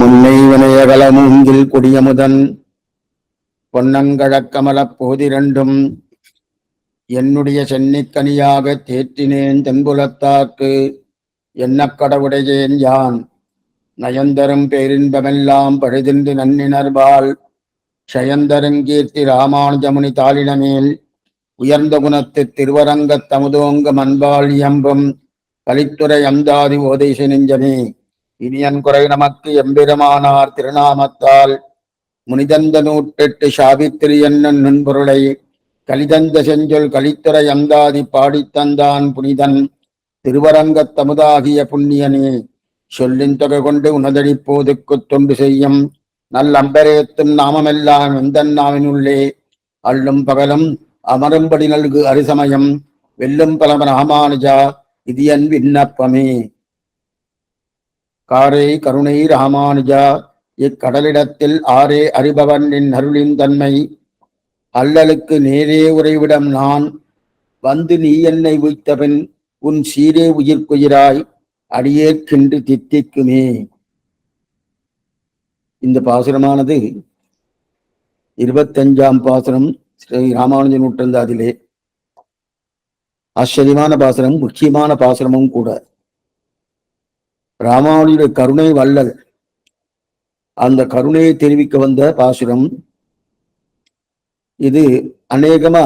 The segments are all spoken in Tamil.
புன்னை வினயகல மூங்கில் கொடியமுதன் பொன்னங்கழக்கமலப் போதிரண்டும் என்னுடைய சென்னிக்கனியாக தேற்றினேன் தென்புலத்தாக்கு என்ன கடவுடையேன் யான் நயந்தரும் பேரின்பமெல்லாம் பழுதின்றி நன்னினர்பால் ஷயந்தருங்கீர்த்தி ராமானுஜமுனி தாளினமேல் உயர்ந்த குணத்து திருவரங்கத் தமுதோங்க மண்பால் இயம்பும் கலித்துறை அந்தாதி ஓதைசை நெஞ்சமே. இனியன் குறை நமக்கு எம்பெருமானார் திருநாமத்தால் முனிதந்த 108 சாவித்திரி என்னும் நுண்பொருளை கலிதந்த செஞ்சொல் கலித்துறை அந்தாதி பாடித்தந்தான் புனிதன் திருவரங்கத் தமுதாகிய புண்ணியனே. சொல்லின் தொகை கொண்டு உணதடிப்போதுக்குத் தொண்டு செய்யும் நல்லம்பரேத்தும் நாமமெல்லாம் எந்தன் நாவினுள்ளே அள்ளும் பகலும் அமரும்படி நல்கு அரிசமயம் வெல்லும் பலம ராமானுஜா இது என் விண்ணப்பமே. காரே கருணை ராமானுஜா இக்கடலிடத்தில் ஆரே அறிபவன் நின் அருளின் தன்மை அல்லலுக்கு நேரே உறைவிடம் நான் வந்து நீ என்னை உய்த்தபின் உன் சீரே உயிர்க்குயிராய் அடியேற்கின்று தித்திக்குமே. இந்த பாசுரமானது 25ஆம் பாசுரம் ஸ்ரீ ராமானுஜ நூற்றந்தாதிலே ஆச்சரியமான பாசுரம், முக்கியமான பாசுரமும் கூட. ராமானுடைய கருணை வள்ளல், அந்த கருணையை தெரிவிக்க வந்த பாசுரம் இது. அநேகமா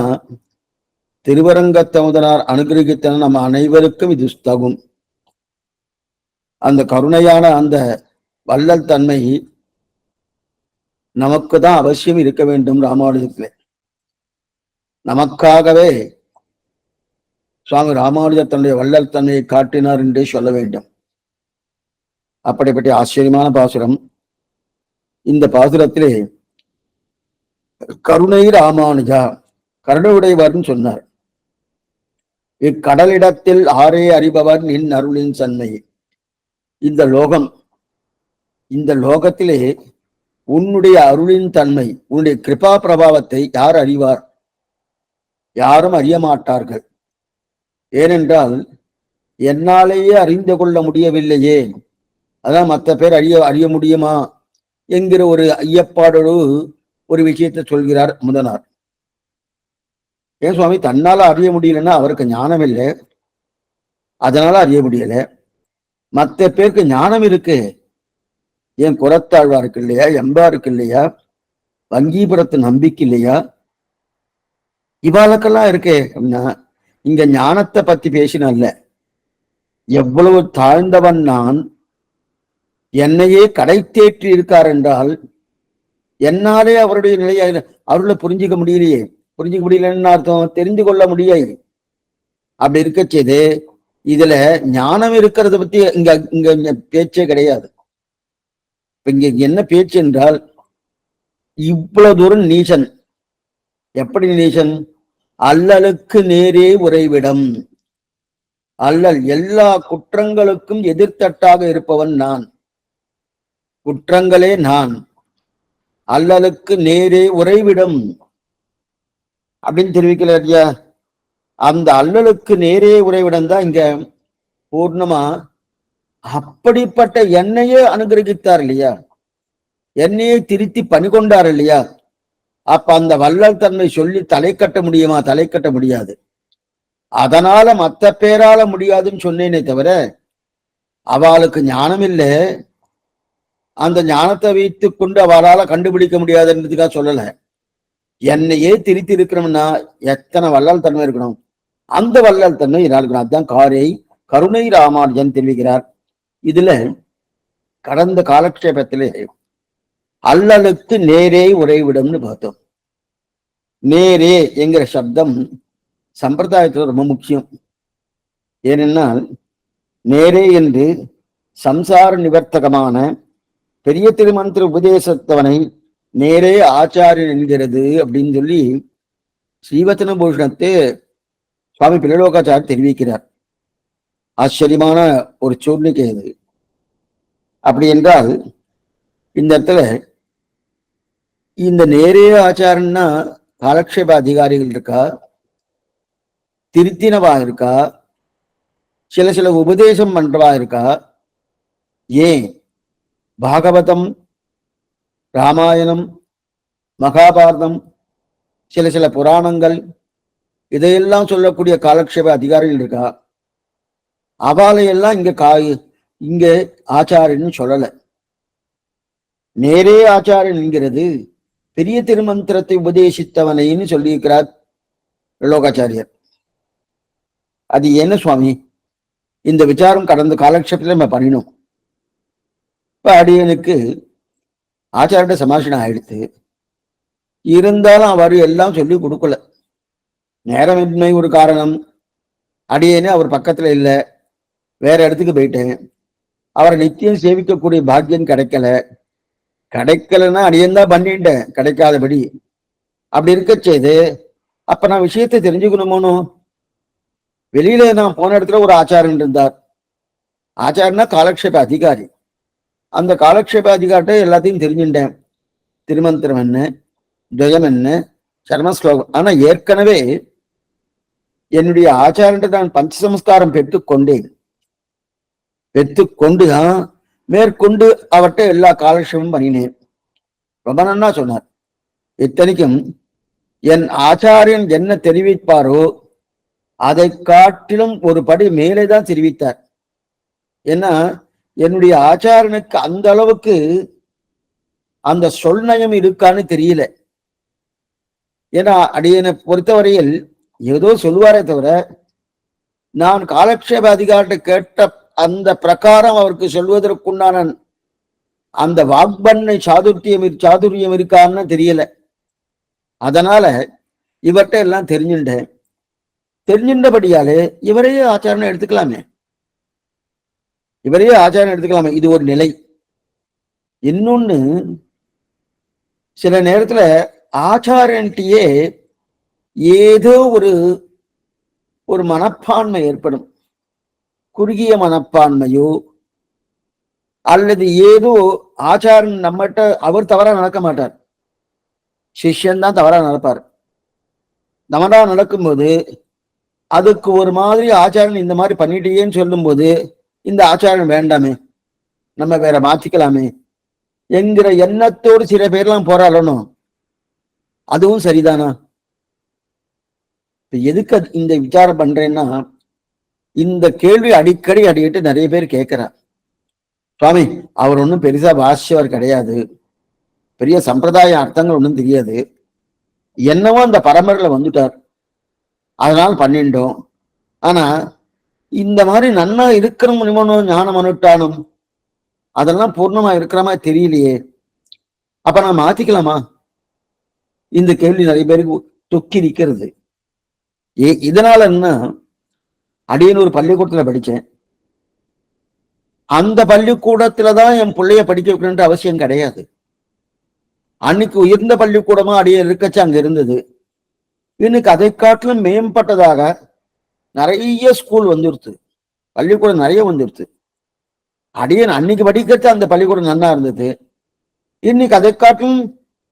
திருவரங்கத்தமுதனார் அனுகிரகித்தன நம்ம அனைவருக்கும் இது தகும். அந்த கருணையான அந்த வள்ளல் தன்மை நமக்கு தான் அவசியம் இருக்க வேண்டும். ராமானுஜத்திலே நமக்காகவே சுவாமி ராமானுஜர் தன்னுடைய வள்ளல் தன்மையை காட்டினார் என்றே சொல்ல வேண்டும். அப்படிப்பட்ட ஆச்சரியமான பாசுரம். இந்த பாசுரத்திலே கருணை ராமானுஜா, கருணையுடையவர்னு சொன்னார். இக்கடலிடத்தில் ஆரே அறிபவர் நின் அருளின் தன்மை. இந்த லோகம், இந்த லோகத்திலே உன்னுடைய அருளின் தன்மை, உன்னுடைய கிருபா பிரபாவத்தை யார் அறிவார்? யாரும் அறிய மாட்டார்கள். ஏனென்றால் என்னாலேயே அறிந்து கொள்ள முடியவில்லையே, அதான் மற்ற பேர் அறிய முடியுமா என்கிற ஒரு ஐயப்பாடோடு ஒரு விஷயத்தை சொல்கிறார் முதனார். ஏன் சுவாமி, தன்னால அறிய முடியலன்னா அவருக்கு ஞானம் இல்லை, அதனால அறிய முடியல. மற்ற பேருக்கு ஞானம் இருக்கு. ஏன் குரத்தாழ்வாருக்கு இல்லையா? எம்பாருக்கு இல்லையா? வங்கீபுரத்து நம்பிக்கை இல்லையா? இவாளுக்கெல்லாம் இருக்கே அப்படின்னா இங்க ஞானத்தை பத்தி பேசினல்ல. எவ்வளவு தாழ்ந்தவன் நான், என்னையே கடை தேற்றி இருக்கார் என்றால் என்னாலே அவருடைய நிலையை அவர்களை புரிஞ்சிக்க முடியலையே. புரிஞ்சிக்க முடியலன்னு அர்த்தம், தெரிந்து கொள்ள முடியாது. அப்படி இருக்க செய்து இதுல ஞானம் இருக்கிறத பத்தி இங்க பேச்சே கிடையாது. இங்க என்ன பேச்சு என்றால், இவ்வளவு தூரம் நீசன். எப்படி நீசன்? அல்லலுக்கு நேரே உறைவிடம். அல்லல், எல்லா குற்றங்களுக்கும் எதிர்த்தட்டாக இருப்பவன் நான். குற்றங்களே நான். அல்லலுக்கு நேரே உறைவிடம் அப்படின்னு தெரிவிக்கல ஐயா. அந்த அல்லலுக்கு நேரே உறைவிடம் தான் இங்க பூர்ணமா. அப்படிப்பட்ட என்னையே அனுகிரகித்தார் இல்லையா, என்னையே திருத்தி பணி கொண்டார் இல்லையா. அப்ப அந்த வள்ளல் தன்மை சொல்லி தலை கட்ட முடியுமா? தலை கட்ட முடியாது. அதனால மற்ற பேரால முடியாதுன்னு சொன்னேனே தவிர அவளுக்கு ஞானம் இல்லை, அந்த ஞானத்தை வைத்து கொண்டு அவளால கண்டுபிடிக்க முடியாதுன்றதுக்காக சொல்லல. என்னையே திருத்தி இருக்கணும்னா எத்தனை வள்ளல் தன்மை இருக்கணும், அந்த வள்ளல் தன்மை இருக்கணும். அதுதான் காரை கருணை ராமானுஜன் தெரிவிக்கிறார். இதுல கடந்த காலக்ஷேபத்திலே அல்லலுக்கு நேரே உறைவிடும்னு பார்த்தோம். நேரே என்கிற சப்தம் சம்பிரதாயத்தில் ரொம்ப முக்கியம். ஏனென்னால் நேரே என்று சம்சார நிவர்த்தகமான பெரிய திருமந்திர உபதேசத்தவனை நேரே ஆச்சாரியன் என்கிறது அப்படின்னு சொல்லி ஸ்ரீவச்சன பூஷணத்தை சுவாமி பிள்ளலோகாச்சாரியர் தெரிவிக்கிறார். ஆச்சரியமான ஒரு சூழ்நிலை அது. அப்படி என்றால் இந்த இடத்துல இந்த நேரே ஆச்சாரன்னா காலக்ஷேப அதிகாரிகள் இருக்கா, திருத்தினவா இருக்கா, சில உபதேசம் பண்றவா இருக்கா, ஏன் பாகவதம், ராமாயணம், மகாபாரதம், சில சில புராணங்கள், இதையெல்லாம் சொல்லக்கூடிய காலக்ஷேப அதிகாரிகள் இருக்கா. அவாலையெல்லாம் இங்க ஆச்சாரியன்னு சொல்லல. நேரே ஆச்சாரியன் என்கிறது பெரிய திருமந்திரத்தை உபதேசித்தவனைன்னு சொல்லியிருக்கிறார் லோகாச்சாரியர். அது என்ன சுவாமி, இந்த விசாரம் கடந்த காலக்ஷேபத்துல நம்ம பண்ணினோம். இப்ப அடியனுக்கு ஆச்சாரிய சமாஷணம் ஆயிடுத்து, இருந்தாலும் அவர் எல்லாம் சொல்லி கொடுக்கல. நேரமின்மை ஒரு காரணம். அடியேனே அவர் பக்கத்துல இல்லை, வேற இடத்துக்கு போயிட்டேன். அவரை நித்தியம் சேவிக்கக்கூடிய பாக்கியம் கிடைக்கலன்னா அடியந்தான் பண்ணிட்டேன் கிடைக்காதபடி. அப்படி இருக்க செய்து அப்ப நான் விஷயத்தை தெரிஞ்சுக்கணுமோனோ. வெளியில நான் போன இடத்துல ஒரு ஆச்சாரன் இருந்தார். ஆச்சாரனா காலக்ஷேப அதிகாரி. அந்த காலக்ஷேப அதிகாரிட்ட எல்லாத்தையும் தெரிஞ்சுட்டேன். திருமந்திரம் என்ன, துவயம் என்ன, சர்மஸ்லோகம். ஆனா ஏற்கனவே என்னுடைய ஆச்சாரன்ட்ட நான் பஞ்சசம்ஸ்காரம் பெற்றுக்கொண்டுதான் மேற்கொண்டு அவர்கிட்ட எல்லா காலக்ஷேபமும் பண்ணினேன். ரொம்ப நன்னா சொன்னார். இத்தனைக்கும் என் ஆச்சாரியன் என்ன தெரிவிப்பாரோ அதை காட்டிலும் ஒரு படி மேலே தான் தெரிவித்தார். ஏன்னா என்னுடைய ஆச்சாரனுக்கு அந்த அளவுக்கு அந்த சொல்நயம் இருக்கான்னு தெரியல. ஏன்னா அடியனை பொறுத்தவரையில் ஏதோ சொல்லுவாரே தவிர, நான் காலக்ஷேப அதிகாரிட்ட கேட்ட அந்த பிரகாரம் அவருக்கு சொல்வதற்குண்டான அந்த வாக்பண்ணை சாதுரியம் இருக்கான்னு தெரியல. அதனால இவர்கிட்ட எல்லாம் தெரிஞ்சின்றபடியாலே இவரையே ஆச்சாரம் எடுத்துக்கலாமே. இது ஒரு நிலை. இன்னொன்னு, சில நேரத்துல ஆச்சாரன்ட்டியே ஏதோ ஒரு மனப்பான்மை ஏற்படும். குறுகிய மனப்பான்மையோ அல்லது ஏதோ ஆச்சாரன் நம்மகிட்ட அவர் தவறா நடக்க மாட்டார், சிஷ்யன் தான் தவறா நடப்பார். தவறா நடக்கும்போது அதுக்கு ஒரு மாதிரி ஆச்சாரன் இந்த மாதிரி பண்ணிட்டேன்னு சொல்லும் போது இந்த ஆச்சாரன் வேண்டாமே, நம்ம வேற மாத்திக்கலாமே என்கிற எண்ணத்தோடு சில பேர்லாம் போராடணும். அதுவும் சரிதானா? எதுக்கு இந்த விசாரம் பண்றேன்னா, இந்த கேள்வி அடிக்கடி அடிக்கிட்டு நிறைய பேர் கேட்கிறார். சுவாமி, அவர் ஒன்றும் பெருசா பாஷ்யவர் கிடையாது, பெரிய சம்பிரதாய அர்த்தங்கள் ஒன்றும் தெரியாது, என்னவோ அந்த பரம்பரையில வந்துட்டார், அதனால் பண்ணிட்டோம். ஆனா இந்த மாதிரி நன்னா இருக்கிற ஞானம் அனுட்டானும் அதெல்லாம் பூர்ணமா இருக்கிற மாதிரி தெரியலையே, அப்ப நான் மாத்திக்கலாமா? இந்த கேள்வி நிறைய பேருக்கு தொக்கி நிற்கிறது. இதனால என்ன, அடியேன்னு ஒரு பள்ளிக்கூடத்துல படிச்சேன். அந்த பள்ளிக்கூடத்துலதான் என் பிள்ளைய படிக்க வைக்கணுன்ற அவசியம் கிடையாது. அன்னைக்கு உயர்ந்த பள்ளிக்கூடமா அடியே இருக்கச்சு அங்க இருந்தது. இன்னைக்கு அதை காட்டிலும் மேம்பட்டதாக நிறைய ஸ்கூல் வந்துருச்சு, பள்ளிக்கூடம் நிறைய வந்துருச்சு. அடியன் அன்னைக்கு படிக்கிறது அந்த பள்ளிக்கூடம் நன்னா இருந்தது, இன்னைக்கு அதை காட்டிலும்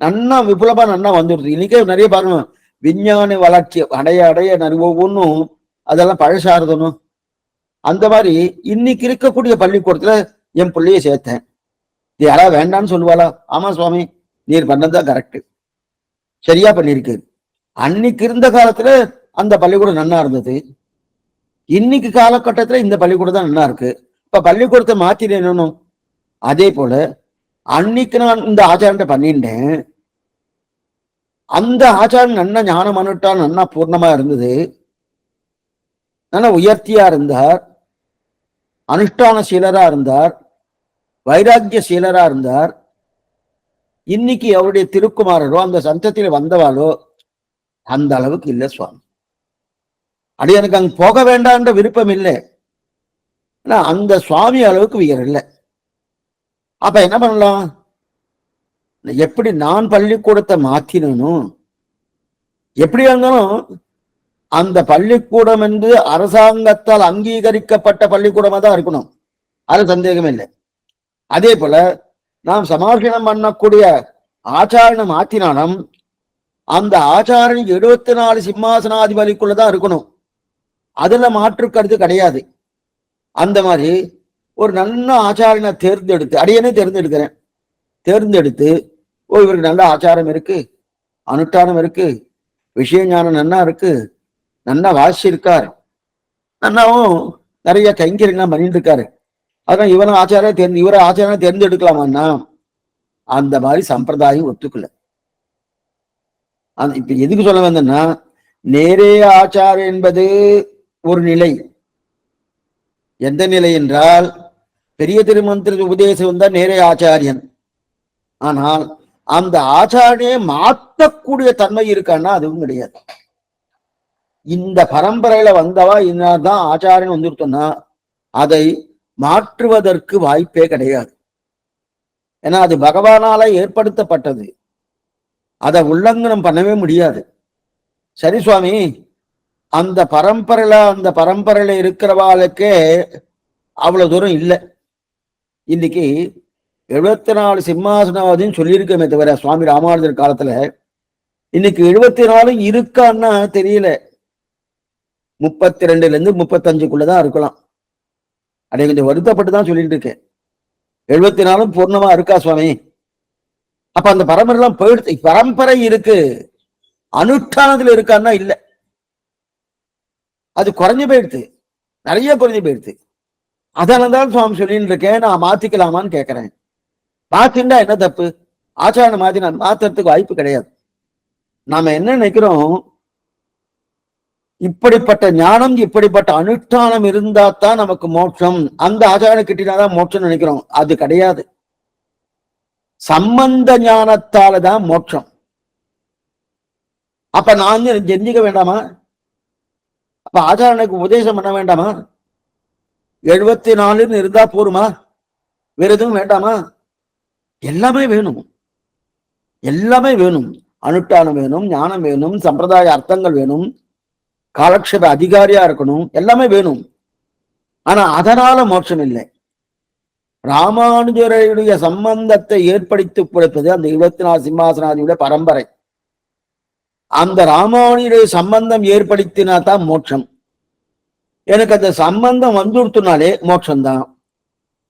நன்னா விபுலமா நன்னா வந்துருது. இன்னைக்கே நிறைய பாருங்க, விஞ்ஞான வளர்ச்சி அடைய நிறைய ஒவ்வொன்றும் அதெல்லாம் பழசாருதணும். அந்த மாதிரி இன்னைக்கு இருக்கக்கூடிய பள்ளிக்கூடத்துல என் பிள்ளைய சேர்த்தேன். இது யாராவது வேண்டான்னு சொல்லுவாளா? ஆமா சுவாமி, நீர் பண்ணதான் கரெக்ட், சரியா பண்ணிருக்கு. அன்னைக்கு இருந்த காலத்துல அந்த பள்ளிக்கூடம் நன்னா இருந்தது, இன்னைக்கு காலகட்டத்துல இந்த பள்ளிக்கூடம் தான் நல்லா இருக்கு. இப்ப பள்ளிக்கூடத்தை மாத்தினேன்னு. அதே போல அன்னைக்கு நான் இந்த ஆச்சாரத்தை பண்ணிட்டேன், அந்த ஆச்சாரம் நன்னா ஞானம் அனுட்டா நன்னா பூர்ணமா இருந்தது, நல்லா உயர்த்தியா இருந்தார், அனுஷ்டான சீலரா இருந்தார், வைராக்கிய சீலரா இருந்தார். இன்னைக்கு அவருடைய திருக்குமாரரோ அந்த சந்தத்தில வந்தவாளோ அந்த அளவுக்கு இல்லை சுவாமி. அப்படி எனக்கு அங்க போக வேண்டாம்ன்ற விருப்பம் இல்லை, ஆனா அந்த சுவாமி அளவுக்கு உயர் இல்லை. அப்ப என்ன பண்ணலாம்? எப்படி நான் பள்ளிக்கூடத்தை மாத்தினனும், எப்படி இருந்தாலும் அந்த பள்ளிக்கூடம் என்று அரசாங்கத்தால் அங்கீகரிக்கப்பட்ட பள்ளிக்கூடமா தான் இருக்கணும், அது சந்தேகமே இல்லை. அதே போல நாம் சமார்ஷணம் பண்ணக்கூடிய ஆச்சாரணம் மாத்தினாலும் அந்த ஆச்சாரணம் 74 சிம்மாசனாதிபதிக்குள்ளதான் இருக்கணும், அதுல மாற்று கருத்து கிடையாது. அந்த மாதிரி ஒரு நல்ல ஆச்சாரியனை தேர்ந்தெடுத்து, அடியனே தேர்ந்தெடுக்கிறேன், தேர்ந்தெடுத்து இவருக்கு நல்ல ஆச்சாரம் இருக்கு, அனுஷ்டானம் இருக்கு, விஷய ஞானம் நன்னா இருக்கு, நன்னா வாசி இருக்கார், நன்னாவும் நிறைய கைங்கரியெல்லாம் பண்ணிட்டு இருக்காரு, அதான் இவரை ஆச்சாரம் தேர்ந்தெடுக்கலாமான்னா அந்த மாதிரி சம்பிரதாயம் ஒத்துக்கல. இப்ப எதுக்கு சொல்ல வந்தேன்னா, நேரே ஆச்சாரம் என்பது ஒரு நிலை. எந்த நிலை என்றால், பெரிய திருமந்திர உபதேசம் வந்தா நேரே ஆச்சாரியன். ஆனால் அந்த ஆச்சாரியை மாற்றக்கூடிய தன்மை இருக்கான்னா அதுவும் கிடையாது. இந்த பரம்பரையில வந்தவா என்னதான் ஆச்சாரியன் வந்துருத்தோம்னா அதை மாற்றுவதற்கு வாய்ப்பே கிடையாது. ஏன்னா அது பகவானால ஏற்படுத்தப்பட்டது, அதை உல்லங்கனம் பண்ணவே முடியாது. சரி சுவாமி, அந்த பரம்பரையில இருக்கிறவாளுக்கே அவ்வளவு தூரம் இல்லை. இன்னைக்கு 74 சிம்மாசனாவதின்னு சொல்லியிருக்கமே தவிர சுவாமி ராமானுஜர் காலத்துல இன்னைக்கு 74 இருக்கான்னா தெரியல. 32ல இருந்து 35க்குள்ளதான் இருக்கலாம். அதை கொஞ்சம் வருத்தப்பட்டு தான் சொல்லிட்டு இருக்கேன். 74 பூர்ணமா இருக்கா சுவாமி? அப்ப அந்த பரம்பரை எல்லாம் போயிடுச்சு. பரம்பரை இருக்கு, அனுஷ்டானத்துல இருக்கான்னா இல்ல, அது குறைஞ்சு போயிடுது, நிறைய குறைஞ்சு போயிடுது. அதனால்தான் சுவாமி சொல்லிட்டு இருக்கேன், நான் மாத்திக்கலாமான்னு கேட்கிறேன். மாத்திண்டா என்ன தப்பு? ஆச்சாரம் மாத்தி நான் மாத்துறதுக்கு வாய்ப்பு கிடையாது. நாம என்ன நினைக்கிறோம், இப்படிப்பட்ட ஞானம் இப்படிப்பட்ட அனுஷ்டானம் இருந்தா தான் நமக்கு மோட்சம், அந்த ஆச்சாரம் கிட்டினாதான் மோட்சம் நினைக்கிறோம். அது கிடையாது. சம்பந்த ஞானத்தால தான் மோட்சம். அப்ப நான் தெரிஞ்சுக்க வேண்டாமா? அப்ப ஆச்சாரனுக்கு உபதேசம் பண்ண வேண்டாமா? 74 இருந்தா போருமா? வேற எதுவும் வேண்டாமா? எல்லாமே வேணும், எல்லாமே வேணும். அனுஷ்டானம் வேணும், ஞானம் வேணும், சம்பிரதாய அர்த்தங்கள் வேணும், காலக்ஷேப அதிகாரியா இருக்கணும், எல்லாமே வேணும். ஆனா அதனால மோட்சம் இல்லை. ராமானுஜருடைய சம்பந்தத்தை ஏற்படுத்தி கொடுப்பது அந்த 24 சிம்மாசனாதியுடைய பரம்பரை. அந்த ராமானுஜருடைய சம்பந்தம் ஏற்படுத்தினா தான் மோட்சம். எனக்கு அந்த சம்பந்தம் வந்துடுத்துனாலே மோட்சம்தான்.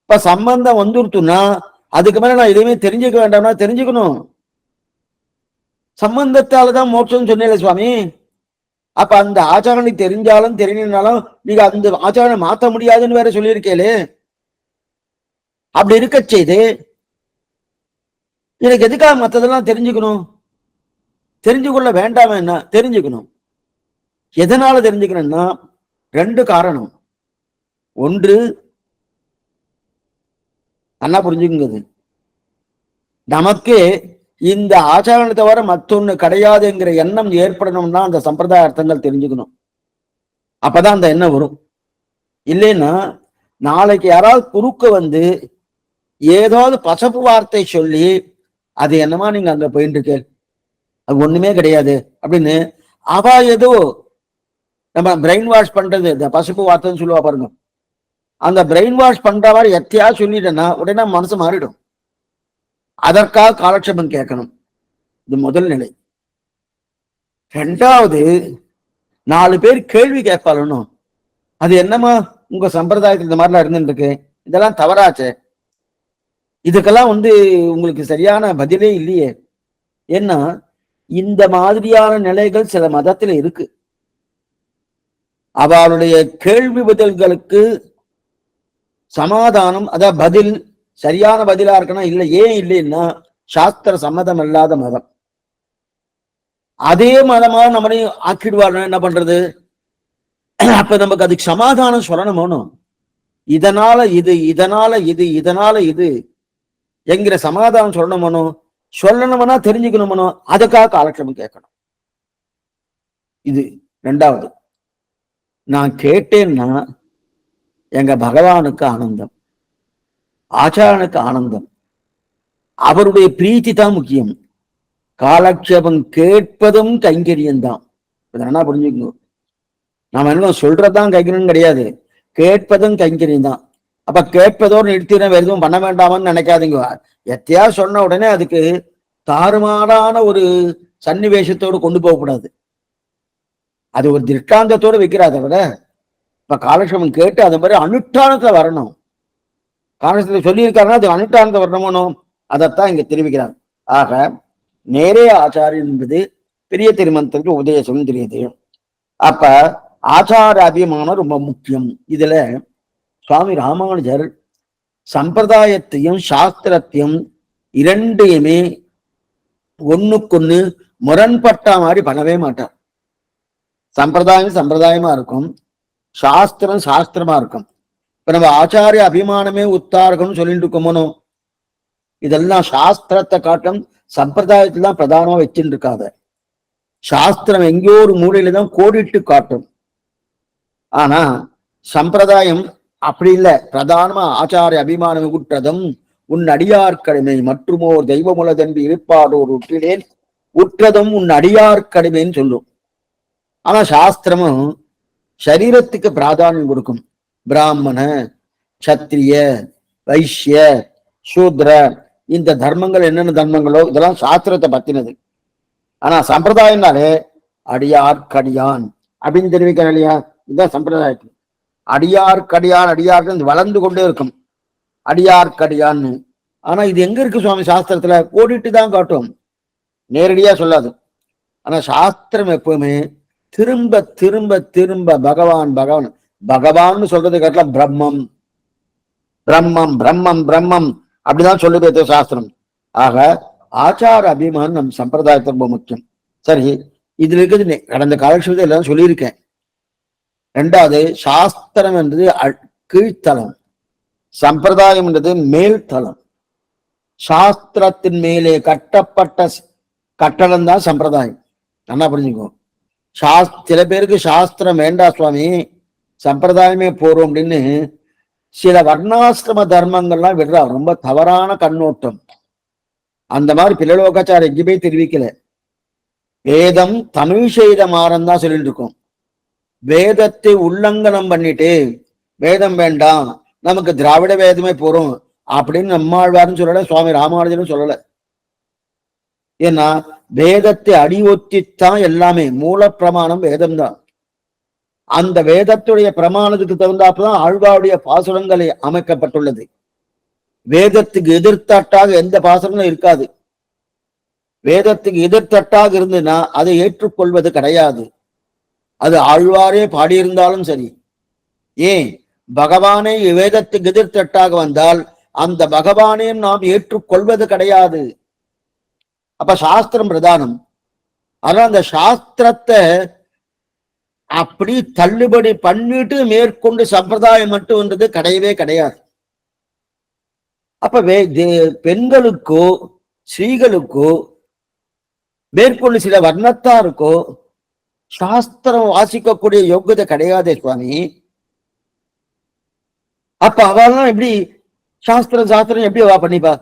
இப்ப சம்பந்தம் வந்துடுத்துனா அதுக்கு மேல நான் எதுவுமே தெரிஞ்சுக்க வேண்டாம்னா தெரிஞ்சுக்கணும். சம்பந்தத்தாலதான் மோட்சம் சொன்னேன் சுவாமி. அப்ப அந்த ஆச்சாரனை தெரிஞ்சாலும் தெரியலனாலும் நீங்க அந்த ஆச்சாரனை மாற்ற முடியாதுன்னு வேற சொல்லியிருக்கேளே. அப்படி இருக்க செய்து எனக்கு எதுக்காக மற்றதெல்லாம் தெரிஞ்சுக்கணும்? தெரிஞ்சு கொள்ள வேண்டாம், என்ன தெரிஞ்சுக்கணும். எதனால தெரிஞ்சுக்கணும்னா 2 காரணம். ஒன்று, நல்லா புரிஞ்சுக்குங்க, நமக்கு இந்த ஆச்சாரனை தவிர மற்றொன்னு கிடையாதுங்கிற எண்ணம் ஏற்படணும்னா அந்த சம்பிரதாய அர்த்தங்கள் தெரிஞ்சுக்கணும். அப்பதான் அந்த எண்ணம் வரும். இல்லைன்னா நாளைக்கு யாராவது குறுக்க வந்து ஏதாவது பசப்பு வார்த்தை சொல்லி அது என்னமா நீங்க அங்க போயிட்டு இருக்க, அது ஒண்ணுமே கிடையாது அப்படின்னு அவ ஏதோ நம்ம பிரெயின் வாஷ் பண்றது, இந்த பசுப்பு வார்த்தைன்னு சொல்லுவா பாருங்க, அந்த பிரெயின் வாஷ் பண்ற மாதிரி எத்தையா சொல்லிட்டேன்னா உடனே மனசு மாறிடும். அதற்காக காலட்சேபம் கேட்கணும். இது முதல் நிலை. 2வது, 4 பேர் கேள்வி கேட்பாளணும். அது என்னமா உங்க சம்பிரதாயத்தில் இந்த மாதிரிலாம் இருந்துருக்கு, இதெல்லாம் தவறாச்சே, இதுக்கெல்லாம் உங்களுக்கு சரியான பதிலே இல்லையே. ஏன்னா இந்த மாதிரியான நிலைகள் சில மதத்துல இருக்கு. அவளுடைய கேள்வி பதில்களுக்கு சமாதானம், அதான் பதில் சரியான பதிலா இருக்கணும். இல்லை, ஏன் இல்லைன்னா சாஸ்திர சம்மதம் இல்லாத மதம். அதே மதமா நம்மளையும் ஆக்கிடுவார்கள். என்ன பண்றது? அப்ப நமக்கு அதுக்கு சமாதானம் சொல்லணும். இதனால இது, இதனால இது, இதனால இது என்கிற சமாதானம் சொல்லணும்னா தெரிஞ்சுக்கணுமோ, அதுக்காக காலட்சேபம் கேட்கணும். இது 2வது. நான் கேட்டேன்னா எங்க பகவானுக்கு ஆனந்தம், ஆச்சாரனுக்கு ஆனந்தம், அவருடைய பிரீத்தி தான் முக்கியம். காலட்சேபம் கேட்பதும் கைங்கரியம்தான். என்ன புரிஞ்சுக்கணும், நாம என்ன சொல்றதுதான் கைங்கரியம் கிடையாது, கேட்பதும் கைங்கரியம் தான். அப்ப கேட்பதோடு நிறுத்தின வேற எதுவும் பண்ண வேண்டாமன்னு நினைக்காதீங்க. எத்தையா சொன்ன உடனே அதுக்கு தாறுமாறான ஒரு சன்னிவேஷத்தோடு கொண்டு போகக்கூடாது. அது ஒரு திருஷ்டாந்தத்தோடு வைக்கிறாத விட இப்ப காலட்சேபம் கேட்டு அது மாதிரி அனுஷ்டானத்துல வரணும். காரணத்துல சொல்லியிருக்காருன்னா அது அனுஷ்டானத்தை வரணுமோ, அதைத்தான் இங்க தெரிவிக்கிறார். ஆக நேரே ஆச்சாரியன் என்பது பெரிய திருமணத்திற்கு உபதேசம் தெரியுது. அப்ப ஆச்சார அபிமானம் ரொம்ப முக்கியம். இதுல சுவாமி ராமானுஜர் சம்பிரதாயத்தையும் சாஸ்திரத்தையும் இரண்டையுமே ஒண்ணுக்கொன்னு முரண்பட்ட மாதிரி பண்ணவே மாட்டார். சம்பிரதாயம் சம்பிரதாயமா இருக்கும், சாஸ்திரம் சாஸ்திரமா இருக்கும். இப்ப நம்ம ஆச்சாரிய அபிமானமே உத்தார்கம்னு சொல்லிட்டு இருக்கோமோ, இதெல்லாம் சாஸ்திரத்தை காட்டும் சம்பிரதாயத்துல தான் பிரதானமா வச்சுட்டு இருக்காத. சாஸ்திரம் எங்கேயோ ஒரு மூலையில தான் கோடிட்டு காட்டும். ஆனா சம்பிரதாயம் அப்படி இல்லை. பிரதானமா ஆச்சாரிய அபிமானம் உற்றதும் உன் அடியார்கடிமை மற்றுமோர் தெய்வமுலதென்று இருப்பாடோர் உற்றிலேன் உற்றதும் உன் அடியார்கடிமைன்னு சொல்லும். ஆனா சாஸ்திரமும் சரீரத்துக்கு பிராதானியம் கொடுக்கும். பிராமண, சத்திரிய, வைசிய, சூத்ர, இந்த தர்மங்கள் என்னென்ன தர்மங்களோ இதெல்லாம் சாஸ்திரத்தை பத்தினது. ஆனா சம்பிரதாயம்னாலே அடியார்கடியான் அப்படின்னு தெரிவிக்கிறேன் இல்லையா? இதுதான் சம்பிரதாயத்துக்கு. அடியார்கடியான் அடியார்க்கு வளர்ந்து கொண்டே இருக்கும் அடியார்கடியான்னு. ஆனா இது எங்க இருக்கு சுவாமி? சாஸ்திரத்துல கோடிட்டு தான் காட்டும், நேரடியா சொல்லாது. ஆனா சாஸ்திரம் எப்பவுமே திரும்ப திரும்ப திரும்ப பகவான் பகவான் பகவான்னு சொல்றது கேட்டா பிரம்மம் பிரம்மம் பிரம்மம் பிரம்மம் அப்படிதான் சொல்லுது சாஸ்திரம். ஆக ஆச்சார அபிமானம் நம் சம்பிரதாயத்தை ரொம்ப முக்கியம். சரி, இதுல இருக்கிறது கடந்த காலட்சேபத்தை எல்லாம் சொல்லியிருக்கேன். ரெண்டாவது, சாஸ்திரம் என்றது கீழ்த்தலம், சம்பிரதாயம் என்றது மேல்தளம். சாஸ்திரத்தின் மேலே கட்டப்பட்ட கட்டடம் தான் சம்பிரதாயம். என்ன புரிஞ்சுக்கோ. சில பேருக்கு சாஸ்திரம் வேண்டாம் சுவாமி, சம்பிரதாயமே போறோம் அப்படின்னு சில வர்ணாசிரம தர்மங்கள்லாம் விடுறா. ரொம்ப தவறான கண்ணோட்டம். அந்த மாதிரி பிள்ளலோகாச்சாரம் எங்கேயுமே தெரிவிக்கல. வேதம் தமிழ் செய்த மாறம் தான் சொல்லிட்டு இருக்கோம். வேதத்தை உல்லங்கனம் பண்ணிட்டு வேதம் வேண்டாம், நமக்கு திராவிட வேதமே போறோம் அப்படின்னு நம்மாழ்வாரும் சொல்லல, சுவாமி ராமானுஜரும் சொல்லல. ஏன்னா வேதத்தை அடியொத்தித்தான் எல்லாமே. மூல பிரமாணம் வேதம் தான். அந்த வேதத்துடைய பிரமாணத்துக்கு தகுந்தாப்புதான் ஆழ்வாருடைய பாசுரங்களை அமைக்கப்பட்டுள்ளது. வேதத்துக்கு எதிர்த்தட்டாக எந்த பாசுரங்களும் இருக்காது. வேதத்துக்கு எதிர்த்தட்டாக இருந்துன்னா அதை ஏற்றுக்கொள்வது கிடையாது. அது ஆழ்வாரே பாடியிருந்தாலும் சரி. ஏன் பகவானே வேதத்துக்கு எதிர்த்தட்டாக வந்தால் அந்த பகவானையும் நாம் ஏற்றுக்கொள்வது கிடையாது. அப்ப சாஸ்திரம் பிரதானம். ஆனா அந்த சாஸ்திரத்தை அப்படி தள்ளுபடி பண்ணிட்டு மேற்கொண்டு சம்பிரதாயம் மட்டும்ன்றது கிடையவே கிடையாது. அப்ப பெண்களுக்கோ ஸ்ரீகளுக்கோ மேற்கொண்டு சில வர்ணத்தாருக்கோ சாஸ்திரம் வாசிக்கக்கூடிய யோகியதை கிடையாதே சுவாமி. அப்ப அவெல்லாம் எப்படி சாஸ்திரம் எப்படி அவ பண்ணிப்பா?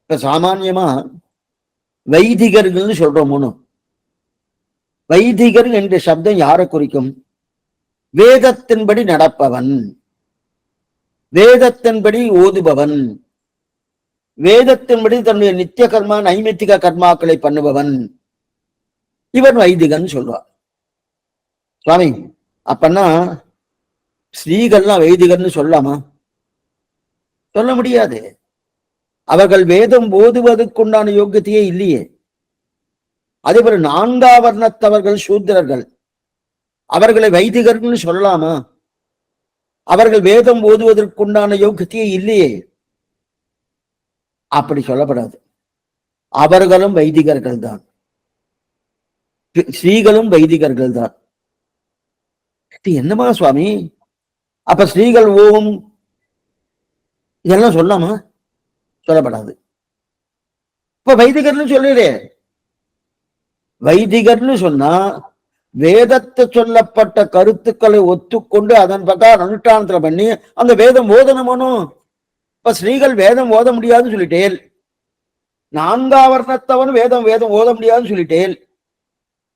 இப்ப சாமான்யமா வைதிகர்கள்னு சொல்றோம். வைதிகர் என்ற சப்தம் யாரை குறிக்கும்? வேதத்தின்படி நடப்பவன், வேதத்தின்படி ஓதுபவன், வேதத்தின்படி தன்னுடைய நித்திய கர்மா நைமித்திக கர்மாக்களை பண்ணுபவன், இவன் வைதிகன் சொல்றார் சுவாமி. அப்பன்னா ஸ்ரீகள்லாம் வைதிகர்னு சொல்லலாமா? சொல்ல முடியாது. அவர்கள் வேதம் ஓதுவதற்குண்டான யோக்கியத்தையே இல்லையே. அதே போல நான்காவர்ணத்தவர்கள் சூத்திரர்கள், அவர்களை வைதிகர்கள்னு சொல்லலாமா? அவர்கள் வேதம் ஓதுவதற்குண்டான யோக்கியத்தையே இல்லையே. அப்படி சொல்லப்படாது. அவர்களும் வைதிகர்கள் தான், ஸ்ரீகளும் வைதிகர்கள் தான். என்னமா சுவாமி? அப்ப ஸ்ரீகள் ஓம் இதெல்லாம் சொல்லாமா? சொல்லப்படாது. இப்ப வைதிகர்னு சொல்லிடு. வைதிகர்னு சொன்னா வேதத்தை சொல்லப்பட்ட கருத்துக்களை ஒத்துக்கொண்டு அதன் பிரகாரம் அனுஷ்டானத்துல பண்ணி அந்த வேதம் ஓதனமனும். இப்ப ஸ்ரீகள் வேதம் ஓத முடியாதுன்னு சொல்லிட்டேன், நான்காவர்ணத்தவன் வேதம் ஓத முடியாதுன்னு சொல்லிட்டேன்.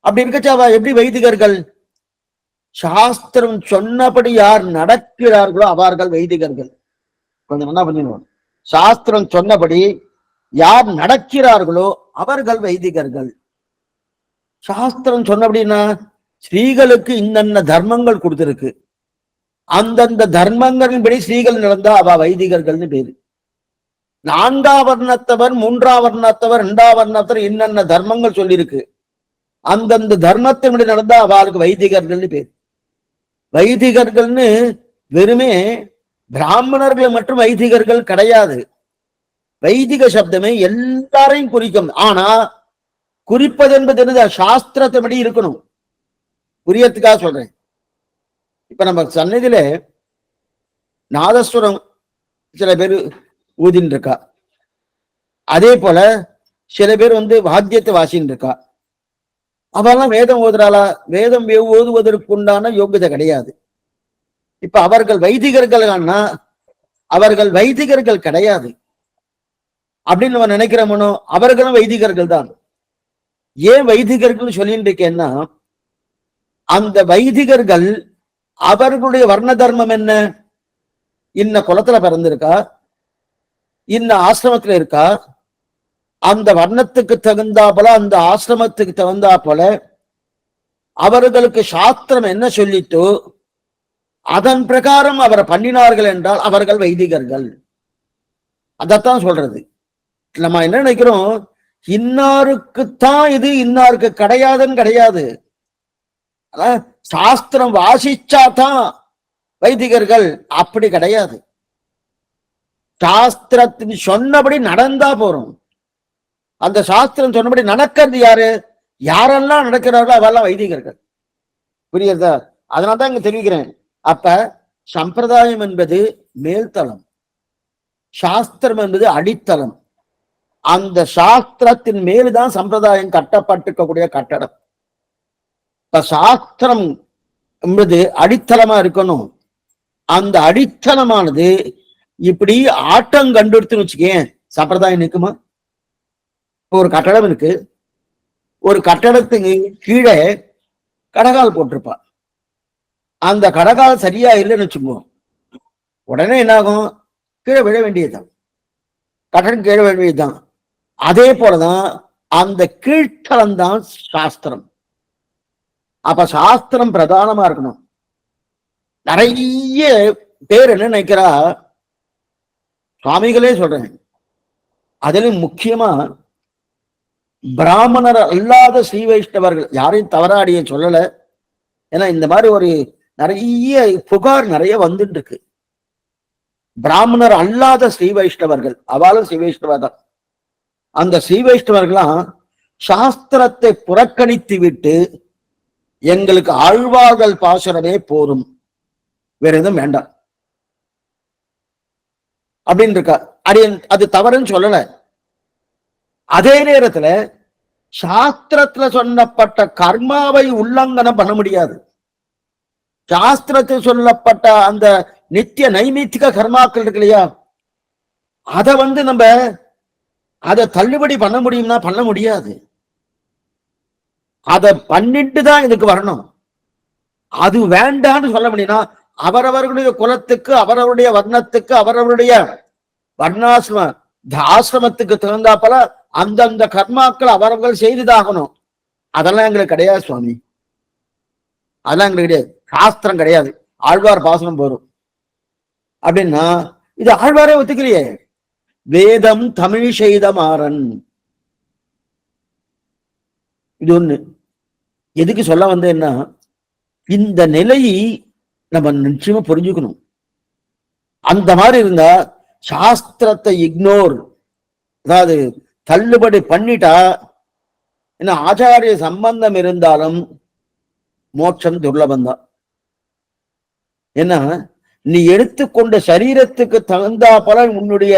அப்படி இருக்கச்சா எப்படி வைதிகர்கள்? சாஸ்திரம் சொன்னபடி யார் நடக்கிறார்களோ அவர்கள் வைதிகர்கள். கொஞ்சம் என்ன பண்ணிடுவோம். சாஸ்திரம் சொன்னபடி யார் நடக்கிறார்களோ அவர்கள் வைதிகர்கள். சாஸ்திரம் சொன்னபடின்னா ஸ்ரீகளுக்கு இன்னென்ன தர்மங்கள் கொடுத்திருக்கு, அந்தந்த தர்மங்களின்படி ஸ்ரீகள் நடந்தா அவ வைதிகர்கள்னு பேரு. 4ஆம் வர்ணத்தவர் 3ஆம் வர்ணத்தவர் 2ஆம் வர்ணத்தவர் என்னென்ன தர்மங்கள் சொல்லியிருக்கு, அந்தந்த தர்மத்தின்படி நடந்தா அவளுக்கு வைதிகர்கள்னு பேரு. வைதிகர்கள்னு வெறுமே பிராமணர்கள் மற்றும் வைதிகர்கள் கிடையாது. வைதிக சப்தமே எல்லாரையும் குறிக்கும். ஆனா குறிப்பது என்பது என்னது, சாஸ்திரத்தின்படி இருக்கணும். புரியறதுக்காக சொல்றேன். இப்ப நம்ம சன்னதியில நாதஸ்வரம் சில பேர் ஊதின்னு இருக்கா, அதே போல சில பேர் வாத்தியத்தை வாசின்னு இருக்கா. அவெல்லாம் வேதம் ஓதுறாளா? வேதம் ஓதுவதற்கு உண்டான யோகியதை கிடையாது. இப்ப அவர்கள் வைதிகர்கள், அவர்கள் வைதிகர்கள் கிடையாது அப்படின்னு நம்ம நினைக்கிறோமோ, அவர்களும் வைதிகர்கள் தான். ஏன் வைதிகர்கள் சொல்லிட்டு இருக்கேன்னா, அந்த வைதிகர்கள் அவர்களுடைய வர்ண தர்மம் என்ன, இன்ன குலத்துல பிறந்திருக்கா, இன்ன ஆசிரமத்துல இருக்கா, அந்த வர்ணத்துக்கு தகுந்தா போல அந்த ஆசிரமத்துக்கு தகுந்தா போல அவர்களுக்கு சாஸ்திரம் என்ன சொல்லிட்டு அதன் பிரகாரம் அவரை பண்ணினார்கள் என்றால் அவர்கள் வைதிகர்கள். அதத்தான் சொல்றது. நம்ம என்ன நினைக்கிறோம், இன்னாருக்குத்தான் இது இன்னாருக்கு கிடையாதுன்னு கிடையாது. சாஸ்திரம் வாசிச்சாதான் வைதிகர்கள் அப்படி கிடையாது. சாஸ்திரத்தின் சொன்னபடி நடந்தா போறோம். அந்த சாஸ்திரம் சொன்னபடி நடக்கிறது யாரு, யாரெல்லாம் நடக்கிறார்களோ அவெல்லாம் வைதிகர்கள். புரியுதா? அதனால்தான் இங்க தெரிவிக்கிறேன். அப்ப சம்பிரதாயம் என்பது மேல்தளம், சாஸ்திரம் என்பது அடித்தளம். அந்த சாஸ்திரத்தின் மேலுதான் சம்பிரதாயம் கட்டப்பட்டிருக்கக்கூடிய கட்டடம். இப்ப சாஸ்திரம் என்பது அடித்தளமா இருக்கணும். அந்த அடித்தளமானது இப்படி ஆட்டம் கண்டுடுத்துன்னு வச்சுக்கேன், சம்பிரதாயம் நிற்குமா? ஒரு கட்டடம் இருக்கு, ஒரு கட்டடத்துக்கு கீழே கடகால் போட்டிருப்பா. அந்த கடகால் சரியா இல்லைன்னு வச்சுக்கோ, உடனே என்னாகும், கீழே விழ வேண்டியதுதான், கட்டடம் கீழே விழ வேண்டியதுதான். அதே போலதான் அந்த கீழ்த்தளம் தான் சாஸ்திரம். அப்ப சாஸ்திரம் பிரதானமா இருக்கணும். நிறைய பேர் என்ன நினைக்கிறா, சுவாமிகளே சொல்றேன், அதிலும் முக்கியமா பிராமணர் அல்லாத ஸ்ரீ வைஷ்ணவர்கள், யாரையும் தவறாடிய சொல்லல, ஏன்னா இந்த மாதிரி ஒரு நிறைய புகார் நிறைய வந்துட்டு இருக்கு. பிராமணர் அல்லாத ஸ்ரீ வைஷ்ணவர்கள், அவளும் ஸ்ரீ வைஷ்ணவர் தான். அந்த ஸ்ரீ வைஷ்ணவர்களாம் சாஸ்திரத்தை புறக்கணித்து விட்டு எங்களுக்கு ஆழ்வார்கள் பாசுரமே போரும், வேற எதுவும் வேண்டாம் அப்படின்னு இருக்கா. அது தவறுன்னு சொல்லல. அதே நேரத்துல சாஸ்திரத்துல சொன்னப்பட்ட கர்மாவை உல்லங்கனம் பண்ண முடியாது. சாஸ்திரத்தில் சொல்லப்பட்ட அந்த நித்திய நைமித்திக கர்மாக்கள் இருக்கு இல்லையா, அத நம்ம அதை தள்ளுபடி பண்ண முடியும்னா பண்ண முடியாது. அதை பண்ணிட்டு தான் இதுக்கு வரணும். அது வேண்டான்னு சொல்ல முடியும்னா அவரவர்களுடைய குலத்துக்கு, அவரவருடைய வர்ணத்துக்கு, அவரவருடைய வர்ணாசிரம ஆசிரமத்துக்கு தகுந்தாப்பல அந்தந்த கர்மாக்கள் அவரவர்கள் செய்துதாகணும். அதெல்லாம் எங்களுக்கு கிடையாது சுவாமி, அதெல்லாம் எங்களுக்கு கிடையாது. சாஸ்திரம் கிடையாது, ஆழ்வார் பாசனம் போரும் அப்படின்னா இது ஆழ்வாரே ஒத்துக்கலையே. வேதம் தமிழ் செய்த மாறன், இது ஒண்ணு. எதுக்கு சொல்ல வந்தேன்னா, இந்த நிலையை நம்ம நிச்சயமா புரிஞ்சுக்கணும். அந்த மாதிரி இருந்தா சாஸ்திரத்தை இக்னோர், அதாவது தள்ளுபடி பண்ணிட்டா என்ன, ஆச்சாரிய சம்பந்தம் இருந்தாலும் மோட்சம் துர்லபந்தான். ஏன்னா நீ எடுத்துக்கொண்ட சரீரத்துக்கு தகுந்தா போல உன்னுடைய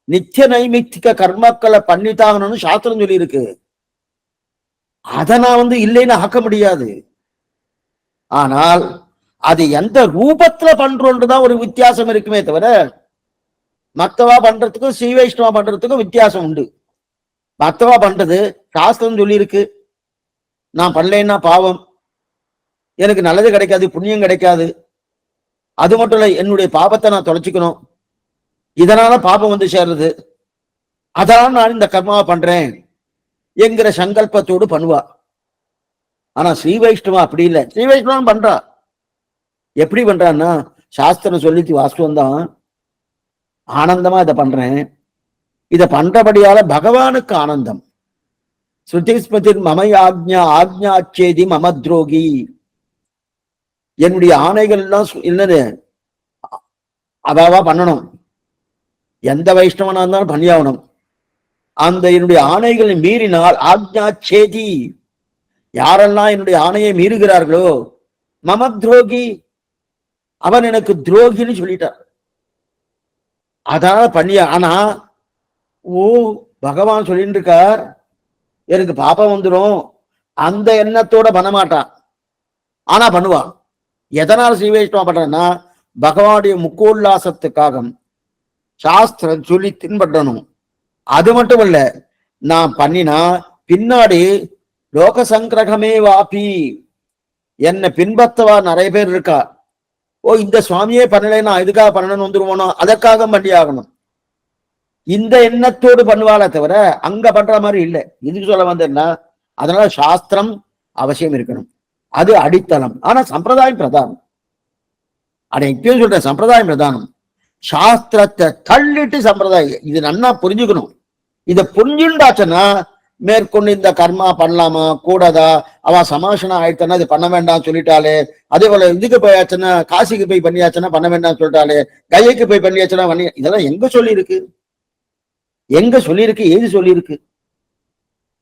நித்திய நைமித்திக கர்மக்களை பண்ணிட்டாங்கன்னு சாஸ்திரம் சொல்லி இருக்கு. அதை நான் இல்லைன்னு ஆக்க முடியாது. ஆனால் அது எந்த ரூபத்துல பண்றோன்றதான் ஒரு வித்தியாசம் இருக்குமே தவிர, மத்தவா பண்றதுக்கும் ஸ்ரீ வைஷ்ணவா பண்றதுக்கும் வித்தியாசம் உண்டு. மத்தவா பண்றது சாஸ்திரம் சொல்லி இருக்கு, நான் பண்ணலைன்னா பாவம், எனக்கு நல்லது கிடைக்காது, புண்ணியம் கிடைக்காது, அது மட்டும் இல்ல என்னுடைய பாபத்தை நான் தொலைச்சிக்கணும், இதனால பாபம் சேர்றது, அதனால நான் இந்த கர்மாவை பண்றேன் என்கிற சங்கல்பத்தோடு பண்ணுவா. ஆனா ஸ்ரீ வைஷ்ணவா அப்படி இல்லை. ஸ்ரீ வைஷ்ணவன் பண்றா, எப்படி பண்றான்னா சாஸ்திரம் சொல்லிச்சு வாஸ்தவம் தான், ஆனந்தமா இதை பண்றேன், இதை பண்றபடியால பகவானுக்கு ஆனந்தம். ஸ்ருதிஸ்மதிர் மம ஆக்ஞா ஆக்ஞாச்சேதி மம துரோகி, என்னுடைய ஆணைகள் எல்லாம் என்னது அவாவா பண்ணணும், எந்த வைஷ்ணவனா இருந்தாலும் பண்ணியாகணும். அந்த என்னுடைய ஆணைகளை மீறினால் ஆக்ஞாச்சேதி, யாரெல்லாம் என்னுடைய ஆணையை மீறுகிறார்களோ மம துரோகி, அவன் எனக்கு துரோகின்னு சொல்லிட்டான். அதனால பண்ணிய. ஆனா ஓ பகவான் சொல்லிட்டு இருக்கார் எனக்கு பாப்பம் வந்துடும், அந்த எண்ணத்தோட பண்ண மாட்டான், ஆனா பண்ணுவான். எதனால ஸ்ரீ வைஷ்ணவா பண்றேன்னா பகவானுடைய முக்கோல்லாசத்துக்காக சாஸ்திரம் சொல்லி தின்பற்றணும். அது மட்டும் இல்ல, நான் பண்ணினா பின்னாடி லோக சங்கிரகமே வாபி, என்னை பின்பற்றவா நிறைய பேர் இருக்கா. ஓ இந்த சுவாமியே பண்ணலைன்னா இதுக்காக பண்ணணும்னு வந்துருவோனோ, அதற்காக பண்ணி ஆகணும், இந்த எண்ணத்தோடு பண்ணுவாளே தவிர அங்க பண்ற மாதிரி இல்லை. இதுக்கு சொல்ல வந்தேன்னா அதனால சாஸ்திரம் அவசியம் இருக்கணும், அது அடித்தளம். ஆனா சம்பிரதாயம் பிரதானம். அட இப்பயும் சொல்றேன், சம்பிரதாயம் பிரதானம். சாஸ்திரத்தை தள்ளிட்டு சம்பிரதாயம், இது நன்னா புரிஞ்சுக்கணும். இதை புரிஞ்சுண்டாச்சுன்னா மேற்கொண்டு இந்த கர்மா பண்ணலாமா கூடாதா, அவ சமாசனம் ஆயிடுச்சுன்னா இது பண்ண வேண்டாம் சொல்லிட்டாலே, அதே போல இதுக்கு போயாச்சுன்னா காசிக்கு போய் பண்ணியாச்சுன்னா பண்ண வேண்டாம் சொல்லிட்டாலே, கையைக்கு போய் பண்ணியாச்சுன்னா பண்ணி, இதெல்லாம் எங்க சொல்லியிருக்கு, எங்க சொல்லியிருக்கு, ஏது சொல்லியிருக்கு,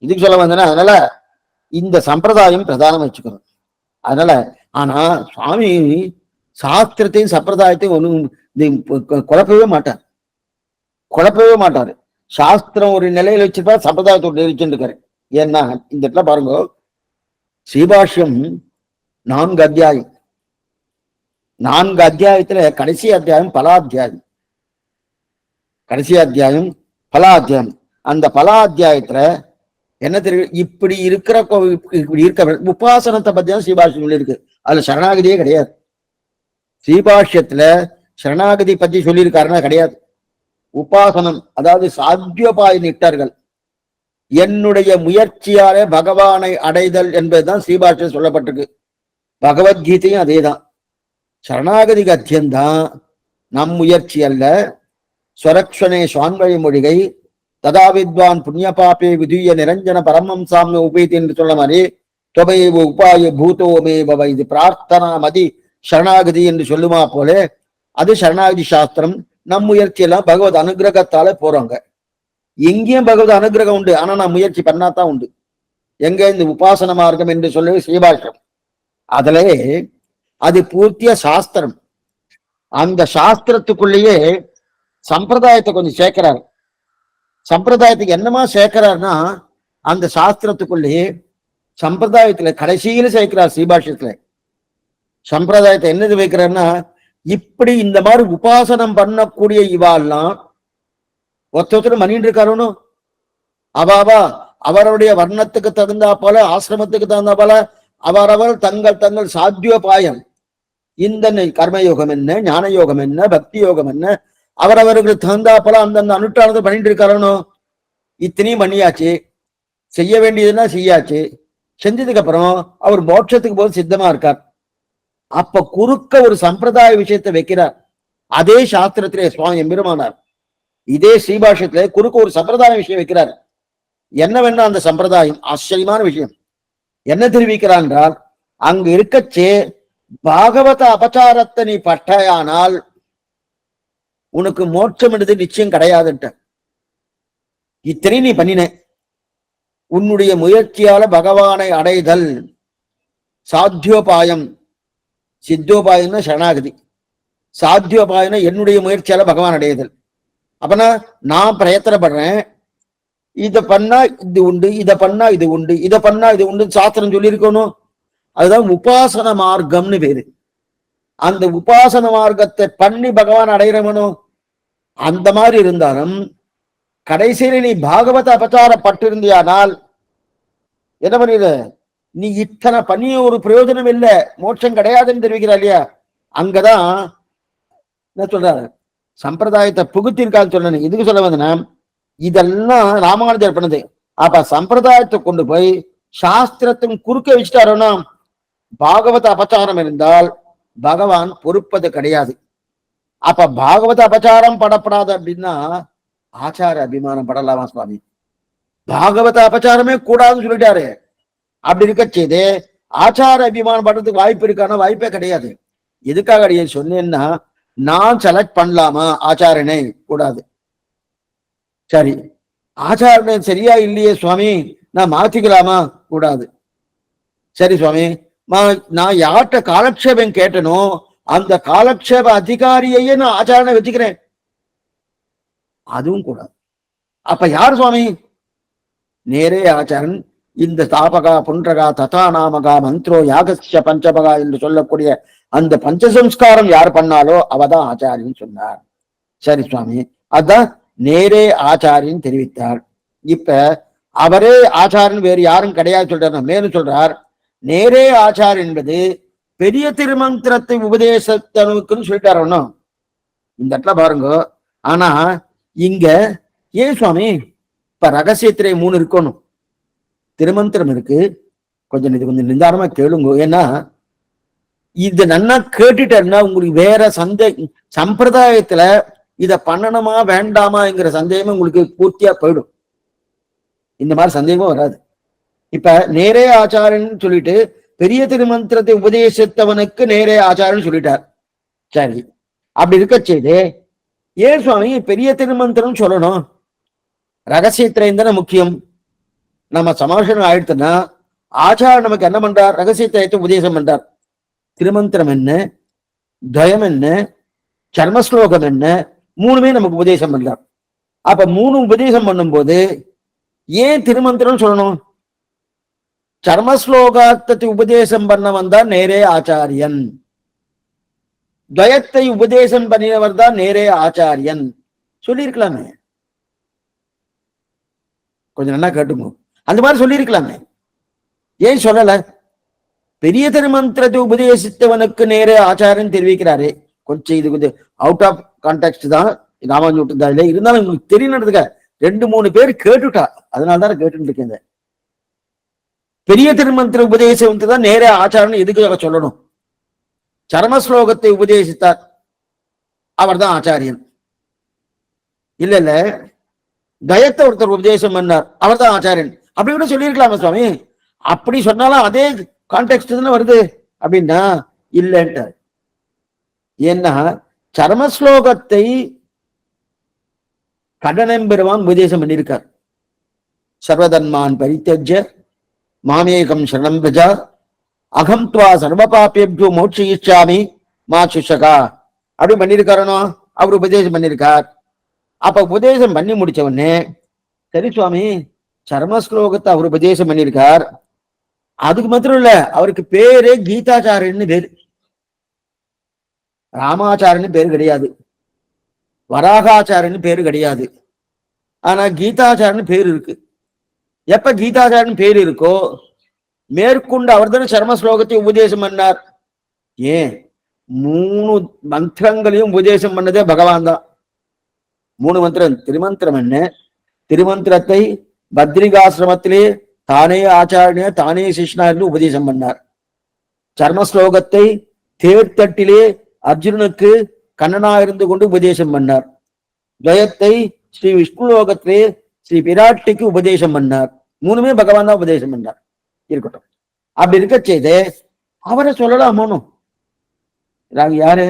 இதுக்கு சொல்ல வந்தேன்னா. அதனால இந்த சம்பிரதாயம் பிரதானம் வச்சுக்கணும். அதனால ஆனா சுவாமி சாஸ்திரத்தையும் சம்பிரதாயத்தையும் ஒன்றும் குழப்பவே மாட்டார், குழப்பவே மாட்டாரு. சாஸ்திரம் ஒரு நிலையில வச்சிருப்பா, சம்பிரதாயத்தோடு வச்சுருக்காரு. ஏன்னா இந்த இடத்துல பாருங்க, ஸ்ரீபாஷ்யம் 4 அத்தியாயம், 4 அத்தியாயத்துல கடைசி அத்தியாயம் பலாத்தியாயம், கடைசி அத்தியாயம் பலாத்தியாயம். அந்த பலாத்தியாயத்துல என்ன தெரியும், இப்படி இருக்கிற இப்படி இருக்க உபாசனத்தை பத்தியா ஸ்ரீபாஷ்யம் சொல்லியிருக்கு. அதுல சரணாகதியே கிடையாது. ஸ்ரீபாஷ்யத்துல சரணாகதி பத்தி சொல்லியிருக்காருன்னா கிடையாது. உபாசனம், அதாவது சாத்தியோபாய நிட்டார்கள், என்னுடைய முயற்சியாலே பகவானை அடைதல் என்பதுதான் ஸ்ரீபாஷ்யம் சொல்லப்பட்டிருக்கு. பகவத்கீதையும் அதேதான். சரணாகதி கத்தியம்தான் நம் முயற்சி அல்ல. ஸ்வரக்ஷனே சுவான்வழி மொழிகை ததா வித்வான் புண்ணிய பாப்பே விதுய நிரஞ்சன பரமம் சாமிய உபேதி என்று சொல்ல மாதிரி தொபைய உபாய பூதோமே பவ, இது பிரார்த்தனா மதி சரணாகதி என்று சொல்லுமா போல அது சரணாகதி சாஸ்திரம். நம் முயற்சி எல்லாம் பகவத் அனுகிரகத்தால போறாங்க. எங்கேயும் பகவத் அனுகிரகம் உண்டு, ஆனா நான் முயற்சி பண்ணாதான் உண்டு. எங்க இந்த உபாசன மார்க்கம் என்று சொல்லி ஸ்ரீபாஷ்யம், அதுல அது பூர்த்திய சாஸ்திரம். அந்த சாஸ்திரத்துக்குள்ளேயே சம்பிரதாயத்தை கொஞ்சம் சேர்க்கிறார். சம்பிரதாயத்துக்கு என்னமா சேர்க்கிறார்னா அந்த சாஸ்திரத்துக்குள்ளேயே சம்பிரதாயத்துல கடைசியில சேர்க்கிறார். ஸ்ரீபாஷ்யத்துல சம்பிரதாயத்தை என்னது வைக்கிறார்னா, இப்படி இந்த மாதிரி உபாசனம் பண்ணக்கூடிய இவாள்லாம் ஒருத்தர் பண்ணிட்டு இருக்காருன்னு அவாவா அவருடைய வர்ணத்துக்கு தகுந்தா போல, ஆசிரமத்துக்கு தகுந்தா போல அவரவர் தங்கள் தங்கள் சாத்தியோபாயம், இந்த கர்மயோகம் என்ன, ஞான யோகம் என்ன, பக்தி யோகம் என்ன, அவரவர்களுக்கு தகுந்தா போல அந்தந்த அனுஷ்டானத்தை பண்ணிட்டு இருக்காருன்னு. இத்தனையும் பண்ணியாச்சு, செய்ய வேண்டியதுன்னா செய்யாச்சு, செஞ்சதுக்கு அப்புறம் அவர் மோட்சத்துக்கு போது சித்தமா இருக்கார். அப்ப குறுக்க ஒரு சம்பிரதாய விஷயத்தை வைக்கிறார். அதே சாஸ்திரத்திலே சுவாமி எம்பெருமானார் இதே ஸ்ரீபாஷ்யத்திலே குறுக்க ஒரு சம்பிரதாய விஷயம் வைக்கிறார். என்னவென்னா அந்த சம்பிரதாயம் ஆச்சரியமான விஷயம். என்ன தெரிவிக்கிறார் என்றால், அங்கு இருக்கச்சே பாகவத அபச்சாரத்தை நீ பட்டையானால் உனக்கு மோட்சம் எடுத்து நிச்சயம் கிடையாதுட்ட. இத்தனை நீ பண்ணின, உன்னுடைய முயற்சியால பகவானை அடைதல் சாத்தியோபாயம். சித்தோபாயம்னா சரணாகதி, சாத்தியோபாயம்னா என்னுடைய முயற்சியால பகவான் அடையுதல். அப்பனா நான் பிரயத்தனப்படுறேன், இதை பண்ணா இது உண்டு, இதை பண்ணா இது உண்டு, இதை பண்ணா இது உண்டு சாஸ்திரம் சொல்லியிருக்கணும். அதுதான் உபாசன மார்க்கம்னு பேரு. அந்த உபாசன மார்க்கத்தை பண்ணி பகவான் அடைகிறவனும் அந்த மாதிரி இருந்தாலும் கடைசியில நீ பாகவத அபச்சாரப்பட்டிருந்தியானால் என்ன பண்ணிடு, நீ இத்தனை பண்ணி ஒரு பிரயோஜனம் இல்லை, மோட்சம் கிடையாதுன்னு தெரிவிக்கிறா இல்லையா. அங்கதான் என்ன சொல்றாரு, சம்பிரதாயத்தை புகுத்திருக்கான்னு சொல்லணும். இதுக்கு சொல்ல வந்தனா, இதெல்லாம் ராமானுஜர் பண்ணது. அப்ப சம்பிரதாயத்தை கொண்டு போய் சாஸ்திரத்தின் குறுக்க வச்சுட்டாரோன்னா, பாகவத அபச்சாரம் இருந்தால் பகவான் பொறுப்பது கிடையாது. அப்ப பாகவத அபச்சாரம் படப்படாது அப்படின்னா ஆச்சார அபிமானம் படலாமா சுவாமி? பாகவத அபச்சாரமே கூடாதுன்னு சொல்லிட்டாரு. அப்படி இருக்க செய்து ஆச்சார அபிமானம் படுறதுக்கு வாய்ப்பு இருக்கான? வாய்ப்பே கிடையாது. எதுக்காக கிடையாது சொன்னேன்னா, நான் செலக்ட் பண்ணலாமா ஆச்சாரனை? கூடாது. சரி, ஆச்சாரனை சரியா இல்லையே சுவாமி, நான் மாத்திக்கலாமா? கூடாது. சரி சுவாமி, நான் யார்கிட்ட காலக்ஷேபம் கேட்டனோ அந்த காலக்ஷேப அதிகாரியையே நான் ஆச்சாரனை வச்சுக்கிறேன், அதுவும் கூடாது. அப்ப யார் சுவாமி? நேரே ஆச்சாரன். இந்த தாபகா புன்றகா ததா நாமகா மந்திரோ யாகஸ்ய பஞ்சபகா என்று சொல்லக்கூடிய அந்த பஞ்சசம்ஸ்காரம் யார் பண்ணாலோ அவதான் ஆச்சாரியன் சொன்னார். சரி சுவாமி, அதான் நேரே ஆச்சாரியன் தெரிவித்தார். இப்ப அவரே ஆச்சாரன், வேறு யாரும் கிடையாது சொல்றார். மேலும் சொல்றார், நேரே ஆச்சார் என்பது பெரிய திருமந்திரத்தை உபதேசத்தனுக்குன்னு சொல்லிட்டாரு. இந்த இடத்துல பாருங்க. ஆனா இங்க ஏன் சுவாமி இப்ப ரகசியத்திரை 3 இருக்கணும், திருமந்திரம் இருக்கு, கொஞ்சம் இது கொஞ்சம் நிதானமா கேளுங்க. ஏன்னா இது நன்னா கேட்டுட்டேன்னா உங்களுக்கு வேற சம்பிரதாயத்துல இத பண்ணணுமா வேண்டாமாங்கிற சந்தேகமே உங்களுக்கு பூர்த்தியா போயிடும். இந்த மாதிரி சந்தேகமும் வராது. இப்ப நேரே ஆச்சாரன் சொல்லிட்டு பெரிய திருமந்திரத்தை உபதேசித்தவனுக்கு நேரே ஆச்சாரன் சொல்லிட்டார். சரி, அப்படி இருக்க செய்து ஏன் சுவாமி பெரிய திருமந்திரம் சொல்லணும்? ரகசியத்திரையும் தானே முக்கியம். நம்ம சமாஷனம் ஆயிடுத்துன்னா ஆச்சாரன் நமக்கு என்ன பண்றார்? ரகசியத்திரத்தை உபதேசம் பண்றார். திருமந்திரம் என்ன, துவயம் என்ன, சர்மஸ்லோகம் என்ன, 3மே நமக்கு உபதேசம் பண்றார். அப்ப 3 உபதேசம் பண்ணும்போது ஏன் திருமந்திரம் சொல்லணும்? சர்மஸ்லோகத்தை உபதேசம் பண்ணவன் தான் நேரே ஆச்சாரியன், துவயத்தை உபதேசம் பண்ணினவர் தான் நேரே ஆச்சாரியன் சொல்லியிருக்கலாமே. கொஞ்சம் நல்லா கேட்டுங்க, அந்த மாதிரி சொல்லியிருக்கலாமே. ஏன் சொல்லல? பெரிய திருமந்திரத்தை உபதேசித்தவனுக்கு நேரே ஆச்சாரன் தெரிவிக்கிறாரு. கொஞ்சம் இது கொஞ்சம் அவுட் ஆஃப் கான்டெக்ட் தான், ராமானுஜ விட்டு இல்லை, இருந்தாலும் உங்களுக்கு தெரியணுன்றதுக்க 2-3 பேர் கேட்டுட்டா, அதனாலதான் கேட்டு இருக்கேன். பெரிய திருமந்திர உபதேசம் தான் நேரே ஆச்சாரன் எதுக்காக சொல்லணும்? சரமஸ்லோகத்தை உபதேசித்தார், அவர் தான் ஆச்சாரியன். இல்ல இல்ல, தயத்தை ஒருத்தர் உபதேசம் பண்ணார், அவர் தான் ஆச்சாரியன், அப்படி கூட சொல்லியிருக்கலாமா சுவாமி? அப்படி சொன்னாலும் அதே கான்டெக்ட் தானே வருது அப்படின்னா இல்லைன்ட்டார். ஏன்னா சரமஸ்லோகத்தை கடனம்பெருமான் உபதேசம் பண்ணியிருக்கார். சர்வதன்மான் பரித்தஜ்ய மாமேகம் சரணம் பிரஜா அகம் துவா சர்வபாபேப்யோ மோட்சயிச்சாமி மா சுஷகா அப்படி பண்ணியிருக்காரனோ, அவர் உபதேசம் பண்ணியிருக்கார். அப்ப உபதேசம் பண்ணி முடிச்ச உடனே சரி சுவாமி, சர்மஸ்லோகத்தை அவர் உபதேசம் பண்ணியிருக்கார், அதுக்கு மாத்திரம் இல்ல, அவருக்கு பேரே கீதாச்சாரியன்னு பேரு, ராமாச்சாரன்னு பேரு கிடையாது, வராகாச்சாரன்னு பேரு கிடையாது. ஆனா கீதாச்சாரன்னு பேரு இருக்கு. எப்ப கீதாச்சாரன் பேரு இருக்கோ மேற்கொண்டு அவர் தானே சர்ம ஸ்லோகத்தை உபதேசம் பண்ணார். ஏன் 3 மந்திரங்களையும் உபதேசம் பண்ணதே பகவான் தான். 3 மந்திரம். திருமந்திரம் என்ன? திருமந்திரத்தை பத்ரிகாசிரமத்திலே தானே ஆச்சாரிய தானே சிஷ்ணா என்று உபதேசம் பண்ணார். சர்ம ஸ்லோகத்தை தேர்தட்டிலே அர்ஜுனனுக்கு கண்ணனா இருந்து கொண்டு உபதேசம் பண்ணார். துவயத்தை ஸ்ரீ விஷ்ணுலோகத்திலே ஸ்ரீ பிராட்டிக்கு உபதேசம் பண்ணார். 3மே பகவான் தான் உபதேசம் பண்ணார். இருக்கட்டும், அப்படி இருக்க செய்து அவரை சொல்லலாமோனும். யாரு?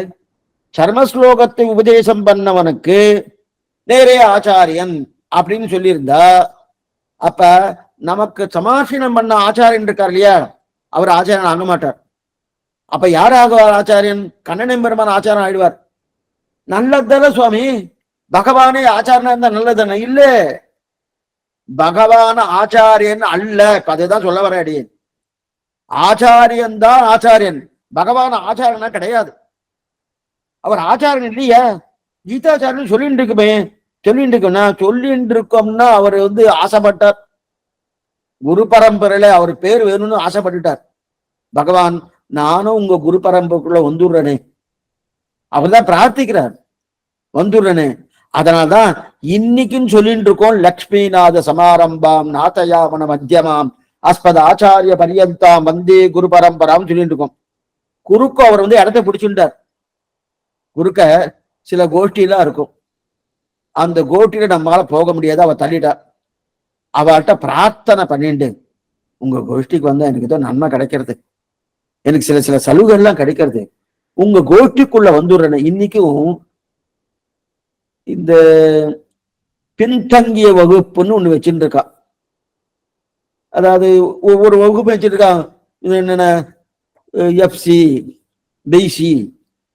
சர்மஸ்லோகத்தை உபதேசம் பண்ணவனுக்கு நேரே ஆச்சாரியன் அப்படின்னு சொல்லியிருந்தா, அப்ப நமக்கு சமாசீனம் பண்ண ஆச்சாரியன் இருக்கார் இல்லையா, அவர் ஆச்சாரியன் ஆக மாட்டார். அப்ப யாராகுவார் ஆச்சாரியன்? கண்ணன் பெருமான் ஆச்சாரன் ஆயிடுவார். நல்லதான சுவாமி, பகவானே ஆச்சாரனா இருந்தா நல்லதானே? இல்ல, பகவான் ஆச்சாரியன் அல்ல. அதுதான் சொல்ல வர அடியேன். ஆச்சாரியன் தான் ஆச்சாரியன், பகவான் ஆச்சாரனா கிடையாது. அவர் ஆச்சாரியன் இல்லையா? கீதாச்சாரியன் சொல்லிட்டு இருக்குமே, சொல்லிட்டு இருக்குன்னா சொல்லிட்டு இருக்கோம்னா அவர் ஆசைப்பட்டார், குரு பரம்பரையில அவர் பேர் வேணும்னு ஆசைப்பட்டுட்டார். பகவான் நானும் உங்க குரு பரம்பரைக்குள்ள வந்துடுறனே, அவர் தான் பிரார்த்திக்கிறார், வந்துடுறனே. அதனால்தான் இன்னைக்குன்னு சொல்லிட்டு இருக்கோம், லக்ஷ்மிநாத சமாரம்பாம் நாதயாமன மத்தியமாம் அஸ்பத ஆச்சாரிய பரியந்தாம் வந்தே குரு பரம்பராம் சொல்லிட்டு இருக்கோம். குறுக்க அவர் இடத்த பிடிச்சுட்டார். குறுக்க சில கோஷ்டிலாம் இருக்கும், அந்த கோஷ்டியில நம்மளால போக முடியாது, அவ தள்ளிட்டார். அவள்கிட்ட பிரார்த்தனை பண்ணிட்டு, உங்க கோஷ்டிக்கு வந்தா எனக்கு ஏதோ நன்மை கிடைக்கிறது, எனக்கு சில சில சலுகைகள்லாம் கிடைக்கிறது, உங்க கோஷ்டிக்குள்ள வந்துடுறேன். இன்னைக்கும் இந்த பின்தங்கிய வகுப்புன்னு ஒண்ணு வச்சுட்டு இருக்கா. அதாவது ஒவ்வொரு வகுப்பு வச்சிருக்கான். இது என்னென்ன FC, BC,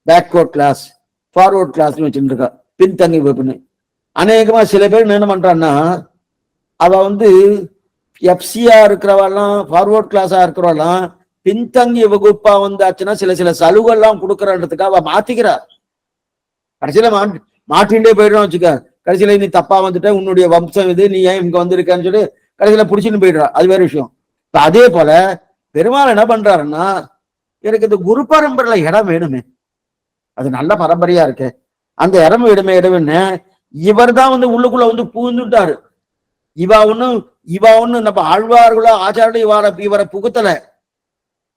backward class, forward கிளாஸ்னு வச்சுட்டு இருக்கா, பின்தங்கிய வகுப்புன்னு. அநேகமா சில பேர் என்ன பண்றான்னா, அவ எஃப்சியா இருக்கிறவாள்லாம், ஃபார்வர்ட் கிளாஸா இருக்கிறவாள்லாம் பின்தங்கிய வகுப்பா வந்தாச்சுன்னா சில சில சலுகைலாம் கொடுக்கறதுக்காக அவ மாத்திக்கிறா. கடைசியில மாட்டின்ண்டே போயிடுறான் வச்சுக்க. கடைசியில நீ தப்பா வந்துட்ட, உன்னுடைய வம்சம் இது, நீ ஏன் இங்க வந்திருக்கான்னு சொல்லி கடைசியில புடிச்சுன்னு போயிடுறா. அது வேற விஷயம். அதே போல பெருமாள் என்ன பண்றாருன்னா, எனக்கு இந்த குரு பரம்பரையில இடம் வேணுமே, அது நல்ல பரம்பரையா இருக்கு, அந்த இடம் வேணுமே இடம்னு இவர் தான் உள்ளுக்குள்ள பூந்துட்டாரு. இவா ஒண்ணு நம்ம ஆழ்வார்களோ ஆச்சாரிய இவரை புகுத்தல.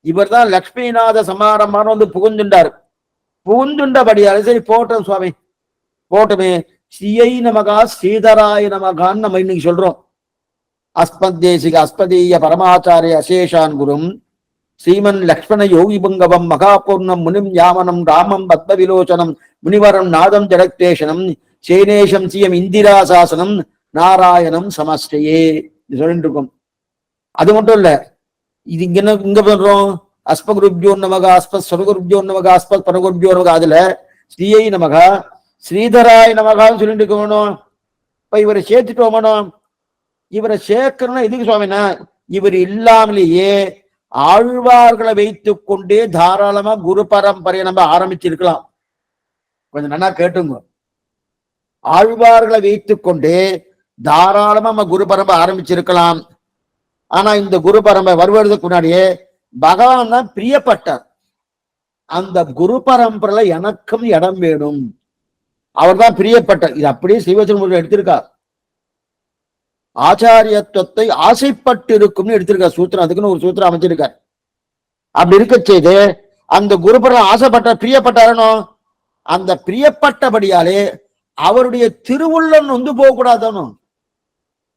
இவர் தான் லக்ஷ்மிநாத சமாரம்பான்னு புகுந்துட்டார். புகுந்துண்டபடியால சரி போட்டோம் சுவாமி, போட்டோமே, ஸ்ரீயை நமகா ஸ்ரீதராய நமகான்னு நம்ம இன்னைக்கு சொல்றோம். அஸ்மத்தேசிக அஸ்மதீய பரமாச்சாரிய அசேஷான் குரும் ஸ்ரீமன் லக்ஷ்மண யோகி புங்கவம் மகாபூர்ணம் முனிம் யாமனம் ராமம் பத்ம விலோச்சனம் முனிவரம் நாதம் ஜடக்தேஷனம் சேனேஷம் சியம் இந்திரா சாசனம் நாராயணம் சமஸ்டையே சொல்லிட்டு இருக்கோம். அது மட்டும் இல்ல, இது இங்க பண்றோம், அஸ்மகுருப்யோ நமக, அஸ்மத் சமகுருப்யோ நமக, அஸ்மத் பரகுருப்யோ நமக. அதுல ஸ்ரீயை நமக ஸ்ரீதராய் நமகான்னு சொல்லிட்டு இருக்கணும். இப்ப இவரை சேர்த்துட்டோமனும், இவரை சேர்க்கணும்னா எதுக்கு சுவாமினா, இவர் இல்லாமலேயே ஆழ்வார்களை வைத்துக் கொண்டே தாராளமா குரு பரம்பரையை நம்ம ஆரம்பிச்சிருக்கலாம். கொஞ்சம் நல்லா கேட்டுங்க, ஆழ்வார்களை வைத்துக் கொண்டே தாராளமா நம்ம குரு பரம்பரை ஆரம்பிச்சிருக்கலாம். ஆனா இந்த குரு பரம்பரை வருவதற்கு முன்னாடியே பகவான் தான் பிரியப்பட்டார். அந்த குரு பரம்பரையில எனக்கும் இடம் வேணும், அவர் தான் பிரியப்பட்டார். இது அப்படியே ஸ்ரீவச்சன எடுத்திருக்கார். ஆச்சாரியத்துவத்தை ஆசைப்பட்டு இருக்கும்னு எடுத்திருக்கார் சூத்திரம். அதுக்குன்னு ஒரு சூத்திரம் அமைச்சிருக்கார். அப்படி இருக்க செய்து அந்த குருபரம் ஆசைப்பட்ட பிரியப்பட்டாரனோ, அந்த பிரியப்பட்டபடியாலே அவருடைய திருவுள்ளம் நொந்து போகக்கூடாதானோ.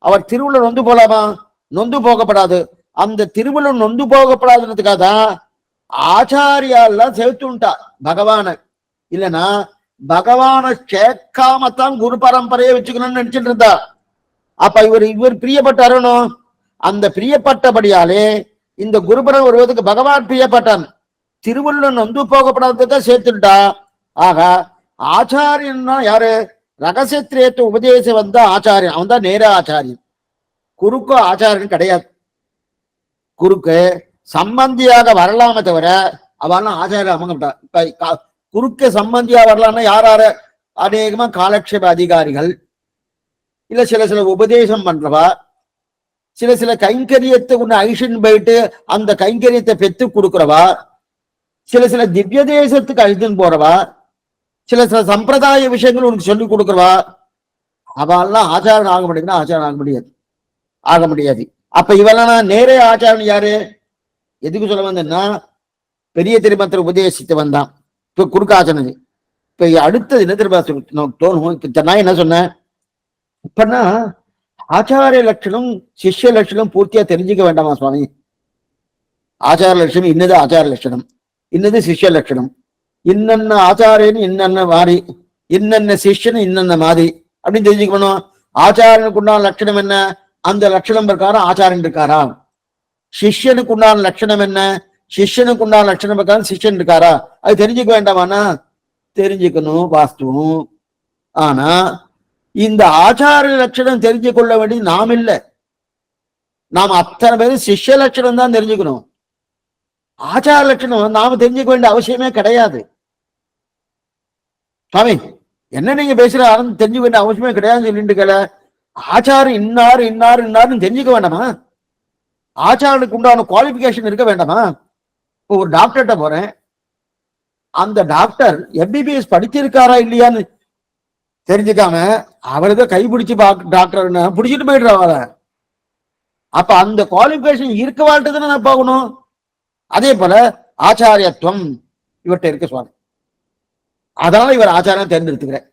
அவர் திருவுள்ளம் நொந்து போலாமா? நொந்து போகப்படாது. அந்த திருவுள்ளம் நொந்து போகப்படாதுன்றதுக்காக தான் ஆச்சாரியாலாம் சேர்த்துட்டா பகவான. இல்லைன்னா பகவான சேர்க்காமத்தான் குரு பரம்பரையை வச்சுக்கணும்னு நினைச்சிட்டு இருந்தா. அப்ப இவர் பிரியப்பட்டாரனோ, அந்த பிரியப்பட்டபடியாலே இந்த குருபரம் வருவதற்கு பகவான் பிரியப்பட்டான். திருவள்ளுவன் நொந்து போகப்படாததான் சேர்த்துட்டா. ஆக ஆச்சாரியன்னா யாரு? ரகசியத்திரேத்த உபதேசம் வந்த ஆச்சாரியன், அவன் தான் நேர ஆச்சாரியன். குருக்கு ஆச்சாரியன் கிடையாது. குருக்கு சம்பந்தியாக வரலாமே தவிர அவெல்லாம் ஆச்சாரிய அமைங்கட்டா. இப்ப குறுக்க சம்பந்தியா வரலாம்னா யாரார? அநேகமா காலக்ஷேப அதிகாரிகள், இல்ல சில சில உபதேசம் பண்றவா, சில சில கைங்கரியத்தை ஒண்ணு ஐஷன் போயிட்டு அந்த கைங்கரியத்தை பெற்று கொடுக்குறவா, சில சில திவ்ய தேசத்துக்கு அழித்துன்னு போறவா, சில சில சம்பிரதாய விஷயங்கள் உனக்கு சொல்லி கொடுக்குறவா, அவெல்லாம் ஆச்சாரம் ஆக முடியுதுன்னா ஆச்சாரம் ஆக முடியாது. அப்ப இவெல்லாம் நேரே ஆச்சாரம் யாரு? எதுக்கு சொல்ல வந்தேன்னா, பெரிய திருமணத்தில் உபதேசித்து வந்தான் இப்ப குறுக்காச்சனது. இப்ப அடுத்தது என்ன திரும்ப தோணும். இப்ப நான் என்ன சொன்னேன், இப்பன்னா ஆச்சாரிய லட்சணம் சிஷ்ய லட்சணம் பூர்த்தியா தெரிஞ்சுக்க வேண்டாமா சுவாமி? ஆச்சார லட்சணம் இன்னது, ஆச்சார லட்சணம் இன்னது, சிஷ்ய லட்சணம் இன்னென்ன, ஆச்சாரியன்னு இன்னென்ன மாதிரி, இன்னென்ன சிஷ்யன்னு இன்னென்ன மாதிரி அப்படின்னு தெரிஞ்சுக்கணும். ஆச்சாரியனுக்கு உண்டான லட்சணம் என்ன? அந்த லட்சணம் பிரகாரம் ஆச்சாரியன் இருக்காரா? சிஷ்யனுக்கு உண்டான லட்சணம் என்ன? சிஷ்யனுக்கு உண்டான லட்சணம் பிரகாரம் சிஷ்யன் இருக்காரா? அது தெரிஞ்சுக்க வேண்டாமானா? தெரிஞ்சுக்கணும் வாஸ்துவம். ஆனா இந்த ஆச்சாரிய லட்சணம் தெரிஞ்சு கொள்ள வேண்டியது நாம் இல்லை. நாம் அத்தனை பேரும் சிஷ்ய லட்சணம் தான் தெரிஞ்சுக்கணும். ஆச்சார லட்சணம் நாம தெரிஞ்சுக்க வேண்டிய அவசியமே கிடையாது. சாமி என்ன நீங்க பேசுற தெரிஞ்சுக்க வேண்டிய அவசியமே கிடையாதுன்னு சொல்லிட்டு ஆச்சாரம் இன்னாரு இன்னாரு இன்னாருன்னு தெரிஞ்சுக்க வேண்டாமா? ஆச்சாரனுக்கு உண்டான குவாலிபிகேஷன் இருக்க வேண்டாமா? இப்போ ஒரு டாக்டர்கிட்ட போறேன், அந்த டாக்டர் எம்பிபிஎஸ் படிச்சிருக்காரா இல்லையான்னு தெரிஞ்சுக்காம அவருதான் கைப்பிடிச்சு டாக்டர் பிடிச்சிட்டு போயிடுற அவரை. அப்ப அந்த குவாலிபிகேஷன் இருக்க வாழ்த்துதானே நான் பார்க்கணும். அதே போல ஆச்சாரியத்துவம் இவர்கிட்ட இருக்க சுவாமி, அதனால இவர் ஆச்சாரம் தேர்ந்தெடுத்துக்கிறேன்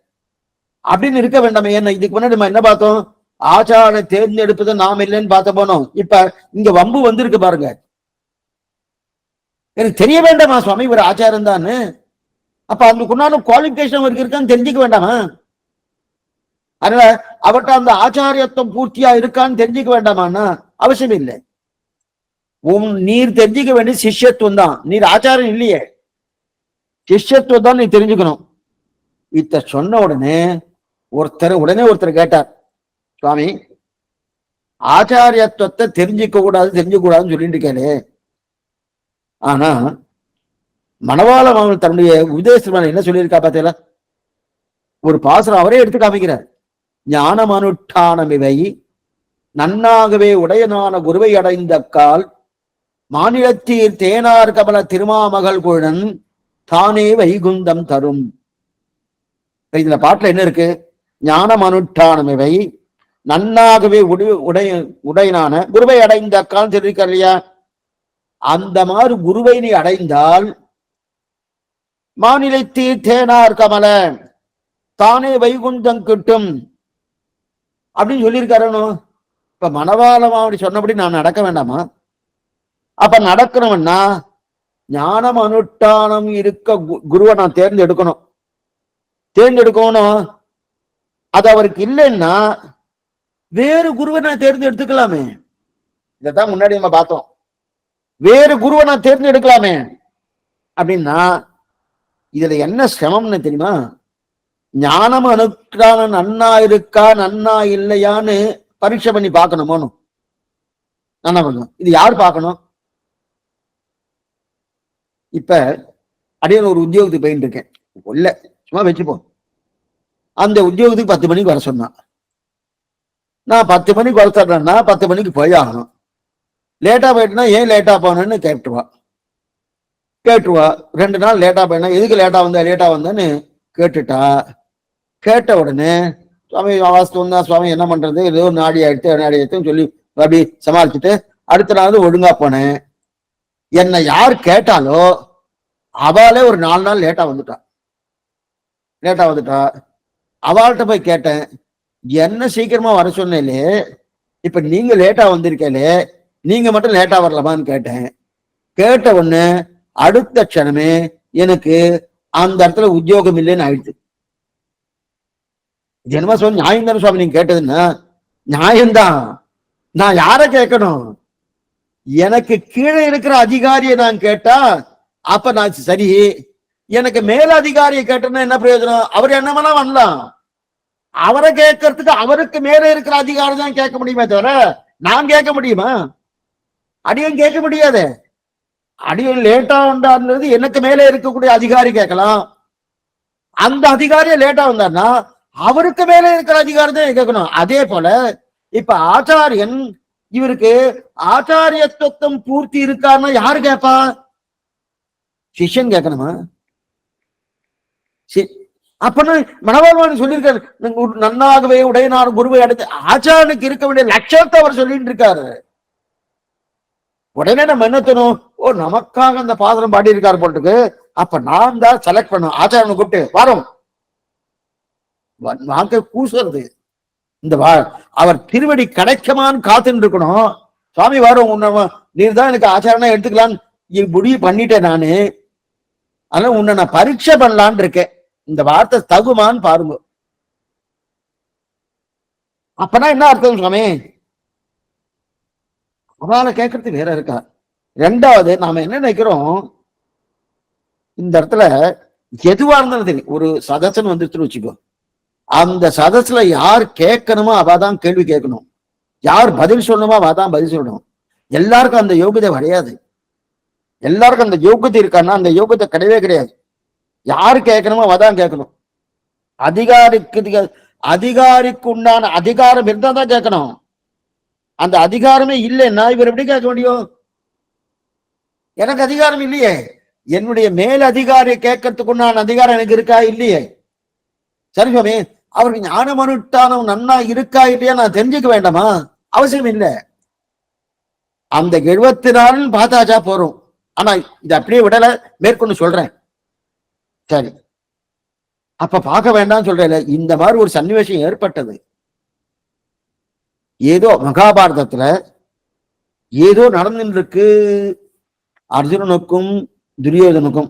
அப்படின்னு இருக்க வேண்டாமே. என்ன இதுக்கு முன்னாடி நம்ம என்ன பார்த்தோம்? ஆச்சார தேர்ந்தெடுப்பது நாம் இல்லைன்னு பார்த்த போனோம். இப்ப இங்க வம்பு வந்திருக்கு பாருங்க. எனக்கு தெரிய வேண்டாமா சுவாமி இவர் ஆச்சாரம் தான்? அப்ப அதுக்குண்டான குவாலிபிகேஷன் அவருக்கு இருக்கான்னு தெரிஞ்சுக்க வேண்டாமா? அதனால அவர்கிட்ட அந்த ஆச்சாரியத்துவம் பூர்த்தியா இருக்கான்னு தெரிஞ்சுக்க வேண்டாமான்னா அவசியம் இல்லை. நீர் தெரிஞ்சுக்க வேண்டிய சிஷ்யத்துவம் தான். நீர் ஆச்சாரம் இல்லையே, சிஷ்யத்துவம் தான் நீ தெரிஞ்சுக்கணும். இத சொன்ன உடனே ஒருத்தர் கேட்டார், சுவாமி ஆச்சாரியத்துவத்தை தெரிஞ்சுக்க கூடாதுன்னு சொல்லிட்டு இருக்கேனே, ஆனா மணவாள மாமன் தன்னுடைய உபதேசமான என்ன சொல்லியிருக்கா பார்த்தீங்களா? ஒரு பாசுரம் அவரே எடுத்து காமிக்கிறார். ஞானமனுஷ்டானம் இவை நன்னாகவே உடையனான குருவை அடைந்த கால் மாநிலத்தீர் தேனார் கமல திருமாமகள் குழன் தானே வைகுந்தம் தரும். இதுல பாட்டுல என்ன இருக்கு? ஞானமனுஷ்டானம் இவை நன்னாகவே உடையனான குருவை அடைந்த கால் தெரிவிக்க இல்லையா? அந்த மாதிரி குருவை நீ அடைந்தால் மாநிலத்தீர் தேனார் கமல தானே வைகுந்தம் கிட்டும் அப்படின்னு சொல்லியிருக்காரு. இப்ப மணவாளமா அப்படி சொன்னபடி நான் நடக்க வேண்டாமா? அப்ப நடக்கணும்னா ஞானம் அனுஷ்டானம் இருக்க குருவை நான் தேர்ந்தெடுக்கணும். அது அவருக்கு இல்லைன்னா வேறு குருவை நான் தேர்ந்தெடுத்துக்கலாமே. இதான் முன்னாடி நம்ம பார்த்தோம். வேறு குருவை நான் தேர்ந்தெடுக்கலாமே அப்படின்னா இதுல என்ன சிரமம்னு தெரியுமா? ஞானம் அனுஷ்டானம் நன்னா இருக்கா நன்னா இல்லையான்னு பரீட்சை பண்ணி பார்க்கணுமோன்னு நல்லா பண்ணும். இது யார் பார்க்கணும்? இப்ப அடியே ஒரு உத்தியோகத்துக்கு போயிட்டு இருக்கேன், இல்ல சும்மா வச்சுப்போம். அந்த உத்தியோகத்துக்கு 10 மணிக்கு வர சொன்னான். நான் 10 மணிக்கு வர சொல்றேன்னா 10 மணிக்கு போய் ஆகணும். லேட்டா போயிட்டுனா ஏன் லேட்டா போனேன்னு கேட்டுருவா. 2 நாள் லேட்டா போயினா எதுக்கு லேட்டா வந்தேன்னு கேட்டுட்டா. கேட்ட உடனே சுவாமி வாஸ்து வந்தா சுவாமி என்ன பண்றது, ஏதோ நாடி ஆயிடுச்சுன்னு சொல்லி அப்படி சமாளிச்சுட்டு அடுத்த நாள் ஒழுங்கா போனேன். என்னை யார் கேட்டாலோ அவளே ஒரு 4 நாள் லேட்டா வந்துட்டா. அவள்கிட்ட போய் கேட்டேன், என்ன சீக்கிரமா வர சொன்னேலே, இப்ப நீங்க லேட்டா வந்திருக்கேலே, நீங்க மட்டும் லேட்டா வரலாமான்னு கேட்டேன். கேட்ட உடனே அடுத்த க்ஷணமே எனக்கு அந்த இடத்துல உத்தியோகம் இல்லைன்னு ஆயிடுச்சு. ஜென்ம சுவாமி நியாயம் தானே சுவாமி நீங்க கேட்டதுன்னா? நியாயம்தான். நான் யார கேட்கணும்? எனக்கு கீழே இருக்கிற அதிகாரியை நான் கேட்டா அப்ப நான் சரி. எனக்கு மேல அதிகாரியை கேட்டேன்னா என்ன பிரயோஜனம்? அவர் என்னமென்னா வரலாம். அவரை கேட்கறதுக்கு அவருக்கு மேல இருக்கிற அதிகாரி தான் கேட்க முடியுமே தவிர நான் கேட்க முடியுமா? அடியும் கேட்க முடியாது. அடியும் லேட்டா வந்தாருன்றது எனக்கு மேல இருக்கக்கூடிய அதிகாரி கேட்கலாம். அந்த அதிகாரியை லேட்டா வந்தார்னா அவருக்கு மேல இருக்கிற அதிகாரி தான் கேட்கணும். அதே போல இப்ப ஆச்சாரியன் இவருக்கு ஆச்சாரியத்துவம் பூர்த்தி இருக்காருன்னா யாரு கேட்பா? சிஷ்யன் கேட்கணுமா? அப்பன்னு மணவாழ்வான் சொல்லியிருக்காரு, நன்னாகவே உடையனார் குருவை அடைந்து ஆச்சாரனுக்கு இருக்க வேண்டிய லட்சத்தை அவர் சொல்லிட்டு இருக்காரு. உடனே நம்ம என்ன தோணும்? ஓ நமக்காக அந்த பாதரம் பாடி இருக்காரு போட்டுக்கு, அப்ப நான் தான் செலக்ட் பண்ணும் ஆச்சாரனை கூப்பிட்டு வரோம் வாங்க கூசுறது. இந்த அவர் திருவடி கிடைக்குமான்னு காத்துட்டு இருக்கணும். சுவாமி வரும் நீர் தான் எனக்கு ஆச்சாரனா எடுத்துக்கலான்னு முடிவு பண்ணிட்டேன் நானு. அதனால உன்னை நான் பரீட்சை பண்ணலான்னு இருக்கேன். இந்த வார்த்தை தகுமான்னு பாருங்க. அப்பனா என்ன அர்த்தம் சுவாமி? அவளை கேட்கறது வேற இருக்கா? ரெண்டாவது நாம என்ன நினைக்கிறோம், இந்த இடத்துல எதுவா இருந்தாலும் தெரியும். ஒரு சதசன் வந்துருச்சுன்னு வச்சுக்கோ, அந்த சதஸ்ல யார் கேட்கணுமோ அவதான் கேள்வி கேட்கணும், யார் பதில் சொல்லணுமோ அவதான் பதில் சொல்லணும். எல்லாருக்கும் அந்த யோகியதை கிடையாது. எல்லாருக்கும் அந்த யோகியத்தை இருக்கான்னா அந்த யோகியத்தை கிடையவே கிடையாது. யாரு கேட்கணுமோ அவதான் கேட்கணும். அதிகாரிக்கு உண்டான அதிகாரம் இருந்தா தான் கேட்கணும். அந்த அதிகாரமே இல்லைன்னா இவர் எப்படி கேட்க முடியும்? எனக்கு அதிகாரம் இல்லையே, என்னுடைய மேல் அதிகாரியை கேட்கறதுக்கு உண்டான அதிகாரம் எனக்கு இருக்கா? இல்லையே. சரி சுவாமி, அவருக்கு ஞானம் அனுஷ்டானம் நன்னா இருக்கா இல்லையா நான் தெரிஞ்சுக்க வேண்டாமா? அவசியம் இல்லை. அந்த 74 பார்த்தாச்சா போறோம். ஆனா இது அப்படியே விடல, மேற்கொண்டு சொல்றேன். சரி, அப்ப பார்க்க வேண்டாம்னு சொல்றேன். இந்த மாதிரி ஒரு சன்னிவேஷம் ஏற்பட்டது. ஏதோ மகாபாரதத்துல ஏதோ நடந்துட்டு இருக்கு. அர்ஜுனனுக்கும் துரியோதனுக்கும்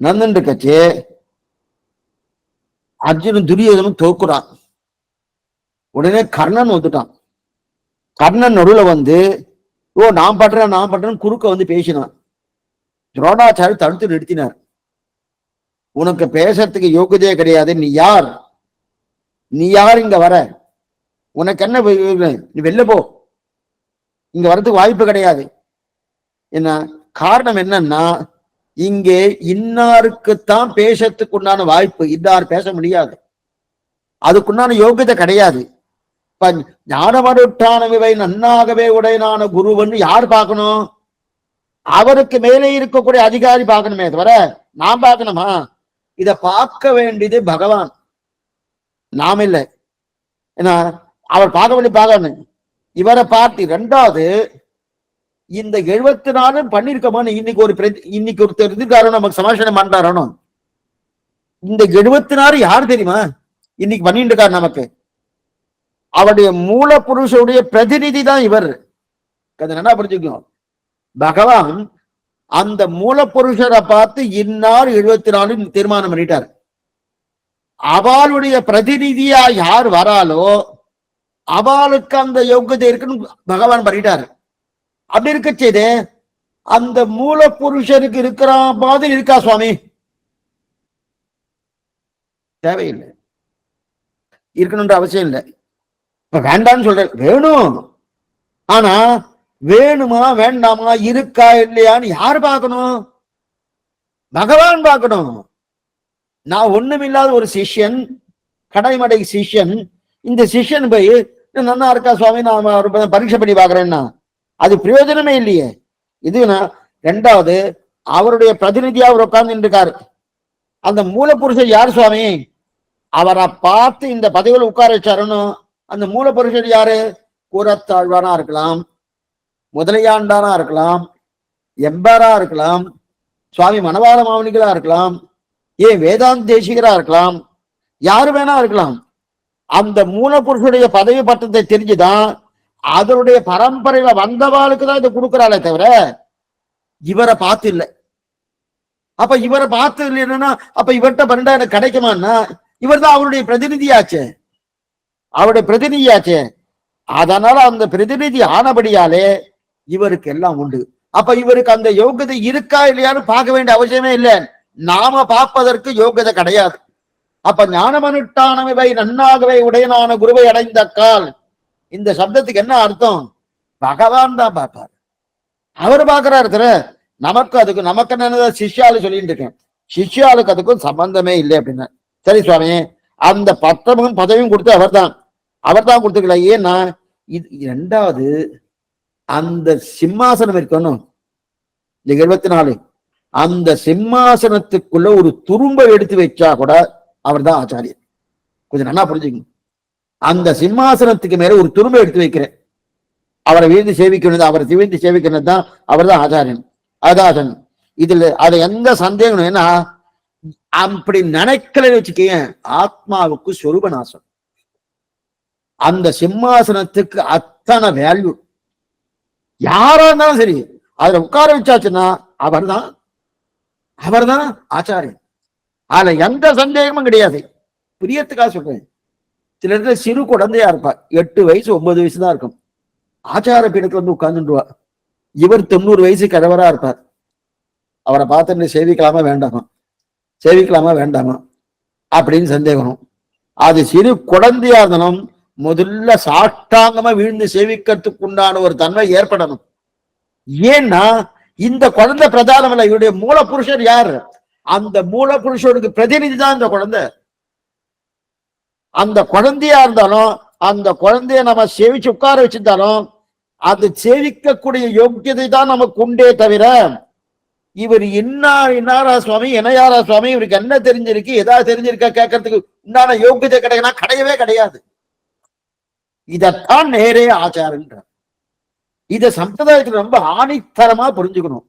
நடந்துட்டு இருக்கச்சு அர்ஜுனன் துரியோதனும் தோக்குறான். உடனே கர்ணன் வந்துட்டான். கர்ணன் நடுவுல வந்து ஓ நான் பண்றேன் குறுக்க வந்து பேசினான். துரோணாச்சாரி தடுத்து நிறுத்தினார். உனக்கு பேசுறதுக்கு யோகியதையே கிடையாது. நீ யார் இங்க வர? உனக்கு என்ன? நீ வெளில போ, இங்க வர்றதுக்கு வாய்ப்பு கிடையாது. என்ன காரணம்? என்னன்னா இங்கே இன்னாருக்குத்தான் பேசறதுக்கு உண்டான வாய்ப்பு, இன்னார் பேச முடியாது. அதுக்குண்டான யோகியதை கிடையாது. இப்ப ஞானமருட்டானவை நன்னாகவே உடையனான குருவன்னு யார் பார்க்கணும்? அவருக்கு மேலே இருக்கக்கூடிய அதிகாரி பார்க்கணுமே தவிர நான் பார்க்கணுமா? இத பார்க்க வேண்டியது பகவான், நாம இல்லை. ஏன்னா அவர் பார்க்க வேண்டிய பார்க்கணும். இவரை பார்த்து ரெண்டாவது இந்த 74 பண்ணிருக்கமா? இன்னைக்கு ஒருத்தர் இருக்காரோ நமக்கு சமாஷனம் பண்றாரோ. இந்த 74 யார் தெரியுமா இன்னைக்கு பண்ணிட்டு இருக்காரு நமக்கு? அவருடைய மூல புருஷனுடைய பிரதிநிதி தான் இவர். என்ன புரிஞ்சுக்கணும்? பகவான் அந்த மூல புருஷரை பார்த்து இன்னார் 74 தீர்மானம் பண்ணிட்டார். அவளுடைய பிரதிநிதியா யார் வராலோ அவளுக்கு அந்த யோகியதை இருக்குன்னு பகவான் பண்ணிட்டாரு. அப்படி இருக்க செய்து அந்த மூல புருஷனுக்கு இருக்கிற மாதிரி இருக்கா சுவாமி? தேவையில்லை, இருக்கணும்ன்ற அவசியம் இல்லை. இப்ப வேண்டாம்னு சொல்ற, வேணும். ஆனா வேணுமா வேண்டாமா, இருக்கா இல்லையான்னு யார் பார்க்கணும்? பகவான் பார்க்கணும். நான் ஒண்ணுமில்லாத ஒரு சிஷ்யன், கடைமடை சிஷ்யன். இந்த சிஷ்யன் போய் நல்லா இருக்கா சுவாமி நான் பரீட்சை பண்ணி பாக்குறேன்னா அது பிரயோஜனமே இல்லையே. இதுனா ரெண்டாவது அவருடைய பிரதிநிதியா அவர் உட்கார்ந்து இருக்காரு. அந்த மூல புருஷர் யார் சுவாமி? அவரை பார்த்து இந்த பதவியில் உட்கார வச்சாருன்னு அந்த மூல புருஷர் யாரு? கூரத்தாழ்வானா இருக்கலாம், முதலையாண்டானா இருக்கலாம், எம்பரா இருக்கலாம், சுவாமி மணவாள மாமனிகளா இருக்கலாம், ஏன் வேதாந்த தேசிகரா இருக்கலாம், யாரு வேணா இருக்கலாம். அந்த மூல புருஷனுடைய பதவி பட்டத்தை தெரிஞ்சுதான் அதனுடைய பரம்பரையில வந்தவாளுக்கு தான் இதை கொடுக்குறாளே தவிர இவரை பார்த்து இல்லை. அப்ப இவரை பார்த்து இல்லைன்னா அப்ப இவர்கிட்ட பண்ணா எனக்கு கிடைக்குமான்னா இவர் தான் அவருடைய பிரதிநிதியாச்சே, அவருடைய பிரதிநிதியாச்சே. அதனால அந்த பிரதிநிதி ஆனபடியாலே இவருக்கு எல்லாம் உண்டு. அப்ப இவருக்கு அந்த யோகியதை இருக்கா இல்லையான்னு பார்க்க வேண்டிய அவசியமே இல்லை. நாம பார்ப்பதற்கு யோகியதை கிடையாது. அப்ப ஞானமனுட்டானவை நன்னாகவே உடையனான குருவை அடைந்த கால், இந்த சப்தத்துக்கு என்ன அர்த்தம்? பகவான் தான் பார்ப்பார், அவர் பார்க்கிறாரு. நமக்கு என்ன சிஷ்யாலு சொல்லிட்டு இருக்கேன், சிஷ்யாளுக்கு அதுக்கும் சம்பந்தமே இல்லை அப்படின்னா. சரி சுவாமி, அந்த பட்டமும் பதவியும் கொடுத்து அவர் தான் கொடுத்துக்கல. ஏன்னா இது ரெண்டாவது அந்த சிம்மாசனம் இருக்கணும். இந்த 74 அந்த சிம்மாசனத்துக்குள்ள ஒரு துரும்பை எடுத்து வச்சா கூட அவர் தான் ஆச்சாரியர். கொஞ்சம் நல்லா புரிஞ்சுக்கணும். அந்த சிம்மாசனத்துக்கு மேல ஒரு துரும்பை எடுத்து வைக்கிறேன், அவரை வீழ்ந்து சேவிக்கணும், அவரை வீழ்ந்து சேவிக்கிறது தான் அவர் தான் ஆச்சாரியன். அதான் இதுல அது எந்த சந்தேகம்? ஏன்னா அப்படி நினைக்கல வச்சுக்க, ஆத்மாவுக்கு சொரூப நாசம். அந்த சிம்மாசனத்துக்கு அத்தனை வேல்யூ. யாரா இருந்தாலும் சரி அதுல உட்கார வச்சாச்சுன்னா அவர் தான் ஆச்சாரியன். அதுல எந்த சந்தேகமும் கிடையாது. பிரியத்துக்காக சொல்றேன். சில இடத்துல சிறு குழந்தையா இருப்பார், 8 வயசு 9 வயசு தான் இருக்கும். ஆச்சார பீடத்துல வந்து உட்கார்ந்துருவா. இவர் 90 வயசு கிழவரா இருப்பார். அவரை பார்த்து சேவிக்கலாமா வேண்டாமா அப்படின்னு சந்தேகம். அது சிறு குழந்தையா இருந்தாலும் முதல்ல சாஷ்டாங்கமா வீழ்ந்து சேவிக்கிறதுக்கு உண்டான ஒரு தன்மை ஏற்படணும். ஏன்னா இந்த குழந்தை பிரதானம் இல்லை, இவருடைய மூல புருஷர் யார்? அந்த மூல புருஷனுக்கு பிரதிநிதி தான் இந்த குழந்தை. அந்த குழந்தையா இருந்தாலும் அந்த குழந்தைய நம்ம சேவிச்சு உட்கார வச்சிருந்தாலும் அது சேவிக்கக்கூடிய யோக்கியதை தான் நமக்கு உண்டே தவிர இவர் இன்னாரா சுவாமி யாரா சுவாமி இவருக்கு என்ன தெரிஞ்சிருக்கு ஏதாவது தெரிஞ்சிருக்கா கேட்கறதுக்கு உண்டான யோக்கியதை கிடையவே கிடையாது. இதத்தான் நேரே ஆச்சாரன்ற. இத சம்பிரதாயத்துல ரொம்ப ஆணித்தரமா புரிஞ்சுக்கணும்.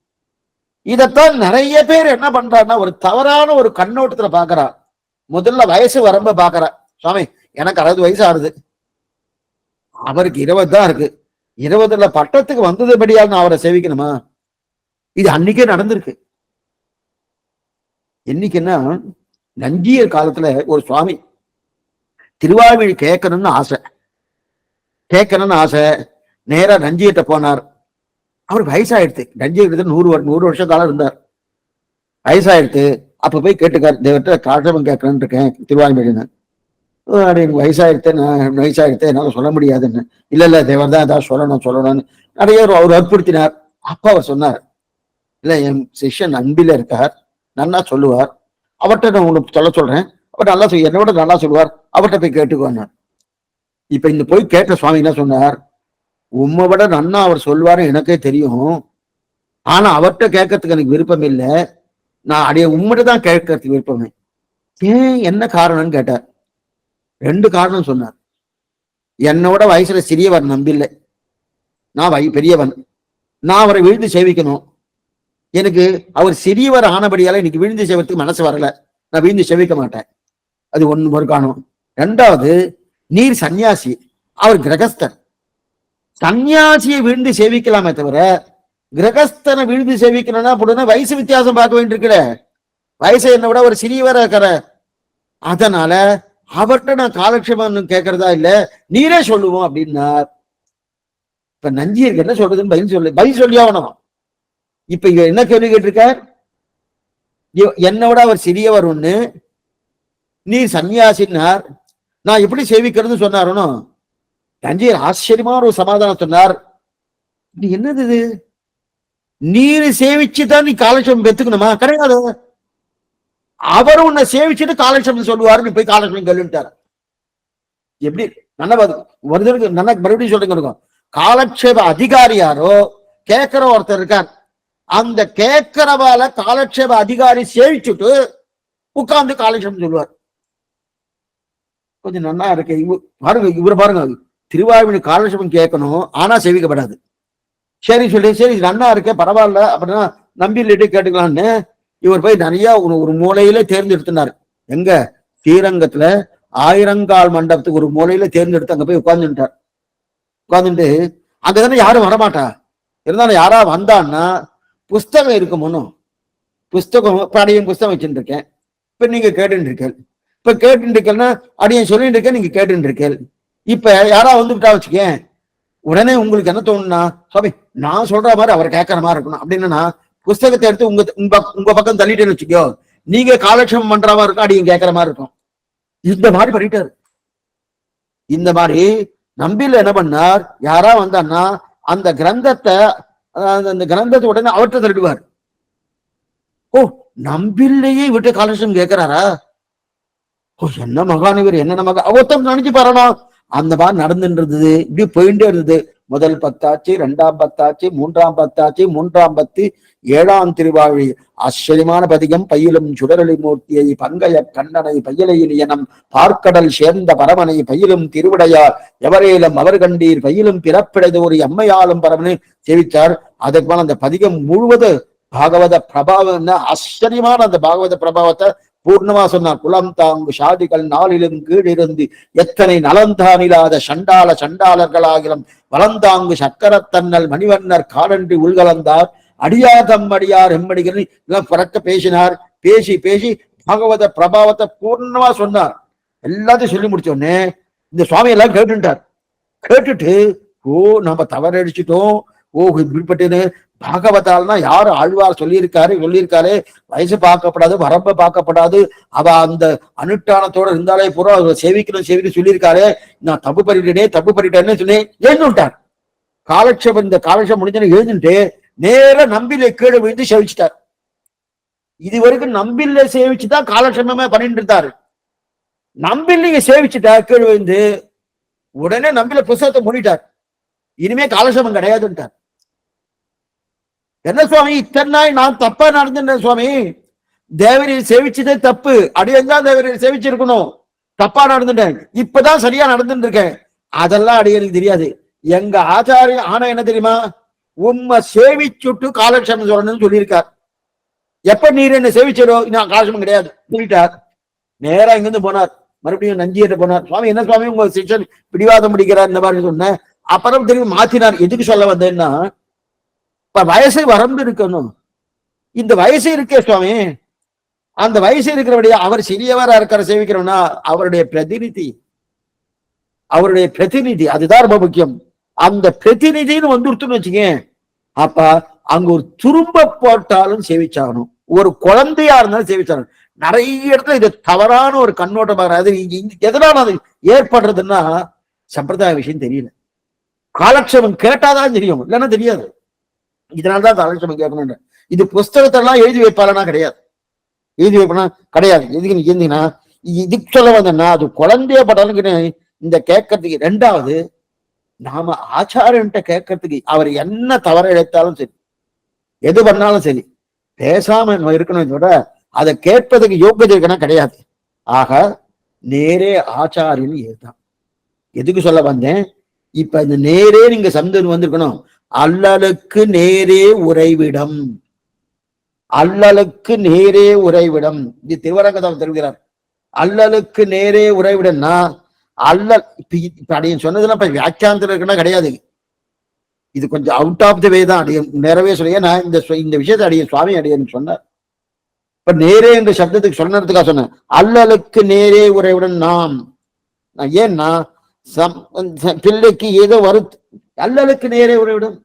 இதத்தான் நிறைய பேர் என்ன பண்றாருன்னா ஒரு தவறான ஒரு கண்ணோட்டத்துல பாக்குறா. முதல்ல வயசு வரம்ப பாக்குறா. சுவாமி எனக்கு 60 வயசு ஆறுது, அவருக்கு 20 தான் இருக்கு, 20ல பட்டத்துக்கு வந்ததுபடியாக நான் அவரை சேவிக்கணுமா? இது அன்னைக்கே நடந்திருக்கு. என்னைக்குன்னா நஞ்சியர் காலத்துல ஒரு சுவாமி திருவாய்மொழி கேட்கணும்னு ஆசை நேரா நஞ்சியிட்ட போனார். அவருக்கு வயசாயிடுத்து. நஞ்சியிட்ட 100 வருஷம் காலம் இருந்தார். வயசாயிடுத்து. அப்ப போய் கேட்டுக்கார், தேவர்கிட்ட காட்சம் கேட்கணும்னு இருக்கேன் திருவாய்மொழின்னு. எனக்கு வயசாயிடுத்து என்னால சொல்ல முடியாதுன்னு. இல்ல தேவர் தான் ஏதாவது சொல்லணும்னு நிறைய அவர் வற்புறுத்தினார். அப்ப அவர் சொன்னார், இல்ல என் சிஷ்யன் அன்பில இருக்கார், நன்னா சொல்லுவார், அவர்கிட்ட நான் உனக்கு சொல்றேன், அவர் நல்லா என்னோட நல்லா சொல்லுவார், அவர்கிட்ட போய் கேட்டுக்கோன்னார். இப்ப இந்த போய் கேட்ட சுவாமி என்ன சொன்னார், உம்மை விட நன்னா அவர் சொல்லுவாரு எனக்கே தெரியும், ஆனா அவர்கிட்ட கேட்கறதுக்கு எனக்கு விருப்பம் இல்லை, நான் அடைய உம்மிட்ட தான் கேட்கறதுக்கு விருப்பமே. ஏன் என்ன காரணம்னு கேட்டார். 2 காரணம் சொன்னார். என்னோட வயசுல சிறியவர் நம்பில்லை, நான் பெரியவன், நான் அவரை விழுந்து சேவிக்கணும், எனக்கு அவர் சிறியவர் ஆனபடியால இன்னைக்கு விழுந்து சேவத்துக்கு மனசு வரல, நான் விழுந்து சேவிக்க மாட்டேன். அது ஒரு காரணம். 2வது, நீர் சன்னியாசி, அவர் கிரகஸ்தர். சன்னியாசியை விழுந்து சேவிக்கலாமே தவிர கிரகஸ்தனை விழுந்து சேவிக்கணும்னா அப்படின்னா வயசு வித்தியாசம் பார்க்க வேண்டியிருக்கல, வயசு என்னை விட ஒரு சிறியவர இருக்கிற, அதனால அவர்கிட்ட நான் காலட்சேபம் கேட்கறதா இல்ல, நீரே சொல்லுவோம் அப்படின்னார். இப்ப நஞ்சியருக்கு என்ன சொல்றதுன்னு பதில் சொல்லி ஆகணும். இப்ப இங்க என்ன கேள்வி கேட்டிருக்கார், என்னோட அவர் சிறியவர் ஒண்ணு, நீர் சன்னியாசினார், நான் எப்படி சேவிக்கிறது சொன்னாரோ. நஞ்சியர் ஆச்சரியமான ஒரு சமாதானம் சொன்னார். என்னது இது, நீர் சேவிச்சுதான் நீ காலட்சேபம் பெத்துக்கணுமா? கிடையாது, அவர் உன்னை சேவிச்சுட்டு காலட்சேபம் சொல்லுவாரு, போய் காலட்சேபம் கேளுட்டார். எப்படி நல்லா நல்லா மறுபடியும் சொல்லுங்க இருக்கும். காலட்சேப அதிகாரி யாரோ கேட்கிற ஒருத்தர் இருக்கார், அந்த கேட்கிறவால காலட்சேப அதிகாரி சேவிச்சுட்டு உட்கார்ந்து காலட்சேபம் சொல்லுவார். கொஞ்சம் நல்லா இருக்கு. பாருங்க, இவரை பாருங்க, திருவாய்மொழி காலட்சேபம் கேட்கணும், ஆனா சேவிக்கப்படாது. சரி சொல்லி சரி நன்னா இருக்க பரவாயில்ல அப்படின்னா நம்பிட்டு கேட்டுக்கலான்னு இவர் போய் நிறைய ஒரு மூலையில தேர்ந்தெடுத்தினார். எங்க ஸ்ரீரங்கத்துல ஆயிரங்கால் மண்டபத்துக்கு ஒரு மூலையில தேர்ந்தெடுத்து அங்க போய் உட்கார்ந்துட்டார். உட்கார்ந்துட்டு அங்கதானே யாரும் வரமாட்டா, இருந்தாலும் யாரா வந்தான்னா புஸ்தகம் இருக்கும், ஒன்னும் புஸ்தகம் அடியும் புஸ்தகம் வச்சுட்டு இருக்கேன், இப்ப நீங்க கேட்டுட்டு இருக்கேன், இப்ப கேட்டுட்டு இருக்கேன்னா அடியும் சொல்லிட்டு இருக்கேன், நீங்க கேட்டுட்டு இருக்கேன். இப்ப யாரா வந்துட்டா வச்சுக்கேன், உடனே உங்களுக்கு என்ன தோணுன்னா, சுவாமி நான் சொல்ற மாதிரி அவர் கேட்கற மாதிரி இருக்கணும் அப்படின்னா புஸ்தகத்தை எடுத்து உங்க பக்கம் தள்ளிட்டேன்னு வச்சுக்கோ, நீங்க காலட்சேபம் பண்ற மாதிரி இருக்கும், அடியும் கேட்கற மாதிரி இருக்கும். இந்த மாதிரி பண்ணிட்டாரு. இந்த மாதிரி நம்பில என்ன பண்ணார், யாரா வந்தான்னா அந்த கிரந்தத்தை உடனே அவற்றை தள்ளிடுவார். ஓ, நம்பில்லையே விட்டு காலட்சேபம் கேட்கிறாரா, ஓ என்ன மகான் இவர், என்ன மகா ஒருத்தம் நினைச்சு பாருனா. அந்த மாதிரி நடந்துன்றது, இப்படி போயிட்டே இருந்தது. முதல் 10 ஆச்சு, 2ஆம் 10 ஆச்சு, 3ஆம் 10 ஆச்சு, 3ஆம் 10, 7ஆம் திருவாழி ஆச்சரியமான பதிகம். பையிலும் சுடரொளி மூர்த்தியை பங்கைய கண்ணனை பையலையில் எனம் பார்க்கடல் சேர்ந்த பரமனை பையிலும் திருவிடையார் எவரேலும் அவர் கண்டீர் பையிலும் பிறப்பிடைதோரி அம்மையாலும் பரமனை சேவித்தார். அதுக்கு மேல அந்த பதிகம் முழுவது பாகவத பிரபாவம், ஆச்சரியமான அந்த பாகவத பிரபாவத்தை பூர்ணமா சொன்னார். குலம் தாங்கு சாதிகள் நாளிலும் கீழிருந்து எத்தனை நலந்தானில்லாத சண்டாளர்களாகிலும் வளந்தாங்கு சக்கரத்தன்னல் மணிவண்ணர் காலன்றி உள்கலந்தார் அடியாதம் அடியார் எம்மடிகள் பறக்க பேசினார். பேசி பாகவத பிரபாவத்தை பூர்ணமா சொன்னார். எல்லாத்தையும் சொல்லி முடிச்சோடனே இந்த சுவாமி எல்லாம் கேட்டுட்டார். கேட்டுட்டு ஓ நம்ம தவறடிச்சிட்டோம், ஓ இப்படிப்பட்டது பாகவதால்னா யாரு ஆழ்வார் சொல்லியிருக்காரு, வயசு பார்க்கப்படாது, வரம்ப பார்க்கப்படாது, அவ அந்த அனுஷ்டானத்தோட இருந்தாலே பூரா சேவிக்கணும் சொல்லியிருக்காரு, நான் தப்பு பண்ணிட்டேன்னு சொல்லி எழுந்துட்டார். இந்த காலட்சேபம் முடிஞ்சு எழுந்துட்டு நேர நம்பில கீழே விழுந்து சேவிச்சுட்டார். இது வரைக்கும் நம்பில்ல சேவிச்சுதான் காலட்சேபமே பண்ணிட்டு இருந்தாரு. நம்பில்லைங்க சேவிச்சுட்டார், கீழே விழுந்து உடனே நம்பில புஸ்தகத்தை மூடிட்டார். இனிமே காலட்சேபம் கிடையாதுன்ட்டார். என்ன சுவாமி இத்தனை நாள் நான் தப்பா நடந்துட்டேன் சுவாமி, தேவரையை சேவிச்சதே தப்பு, அடியந்தான் தேவரையை சேவிச்சிருக்கணும், தப்பா நடந்துட்டேன், இப்பதான் சரியா நடந்துட்டு இருக்கேன். அதெல்லாம் அடியனுக்கு தெரியாது. எங்க ஆச்சாரிய ஆனா என்ன தெரியுமா, உண்மை சேவிச்சுட்டு காலட்சேபம் சொல்லணும்னு சொல்லியிருக்கார். எப்ப நீர் என்ன சேவிச்சரோ இன்னும் காலட்சேபம் கிடையாது சொல்லிட்டார். நேரா இங்கிருந்து போனார், மறுபடியும் நஞ்சியிட்ட போனார். சுவாமி என்ன சுவாமி உங்க சிஷ்யன் பிடிவாதம் பிடிக்கிறார் இந்த மாதிரி சொன்னேன். அப்புறம் திரும்பி மாத்தினார். எதுக்கு சொல்ல வந்தேன்னா, இப்ப வயசு வரம்பு இருக்கணும். இந்த வயசு இருக்கே சுவாமி, அந்த வயசு இருக்கிறபடியா அவர் சிறியவரா இருக்கிற சேவிக்கிறோம்னா அவருடைய பிரதிநிதி அதுதான் ரொம்ப முக்கியம். அந்த பிரதிநிதின்னு வந்துருத்துன்னு வச்சுக்கேன், அப்ப அங்க ஒரு துரும்ப போட்டாலும் சேவிச்சாகணும், ஒரு குழந்தையா இருந்தாலும் சேவிச்சாகணும். நிறைய இடத்துல இது தவறான ஒரு கண்ணோட்டம். அது எதனால அது ஏற்படுறதுன்னா சம்பிரதாய விஷயம் தெரியல. காலக்ஷேபம் கேட்டாதான் தெரியும், இல்லைன்னா தெரியாது. இதனாலதான் காலக்ஷேபம் கேட்கணும். இது புஸ்தகத்தெல்லாம் எழுதி வைப்பாளனா கிடையாது, எழுதி வைப்பனா கிடையாது. எதுக்கு இருந்தீங்கன்னா இதுக்கு சொல்ல வந்தேன்னா அது குழந்தைய பட்டாலும் இந்த கேட்கறதுக்கு. ரெண்டாவது, நாம ஆச்சாரியன்ட்ட கேட்கறதுக்கு அவர் என்ன தவற இழைத்தாலும் சரி, எது பண்ணாலும் சரி, பேசாம இருக்கணும் விட அதை கேட்பதுக்கு யோக்கியதை இருக்கணும் கிடையாது. ஆக நேரே ஆச்சாரியன் ஏதான். எதுக்கு சொல்ல வந்தேன், இப்ப இந்த நேரே நீங்க சந்தன் வந்திருக்கணும். அல்லலுக்கு நேரே உறைவிடம், அல்லலுக்கு நேரே உறைவிடம். இது திருவரங்கதம் தெரிவிக்கிறார். அல்லலுக்கு நேரே உறைவிடம்னா அல்லல் இப்ப அடியன் சொன்னதுலாம் இப்ப வியாக்கியானத்துல இருக்குன்னா கிடையாது. இது கொஞ்சம் அவுட் ஆஃப் த வே தான் அடியன் நேரவே சொல்ல. நான் இந்த விஷயத்தை அடியன் சுவாமி அடியன் சொன்னார். இப்ப நேரே என்ற சப்தத்துக்கு சொன்னதுக்காக சொன்னேன். அல்லலுக்கு நேரே உறைவிடம் நாம். ஏன்னா பிள்ளைக்கு ஏதோ அல்லலுக்கு நேரே உறைவிடும்,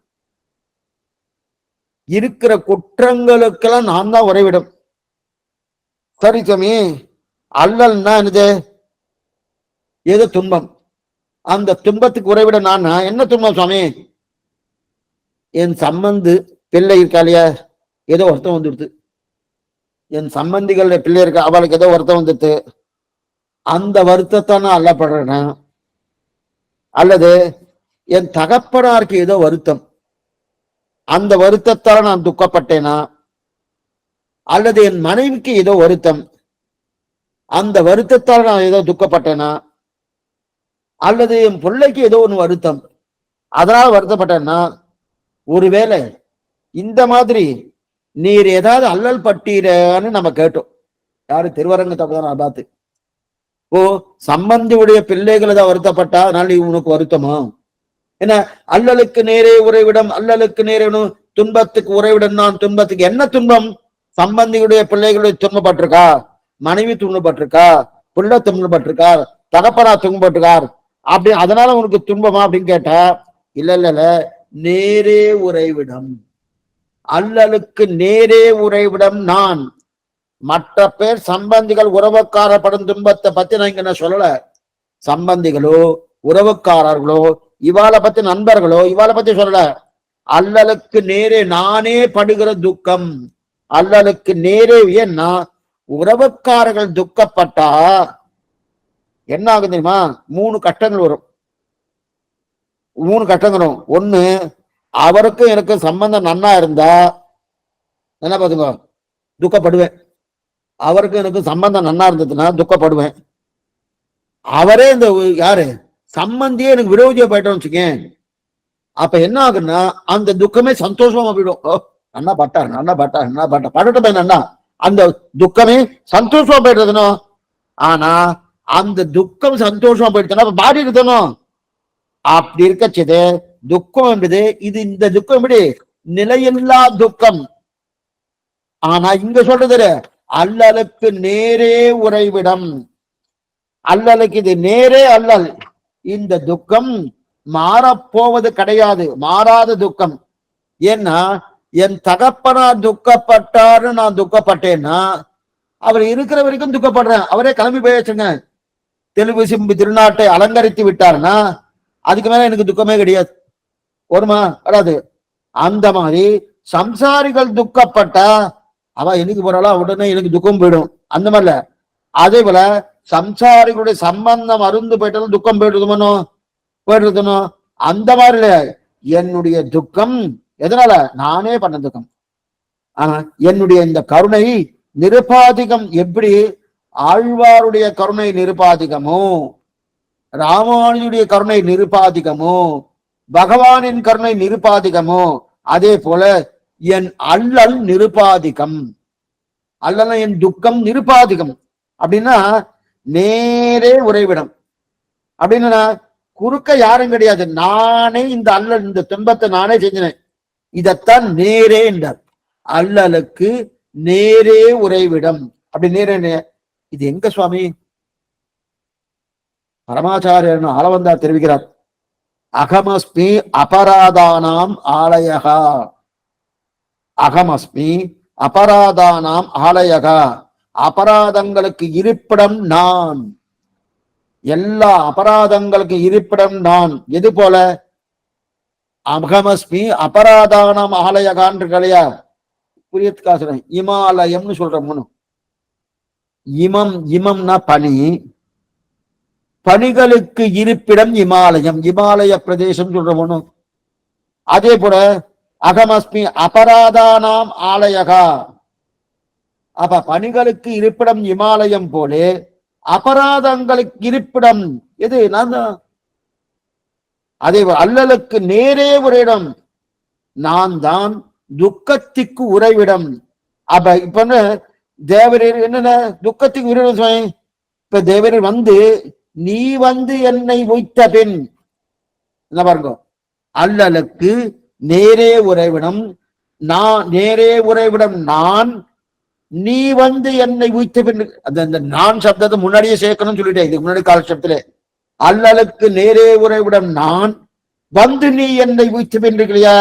இருக்கிற குற்றங்களுக்கெல்லாம் நான் தான் உறைவிடும். சரி சாமி, அல்லல்னா என்னது, ஏதோ துன்பம், அந்த துன்பத்துக்கு உறைவிட நான். என்ன துன்பம் சுவாமி, என் சம்பந்து பிள்ளை இருக்காளியா ஏதோ வருத்தம் வந்துடுது, என் சம்பந்திகள் பிள்ளை இருக்கா அவளுக்கு ஏதோ வருத்தம் வந்துடுது, அந்த வருத்தத்தை நான் அல்லப்படுறேன். அல்லது என் தகப்பனாருக்கு ஏதோ வருத்தம், அந்த வருத்தத்தால நான் துக்கப்பட்டேனா, அல்லது என் மனைவிக்கு ஏதோ வருத்தம், அந்த வருத்தத்தால் நான் ஏதோ துக்கப்பட்டேனா, அல்லது என் பிள்ளைக்கு ஏதோ ஒன்று வருத்தம் அதனால வருத்தப்பட்டேன்னா, ஒருவேளை இந்த மாதிரி நீர் ஏதாவது அல்லல் பட்டீரன்னு நம்ம கேட்டோம். யாரு திருவரங்கத்தை பார்த்து, ஓ சம்பந்தியுடைய பிள்ளைகள் ஏதாவது வருத்தப்பட்டா அதனால நீ உனக்கு வருத்தமா என்ன? அல்லலுக்கு நேரே உறைவிடம், அல்லலுக்கு நேரே துன்பத்துக்கு உறைவிடம் தான். துன்பத்துக்கு என்ன துன்பம், சம்பந்தியுடைய பிள்ளைகளுடைய துன்பப்பட்டிருக்கா, மனைவி துன்பப்பட்டிருக்கா, பிள்ளை துன்பப்பட்டிருக்கா, தகப்பனா துன்பப்பட்டிருக்கார் அப்படி அதனால உனக்கு துன்பமா அப்படின்னு கேட்டா, இல்ல நேரே உறைவிடம், அல்லலுக்கு நேரே உறைவிடம் நான். மற்ற பேர் சம்பந்திகள் உறவுக்காரப்படும் துன்பத்தை பத்தி நான் இங்க நான் சொல்லல. சம்பந்திகளோ உறவுக்காரர்களோ இவாளை பத்தி நண்பர்களோ இவாளை பத்தி சொல்லல. அல்லலுக்கு நேரே நானே படுகிற துக்கம், அல்லலுக்கு நேரே. ஏன்னா உறவுக்காரர்கள் துக்கப்பட்டா என்ன ஆகும் தெரியுமா, 3 கட்டங்கள் வரும். 3 கட்டங்கள் வரும். ஒண்ணு, அவருக்கும் எனக்கு சம்பந்தம் நன்னா இருந்தா என்ன பாத்துங்க துக்கப்படுவேன், அவருக்கு எனக்கு சம்பந்தம் நன்னா இருந்ததுன்னா துக்கப்படுவேன். அவரே இந்த யாரு சம்பந்தியே எனக்கு விரோதியா போயிட்டோம்னு வச்சுக்கேன், அப்ப என்ன ஆகுன்னா அந்த துக்கமே சந்தோஷமா போயிடும். அண்ணா பட்டட்டும் அண்ணா, அந்த துக்கமே சந்தோஷமா போயிடுறதுனோ. ஆனா அந்த துக்கம் சந்தோஷமா போயிடுச்சுன்னா பாடி இருக்கணும். அப்படி இருக்கச்சது துக்கம் என்பது இது, இந்த துக்கம் எப்படி நிலையில்லா துக்கம். ஆனா இங்க சொல்றது அல்லலுக்கு நேரே உறைவிடம், அல்லலுக்கு இது நேரே அல்லல். இந்த துக்கம் மாறப்போவது கிடையாது, மாறாத துக்கம். ஏன்னா என் தகப்பனா துக்கப்பட்டாரு, நான் துக்கப்பட்டேன்னா அவர் இருக்கிற வரைக்கும் துக்கப்படுறேன். அவரே கிளம்பி போயாச்சுங்க, தெலுங்கு சிம்பு திருநாட்டை அலங்கரித்து விட்டாருன்னா அதுக்கு மேல எனக்கு துக்கமே கிடையாது. வருமா? வராது. அந்த மாதிரி சம்சாரிகள் துக்கப்பட்டா அவ எனக்கு போறாளா உடனே எனக்கு துக்கம் போயிடும், அந்த மாதிரில. அதே போல சம்சாரிகளுடைய சம்பந்தம் அருந்து போயிட்டாலும் துக்கம் போயிடுறதுனோ அந்த மாதிரி என்னுடைய துக்கம் எதனால, நானே பண்ண துக்கம். ஆனா என்னுடைய இந்த கருணை நிருபாதிகம். எப்படி ஆழ்வாருடைய கருணை நிருபாதிகமோ, ராமானுடைய கருணை நிருபாதிகமோ, பகவானின் கருணை நிருபாதிகமோ, அதே போல என் அல்லல் நிருபாதிகம். அல்லல என் துக்கம் நிருபாதிகம் அப்படின்னா நேரே உறைவிடம் அப்படின்னா குறுக்க யாரும் கிடையாது. நானே இந்த அல்லல் இந்த துன்பத்தை நானே செஞ்சினேன். இதத்தான் நேரே என்றார். அல்லலுக்கு நேரே உறைவிடம். அப்படி நேரே இது எங்க சுவாமி? பரமாச்சாரியர் ஆளவந்தார் தெரிவிக்கிறார். அகமஸ்மி அபராதானாம் ஆலயகா. அகமஸ்மி அபராதானாம் ஆலயகா. அபராதங்களுக்கு இருப்பிடம் நான். எல்லா அபராதங்களுக்கு இருப்பிடம் நான். எது போல? அகமஸ்மி அபராதானாம் ஆலயகான் இல்லையா? புரியத்துக்கா சொல்றேன். இமாலயம்னு சொல்றோம். இமம் இமம்னா பனி. பனிகளுக்கு இருப்பிடம் இமாலயம். இமாலய பிரதேசம் சொல்றோம். அதே போல அகமஸ்மி அபராதானாம் ஆலயகா. அப்ப பனிகளுக்கு இருப்பிடம் இமாலயம் போலே அபராதங்களுக்கு இருப்பிடம் எது? நான் தான். அதே அல்லலுக்கு நேரே ஒரு இடம் நான் தான். துக்கத்துக்கு உறைவிடம். அப்ப இப்ப தேவரீர் என்னென்ன துக்கத்துக்கு உறைவிடம்? இப்ப தேவரீர் வந்து நீ வந்து என்னை வைத்த பெண் என்ன பாருங்க. அல்லலுக்கு நேரே உறைவிடம் நான். நேரே உறைவிடம் நான். நீ வந்து என்னை உய்த்த பின் அந்த நான் சப்தத்தை முன்னாடியே சேர்க்கணும்னு சொல்லிட்டேன். இதுக்கு முன்னாடி காலசப்தத்திலே அல்லலுக்கு நேரே உறைவிடம் நான் வந்து நீ என்னை உய்த்த பின் இல்லையா?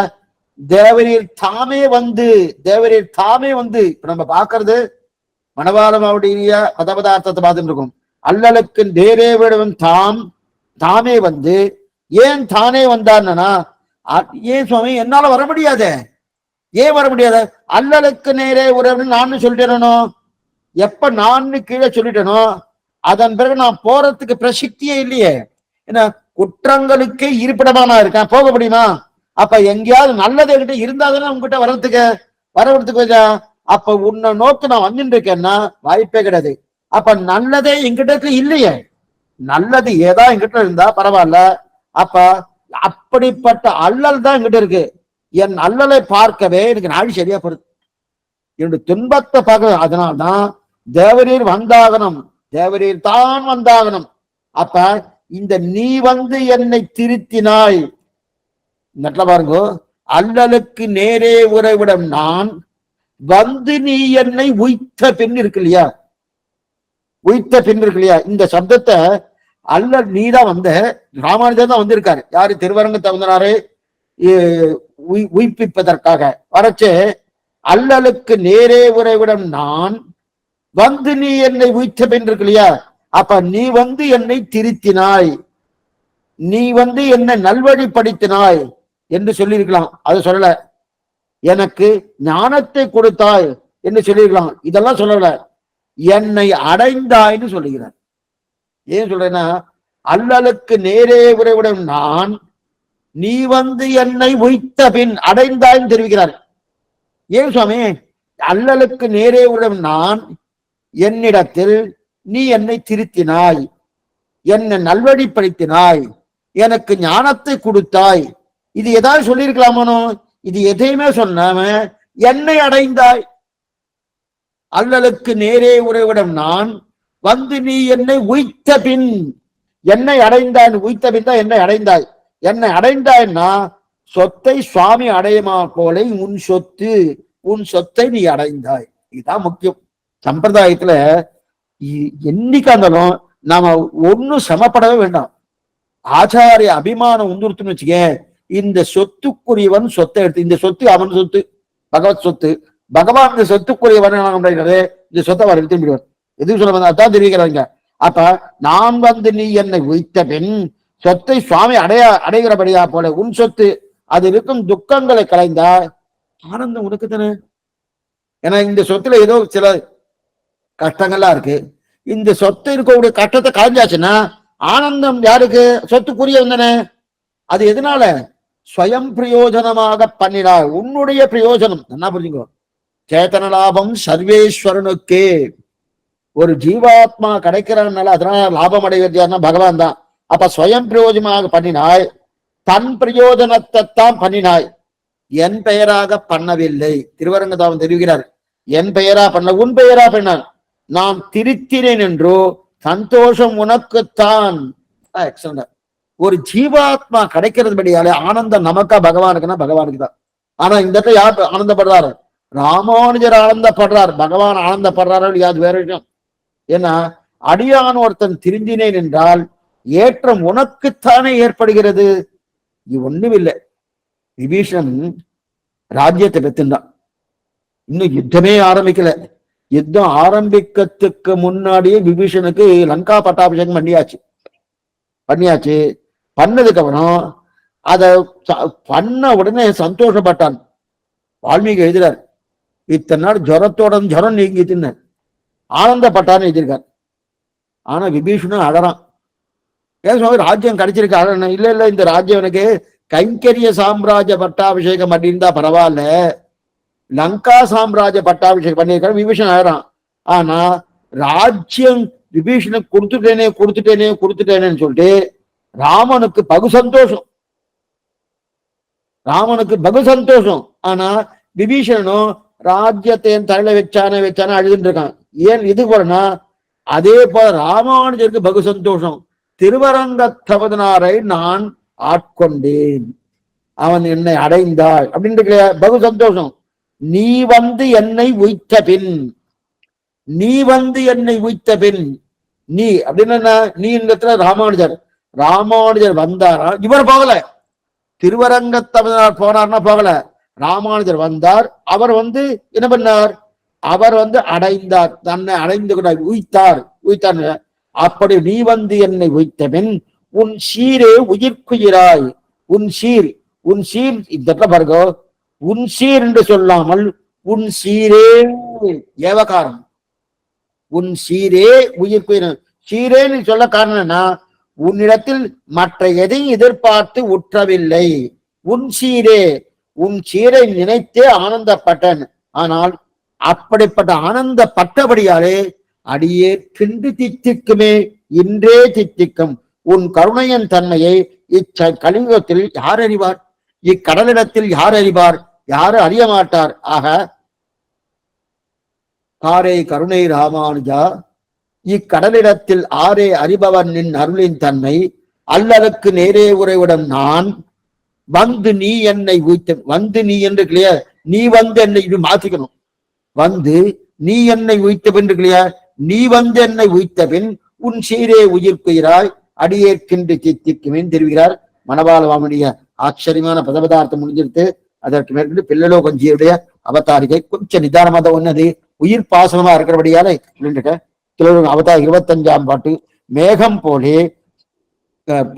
தேவரீர் தாமே வந்து. தேவரீர் தாமே வந்து. இப்ப நம்ம பாக்குறது மணவாளமாவுடைய பதபதார்த்தத்தை பார்த்துட்டு இருக்கோம். அல்லலுக்கு நேரே உறைவிடம் தாம் தாமே வந்து. ஏன் தானே வந்தான்னா, ஏன் சுவாமி என்னால வர முடியாத? ஏன் வர முடியாத? அல்லலுக்கு நேரே உறவுன்னு நான் சொல்லிட்டேனோ. எப்ப நான் கீழே சொல்லிட்டேனோ அதன் பிறகு நான் போறதுக்கு பிரசித்தியே இல்லையே. ஏன்னா குற்றங்களுக்கே இருப்பிடமா நான் இருக்கேன். போக முடியுமா? அப்ப எங்கேயாவது நல்லது என்கிட்ட இருந்தாதானே உங்ககிட்ட வரதுக்கு அப்ப உன்னை நோக்கு நான் வந்துட்டு இருக்கேன்னா வாய்ப்பே கிடையாது. அப்ப நல்லதே என்கிட்ட இல்லையே. நல்லது ஏதா என்கிட்ட இருந்தா பரவாயில்ல. அப்ப அப்படிப்பட்ட அல்லல் தான் என்கிட்ட இருக்கு. என் அல்லலை பார்க்கவே எனக்கு நாடி சரியா போறது. என்னுடைய துன்பத்தை பார்க்க. அதனால்தான் தேவரீர் வந்தாகணும். தேவரீர் தான் வந்தாகணும். அப்ப இந்த நீ வந்து என்னை திருத்தினாய் பாருங்க. அல்லலுக்கு நேரே உறைவிடம் நான் வந்து நீ என்னை உய்த்த பின் இருக்கு இல்லையா? உய்த்த பின் இருக்கு இல்லையா? இந்த சப்தத்தை அல்லல் நீதான் வந்த. ராமானுஜர் தான் வந்திருக்காரு. யாரு? திருவரங்கத்தை வந்தாரு உயிர்ப்பிப்பதற்காக வரச்சே. அல்லலுக்கு நேரே உறைவிடம் நான் வந்து நீ என்னை உய்த்த பின் இருக்கு இல்லையா? அப்ப நீ வந்து என்னை திருத்தினாய். நீ வந்து என்னை நல்வழிப்படுத்தினாய் என்று சொல்லியிருக்கலாம். அது சொல்லல. எனக்கு ஞானத்தை கொடுத்தாய் என்று சொல்லியிருக்கலாம். இதெல்லாம் சொல்லல. என்னை அடைந்தாய்ன்னு சொல்லுகிறார். ஏன் சொல்றேன்னா அல்லலுக்கு நேரே உறைவிடம் நான் நீ வந்து என்னை உய்த்த பின் அடைந்தாய்ன்னு தெரிவிக்கிறார். ஏன் சுவாமி? அல்லலுக்கு நேரே உறைவிடம் நான் என்னிடத்தில் நீ என்னை திருத்தினாய், என்னை நல்வழிப்படுத்தினாய், எனக்கு ஞானத்தை கொடுத்தாய். இது ஏதாவது சொல்லியிருக்கலாமோ? இது எதையுமே சொன்னாம என்னை அடைந்தாய். அல்லலுக்கு நேரே உறைவிடம் நான் வந்து நீ என்னை உய்த்த பின். என்னை அடைந்தாய். உய்த்த பின் தான் என்னை அடைந்தாய். என்னை அடைந்தாய்னா சொத்தை சுவாமி அடையுமா போல உன் சொத்து, உன் சொத்தை நீ அடைந்தாய். இதுதான் முக்கியம். சம்பிரதாயத்துல என்னைக்கா இருந்தாலும் நாம ஒன்னும் சமப்படவே வேண்டாம். ஆச்சாரிய அபிமானம் உந்துருத்துன்னு வச்சுக்க. இந்த சொத்துக்குரியவன் சொத்தை எடுத்து, இந்த சொத்து அவன் சொத்து, பகவத் சொத்து, பகவான் இந்த சொத்துக்குரியவன் இந்த சொத்தை அவர் திரும்பிடுவார். எதுவும் சொல்ல வந்தா அதான் தெரிவிக்கிறாங்க. அப்ப நான் வந்து நீ என்னை உய்த்த பின் சொத்தை சுவாமி அடைகிறபடியா போல உன் சொத்து அது இருக்கும் துக்கங்களை கலைந்தா ஆனந்தம் உனக்கு தானே. ஏன்னா இந்த சொத்துல ஏதோ சில கஷ்டங்கள்லாம் இருக்கு. இந்த சொத்து இருக்கக்கூடிய கஷ்டத்தை கலைஞ்சாச்சுன்னா ஆனந்தம் யாருக்கு? சொத்துக்குரியவன் தானே. அது எதனால? ஸ்வயம் பிரயோஜனமாக பண்ணினார். உன்னுடைய பிரயோஜனம் என்ன புரிஞ்சுக்கோ. சேத்தன லாபம் சர்வேஸ்வரனுக்கே. ஒரு ஜீவாத்மா கிடைக்கிறான்னால அதனால லாபம் அடைவது யாருன்னா பகவான் தான். அப்ப ஸ்வயம் பிரயோஜனமாக பண்ணினாய். தன் பிரயோஜனத்தை தான் பண்ணினாய், என் பெயராக பண்ணவில்லை. திருவரங்கதாவன் தெரிவிக்கிறார். என் பெயரா பண்ண உன் பெயரா பண்ணான், நான் திருத்தினேன் என்றோ சந்தோஷம் உனக்குத்தான். ஒரு ஜீவாத்மா கிடைக்கிறது படியாலே ஆனந்தம் நமக்கா பகவானுக்குன்னா பகவானுக்கு தான். ஆனா இந்த இடத்துல யார் ஆனந்தப்படுறாரு? ராமானுஜர் ஆனந்தப்படுறார். பகவான் ஆனந்தப்படுறாரு அது வேற விஷயம். ஏன்னா அடியான் ஒருத்தன் திருந்தினேன் என்றால் ஏற்றம் உனக்குத்தானே ஏற்படுகிறது. இது ஒண்ணும் இல்லை. விபீஷன் ராஜ்யத்தை பெற்றுண்டான், இன்னும் யுத்தமே ஆரம்பிக்கல. யுத்தம் ஆரம்பிக்கிறதுக்கு முன்னாடியே விபீஷனுக்கு லங்கா பட்டாபிஷேகம் பண்ணியாச்சு. பண்ணதுக்கு அப்புறம் அத பண்ண உடனே சந்தோஷப்பட்டான். வால்மீகி எழுதுறார், இத்தனை நாள் ஜுரம் நீங்கிட்டுன்னு ஆனந்தப்பட்டான்னு எழுதியிருக்கார். ஆனா விபீஷனும் அழறான். ஏன் சுவாமி ராஜ்யம் கிடைச்சிருக்கு அழறேன்? இல்ல இந்த ராஜ்யம் எனக்கு கைங்கரிய சாம்ராஜ்ய பட்டாபிஷேகம் பண்ணியிருந்தா பரவாயில்ல, லங்கா சாம்ராஜ்ய பட்டாபிஷேகம் பண்ணியிருக்காரு. விபீஷன் அழறான். ஆனா ராஜ்யம் விபீஷனுக்கு கொடுத்துட்டேனேன்னு சொல்லிட்டு ராமனுக்கு பகு சந்தோஷம். ஆனா விபீஷனும் ராஜ்யத்தை தலையில வச்சானே அழுதுட்டு இருக்கான். ஏன் இது போலனா அதே போல ராமானுஜருக்கு பகு சந்தோஷம். திருவரங்கத்தவதனாரை நான் ஆட்கொண்டேன், அவன் என்னை அடைந்தாள் அப்படின்னு பகு சந்தோஷம். நீ வந்து என்னை உய்த்த பின் நீ அப்படின்னு நீ இந்த ராமானுஜர் வந்தாரா? இவர் போகல, திருவரங்கத்தவதனார் போனார்னா போகல, ராமானுஜர் வந்தார். அவர் வந்து என்ன பண்ணார்? அவர் வந்து அடைந்தார், தன்னை அடைந்து கூட உய்த்தார். அப்படி நீ வந்து என்னை உய்த்தபின் உன் சீரே உயிர்க்குயிராய். உன் சீர் இந்த பாருங்க, உன் சீர் என்று சொல்லாமல் உன் சீரே ஏவகாரம், உன் சீரே உயிர்க்குயிர். சீரேன்னு சொல்ல காரணம் என்ன? உன்னிடத்தில் மற்ற எதையும் எதிர்பார்த்து உற்றவில்லை. உன் சீரை நினைத்தே ஆனந்தப்பட்டேன். ஆனால் அப்படிப்பட்ட ஆனந்தப்பட்டபடியாலே அடியே கிண்டு தித்திக்குமே, இன்றே தித்திக்கும் உன் கருணையின் தன்மையை கலியுகத்தில் யார் அறிவார்? இக்கடலிடத்தில் யார் அறிவார்? யாரும் அறிய மாட்டார். ஆக காரே கருணை ராமானுஜா, இக்கடலிடத்தில் ஆரே அறிபவன் நின் அருளின் தன்மை அல்லலுக்கு நேரே உறைவிடம் நான் வந்து நீ என்னை உய்த்த. வந்து நீ என்று கிளியர், நீ வந்து என்னை இது மாத்திக்கணும். வந்து நீ என்னை உய்த்த பின் கிளியர், நீ வந்து என்னை உய்த்த பின் உன் சீரே உயிர்க்குயிராய் அடியேற்கின்று சித்திக்குமேன்னு தெரிவிக்கிறார் மணவாள வாமனிய. ஆச்சரியமான பதபதார்த்தம் முடிஞ்சிருத்து. அதற்கு மேற்கொண்டு பிள்ளலோகஞ்சியுடைய அவதாரிகை கொஞ்சம் நிதானமாக தான் ஒன்னது உயிர் பாசனமா இருக்கிறபடியாலே அவதார் 25ஆம் பாட்டு. மேகம் போலே,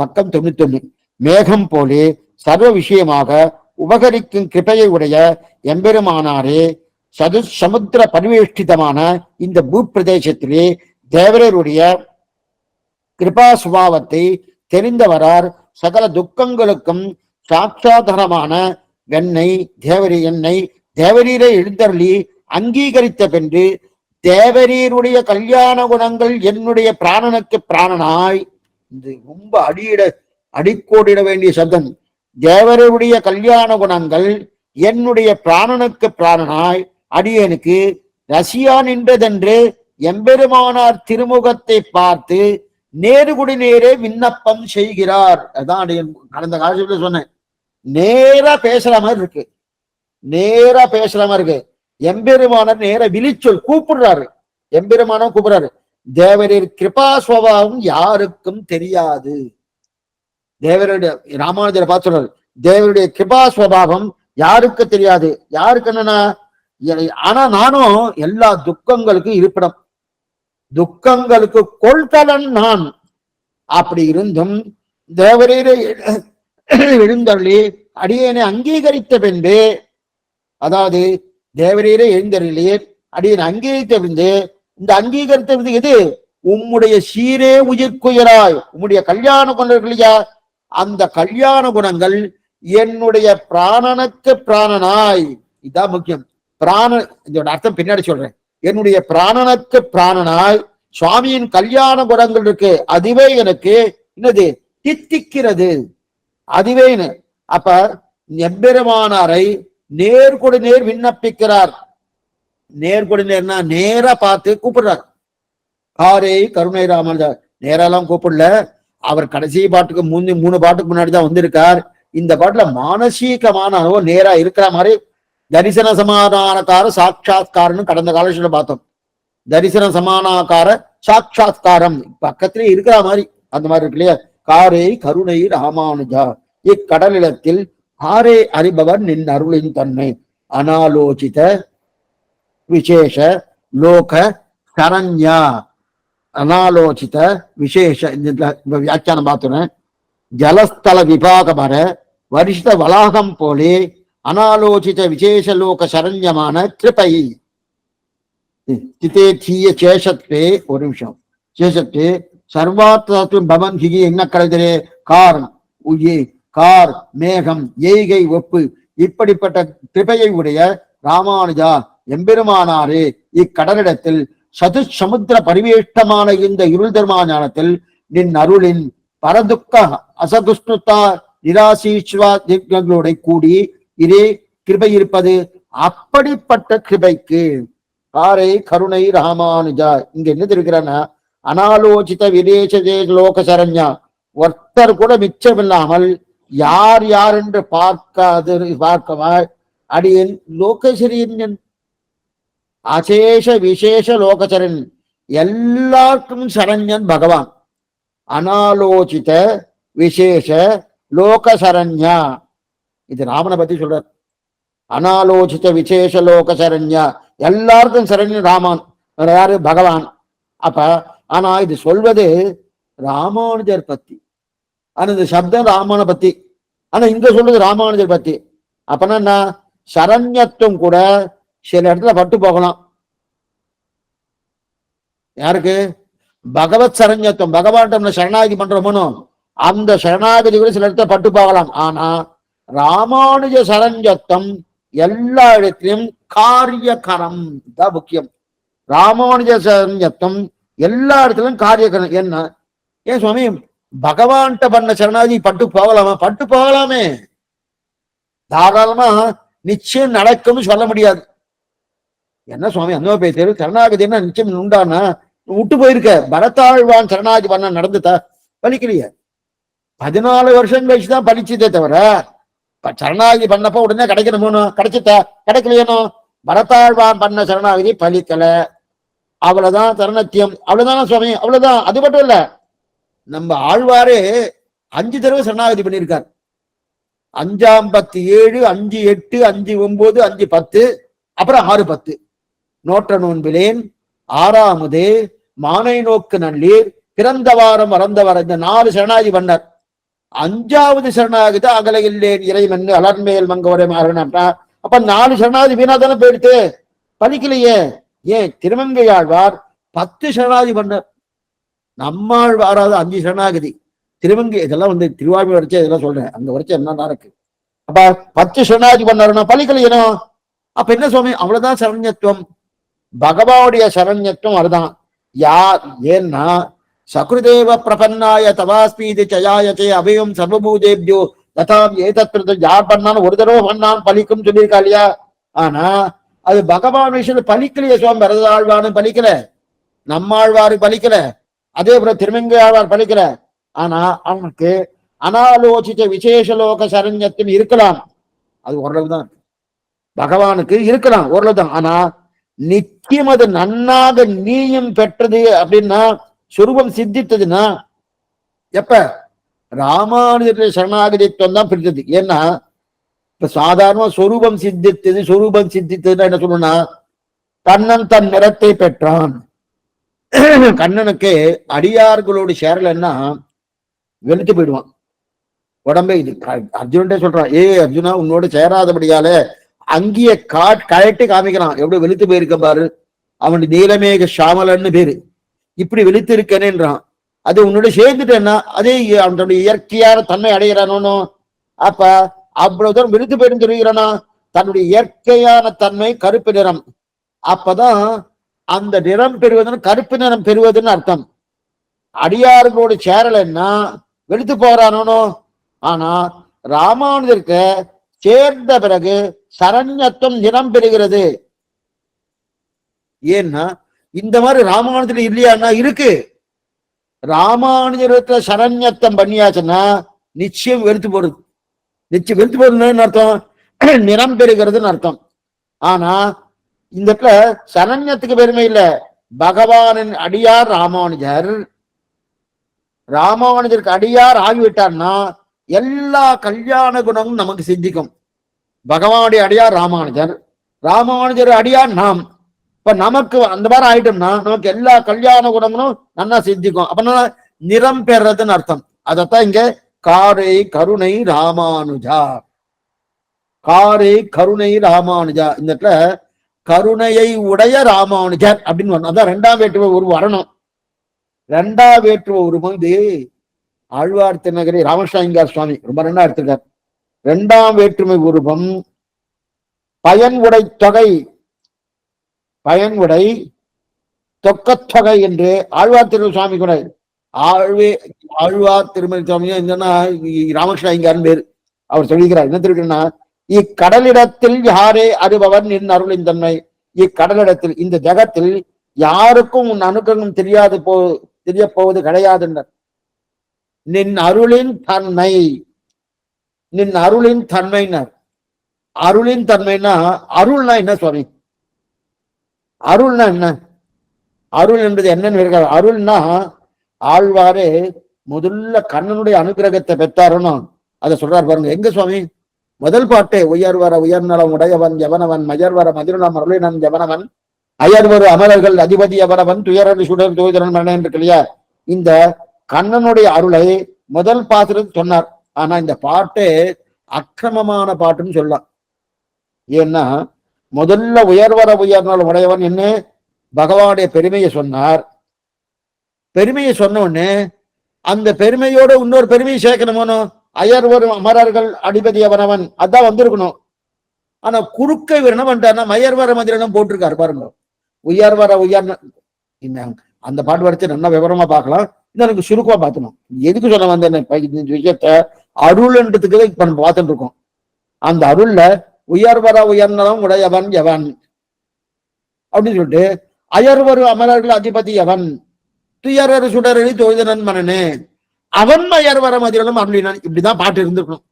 பக்கம் 91, மேகம் போலே சர்வ விஷயமாக உபகரிக்கும் கிருபையை உடைய எம்பெருமானாரே சமுத்திர பரிவேஷ்டிதமான இந்த பூப்பிரதேசத்திலே தேவரருடைய கிருபா சுபாவத்தை தெரிந்தவரார். சகல துக்கங்களுக்கும் சாட்சாதரமான என்னை தேவரீரை எழுந்தருளி அங்கீகரித்த பின்பு தேவரீருடைய கல்யாண குணங்கள் என்னுடைய பிராணனுக்கு பிராணனாய். இது ரொம்ப அடிக்கோடிட வேண்டிய சப்தம். தேவருடைய கல்யாண குணங்கள் என்னுடைய பிராணனுக்கு பிராணனாய் அடியனுக்கு ரசியா நின்றதென்று எம்பெருமானார் திருமுகத்தை பார்த்து நேருகுடி நேரே விண்ணப்பம் செய்கிறார். அதான் கடந்த காலத்துல சொன்னேன். நேரா பேசுற மாதிரி இருக்கு. எம்பெருமானார் நேர விழிச்சொல் கூப்பிடுறாரு. எம்பெருமானம் கூப்பிடுறாரு. தேவரீர் கிருபா சுபாவம் யாருக்கும் தெரியாது. தேவருடைய ராமானுஜரை பார்த்து சொல்றாரு, தேவருடைய கிருபா சுபாவம் யாருக்கு தெரியாது. யாருக்கு என்னன்னா, ஆனா நானும் எல்லா துக்கங்களுக்கும் இருப்பிடம், துக்கங்களுக்கு கொள்கலன் நான். அப்படி இருந்தும் தேவரீரை எழுந்தருளி அடியனை அங்கீகரித்த பின்பு, அதாவது தேவரீரை எழுந்தருளி அடியனை அங்கீகரித்த பின்பு, இந்த அங்கீகரித்த எது? உம்முடைய சீரே உயிர்க்குயராய், உம்முடைய கல்யாண குணர்களையா, அந்த கல்யாண குணங்கள் என்னுடைய பிராணனுக்கு பிராணனாய். இதுதான் முக்கியம். இதோட அர்த்தம் பின்னாடி சொல்றேன். என்னுடைய பிராணனுக்கு பிராணனாய் சுவாமியின் கல்யாண குணங்கள் இருக்கு, அதுவே எனக்கு என்னது தித்திக்கிறது. அதுவே அப்ப எம்பெருமானாரை நேர்கொடு நேர் விண்ணப்பிக்கிறார். நேர்கொடி நேர்னா நேரா பார்த்து கூப்பிடுறார். காரை கருணை ராமன் நேரெல்லாம் கூப்பிடல. அவர் கடைசி பாட்டுக்கு மூணு பாட்டுக்கு முன்னாடிதான் வந்திருக்கார். இந்த பாட்டுல மானசீகமான அனுபவம் நேரா இருக்கிற மாதிரி தரிசன சமாதானக்கார சாட்சாத்காரன்னு கடந்த காலத்துல பார்த்தோம். தரிசன சமானாக்கார சாட்சாத்காரம் பக்கத்திலே இருக்கிற மாதிரி அந்த மாதிரி இருக்கு இல்லையா? காரே கருணை ராமானுஜா இக்கடலிடத்தில் ஆரே அறிபவர் நின் அருளின் தன்மை அனாலோசித விசேஷ லோக சரண்யா. அனாலோசித விசேஷ இந்த வியாக்கியானம் பார்த்தோன்னே ஜலஸ்தல விபாகமர வரிஷ்ட வளாகம் போலே அனாலோசித விசேஷ லோக சரண்யமான கிருபை சிதேதீய சேஷத்தே. ஒரு நிமிஷம். சேஷத்தே சர்வாத்ம பவன் ஹிகி என்ன கலைதரே கார் உயே கார் மேகம் எய்கை ஒப்பு இப்படிப்பட்ட கிருபையை உடைய ராமானுஜா எம்பெருமானாரே இக்கடலிடத்தில் சதுசமுத்திர பரிவேஷ்டமான இந்த இருள் தர்மாஞானத்தில் நின் அருளின் பரதுக்க அசதுஷ்ணுத்தா நிராசீஸ்வரோட கூடி இதே கிருபை இருப்பது. அப்படிப்பட்ட கிருபைக்கு காரை கருணை ராமானுஜா இங்க என்ன இருக்கிறான்னா அனாலோசித விதேச லோக சரண்யா. ஒருத்தர் கூட மிச்சமில்லாமல் யார் யார் என்று பார்க்கவா அடியன் லோகசரீரன் அசேஷ விசேஷ லோகசரன் எல்லாருக்கும் சரண்யன் பகவான். அனாலோசித விசேஷ லோகசரண்யா இது ராமனை பத்தி சொல்றார். அனாலோசித விசேஷ லோகசரண்யா எல்லாருக்கும் சரண்யன் ராமன். யாரு? பகவான். அப்ப ஆனா இது சொல்வது ராமானுஜர் பத்தி. ஆனா இந்த சப்தம் ராமனை பத்தி. ஆனா இங்க சொல்றது ராமானுஜர் பத்தி. அப்பனா என்ன? சரண்யத்துவம் கூட சில இடத்துல பட்டு போகலாம். யாருக்கு? பகவத் சரண்யத்துவம். பகவான் நம்ம சரணாகி பண்றோமோ அந்த சரணாகதி கூட சில இடத்துல பட்டு போகலாம். ஆனா ராமானுஜ சரண்யத்துவம் எல்லா இடத்திலும் காரியகரம் தான் முக்கியம். ராமானுஜ சரண்யத்துவம் எல்லா இடத்திலும் காரியகரம். என்ன? ஏன் சுவாமி பகவான்கிட்ட பண்ண சரணாகதி பட்டு போகலாமா? பட்டு போகலாமே, தாராளமா நிச்சயம் நடக்கும்னு சொல்ல முடியாது. என்ன சுவாமி அந்த பேசுறது? சரணாகதினா நிச்சயம் உண்டானா விட்டு போயிருக்க. பரதாழ்வான் சரணாகதி பண்ண நடந்துட்டா பலிக்கலையே. 14 வருஷம் கழிச்சுதான் பலிச்சதே தவிர சரணாகதி பண்ணப்ப உடனே கிடைக்கணுமோ? கிடைச்சிட்டா கிடைக்கலையனோ? பரதாழ்வான் பண்ண சரணாகதி பலிக்கல, அவ்வளவுதான். சரணத்தியம் அவ்வளவுதானா சுவாமி? அவ்வளவுதான். அது மட்டும் இல்ல, நம்ம ஆழ்வாரே 5 தடவை சரணாகதி பண்ணியிருக்கார். 557, 5:8, 5:9, 5:10, அப்புறம் 6:10. நோற்ற நோன்பிலேன், ஆறாமுதே, மானை நோக்கு நல்லீர், பிறந்த வாரம் மறந்தவர், இந்த 4 சரணாகதி பண்ணார். 5வது சரணாகதி அகல இல்லேன் இறைவன் அலர்மேல் மங்கோரை மாறினா. அப்ப 4 சரணாகதி வீணா தானே போயிடுத்து, பலிக்கலையே. ஏன்? திருமங்கையாழ்வார் 10 சரணாகதி பண்ணார். நம்மாழ்வாராவது 5 சரணாகதி. திருவங்கை இதெல்லாம் திருவாரூர் வரைச்சே இதெல்லாம் சொல்றேன். அங்க வரைச்சா என்ன இருக்கு. அப்ப 10 சரணாகதி பண்ணாருன்னா பலிக்கலையனோ? அப்ப என்ன சுவாமி? அவ்வளவுதான் சரண்யத்துவம். பகவானுடைய சரண்யத்துவம் அதுதான். யார்? ஏன்னா சகுருதேவ பிரபன்னாய தவாஸ்மீதி சயாயச்சே அபயம் சர்வபூதேப்யோ ததாம் ஏதத்ரு. யார் பண்ணாலும் ஒரு தடவை பண்ணாலும் பலிக்கும் சொல்லியிருக்கா இல்லையா? ஆனா அது பகவான் விஷயத்துல பலிக்கலையே சுவாமி. பரதாழ்வானு பலிக்கல, நம்மாழ்வாரு பலிக்கல, அதே போல திருமங்கை ஆழ்வார் பலிக்கல. ஆனா அவனுக்கு அனாலோசித்த விசேஷ லோக சரண்யத்தும் இருக்கலாம். அது ஓரளவுதான். பகவானுக்கு இருக்கலாம் ஓரளவுதான். ஆனா நிச்சயம் அது நன்னாக நீயும் பெற்றது அப்படின்னா, சுரூபம் சித்தித்ததுன்னா எப்ப? ராமானுஜ சரணாகதித்துவம் தான் பிடித்தது. ஏன்னா இப்ப சாதாரண சொரூபம் சித்தித்தது, சொரூபம் சித்தித்ததுன்னா என்ன சொல்லணும்னா, கண்ணன் தன் நிறத்தை பெற்றான். கண்ணனுக்கு அடியார்களோடு சேரலன்னா வெளுத்து போயிடுவான் உடம்பே. இது அர்ஜுனே சொல்றான், ஏ அர்ஜுனா உன்னோட சேராதபடியால அங்கேய கழட்டி காமிக்கிறான். எப்படி வெளுத்து போயிருக்க பாரு. அவன் நீலமேக ஷாமலன்னு பேரு. இப்படி வெளுத்து இருக்கேன்றான். அது உன்னோட சேர்ந்துட்டேன்னா அதே அவனுடைய இயற்கையான தன்மை அடைகிறானோ. அப்ப அவ்வளவு தூரம் வெளுத்து போயிருந்து சொல்லுகிறானா, தன்னுடைய இயற்கையான தன்மை கருப்பு நிறம். அப்பதான் அந்த நிறம் பெறுவதுன்னு கருப்பு நிறம் பெறுவதுன்னு அர்த்தம். அடியார்களோடு சேரலன்னா வெளுத்து போறானோ. ஆனா ராமானுஜருக்கு சேர்ந்த பிறகு சரண்யத்துவம் நிறம் பெறுகிறது. ஏன்னா இந்த மாதிரி ராமானுஜத்துல இல்லையான்னா இருக்கு. ராமானுஜரத்துல சரண்யத்தம் பண்ணியாச்சுன்னா நிச்சயம் வெறுத்து போறது. நிச்சயம் வெறுத்து போறதுன்னு அர்த்தம் நிறம் பெறுகிறதுன்னு அர்த்தம். ஆனா இந்த இடத்துல சரண்யத்துக்கு பெருமை இல்ல. பகவானின் அடியார் ராமானுஜர், ராமானுஜருக்கு அடியார் ஆகிவிட்டார்னா எல்லா கல்யாண குணமும் நமக்கு சித்திக்கும். பகவானுடைய அடியார் ராமானுஜர், ராமானுஜர் அடியார் நாம். இப்ப நமக்கு அந்த மாதிரி ஆயிட்டோம்னா நமக்கு எல்லா கல்யாண குணங்களும் நல்லா சித்திக்கும். அப்ப நிறம் பெறதுன்னு அர்த்தம். அதத்தான் இங்க காரை கருணை ராமானுஜா, காரை கருணை ராமானுஜா. இந்த இடத்துல கருணையை உடைய ராமானுஜர் அப்படின்னு வரணும். அதான் ரெண்டாம் வேற்றுமை ஒரு வரணும். ரெண்டாம் வேற்றுமை உருவம் இது ஆழ்வார் திருநகரி ராமசாமிங்கார் சுவாமி ரொம்ப ரெண்டா எடுத்திருக்கார். ரெண்டாம் வேற்றுமை உருவம் பயன் உடை தொகை, பயன் உடை தொக்கத்தொகை என்று ஆழ்வார் திருமதி சுவாமி கூட ஆழ்வார் திருமதி சுவாமி என்னன்னா ராமகிருஷ்ணன் பேர். அவர் சொல்லிக்கிறார் என்ன தெரியுன்னா, இக்கடலிடத்தில் யாரே அறிபவர் நின் அருளின் தன்மை. இக்கடலிடத்தில் இந்த ஜகத்தில் யாருக்கும் உன் அனுகிரகம் தெரிய போவது கிடையாது. நின் அருளின் தன்மை, நின் அருளின் தன்மைனர். அருளின் தன்மைனா அருள்னா என்ன சுவாமி? அருள்னா என்ன? அருள் என்பது என்னன்னு அருள்னா ஆழ்வாரே முதல்ல கண்ணனுடைய அனுகிரகத்தை பெற்றாருன்னு அதை சொல்றாரு பாருங்க. எங்க சுவாமி? முதல் பாட்டே உயர்வர உயர்நலம் உடையவன் எவனவன் மயர்வர மதிரணம் அருளினன் எவனவன் அயர்வரு அமரர்கள் அதிபதி எவனவன் துயரடி சுடர் தோதரன் மன்னன் இருக்கு இல்லையா? இந்த கண்ணனுடைய அருளை முதல் பாத்திரத்து சொன்னார். ஆனா இந்த பாட்டே அக்கிரமமான பாட்டுன்னு சொல்லலாம். ஏன்னா முதல்ல உயர்வர உயர்நலம் உடையவன் என்ன பகவானுடைய பெருமையை சொன்னார். பெருமையை சொன்ன உடனே அந்த பெருமையோட இன்னொரு பெருமையை சேர்க்கணுமோனோ, அயர்வர் அமரர்கள் அதிபதி அவனவன் அதான் வந்திருக்கணும். ஆனா குறுக்க இவர் என்ன பண்ணிட்டாருன்னா மயர்வர மதிரம் போட்டிருக்காரு பாருங்க. உயர்வர உயர்ன அந்த பாட்டு வரைச்சு நல்லா விவரமா பார்க்கலாம். எனக்கு சுருக்கமா பார்க்கணும் எதுக்கு சொல்ல வந்த இந்த விஷயத்த அருள்ன்றதுக்கு இப்ப நம்ம பார்த்துட்டு இருக்கோம். அந்த அருள்ல உயர்வர உயர்நலம் உடையவன் எவன் அப்படின்னு சொல்லிட்டு அயர்வரு அமரர்கள் அதிபதி எவன் துயரரு சுடரடி தொழுதனன் மனனே அவன் அயர்வர மதிரனும் அருளினான். இப்படிதான் பாட்டு இருந்திருக்கணும்.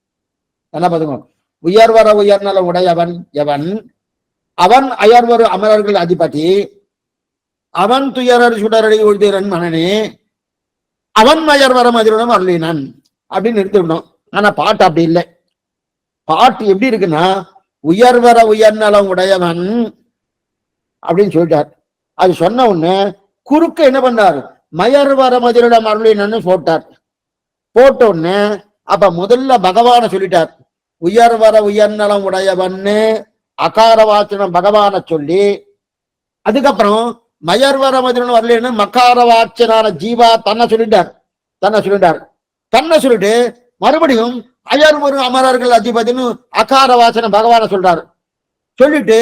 என்ன பாத்துக்கோ, உயர்வர உயர்நலம் உடையவன் எவன், அவன் அயர்வரு அமரர்கள் அதிபதி, அவன் துயரரு சுடரடி தொழுதனன் மனனே அவன் அயர்வர மதிரனும் அருளினான் அப்படின்னு எடுத்துக்கணும். ஆனா பாட்டு அப்படி இல்லை. பாட்டு எப்படி இருக்குன்னா உயர்வர உயர்நலம் உடையவன் அப்படின்னு சொல்லிட்டார். அது சொன்ன உடனே குறுக்க என்ன பண்ணார், மயர்வர மதிரிடம் அருளினன்னு போட்டார். போட்ட உடனே அப்ப முதல்ல பகவான சொல்லிட்டார். உயர்வர உயர்நலம் உடையவன்னு அகாரவாச்சனம் பகவான சொல்லி, அதுக்கப்புறம் மயர்வர மதிரிடம் வரலன்னு மகாரவாச்சனான ஜீவா தன்னை சொல்லிட்டார். தன்னை சொல்லிட்டு மறுபடியும் அயர்வரு அமரர்கள் அதிபதினு அகார வாசன பகவான சொல்றாரு. சொல்லிட்டு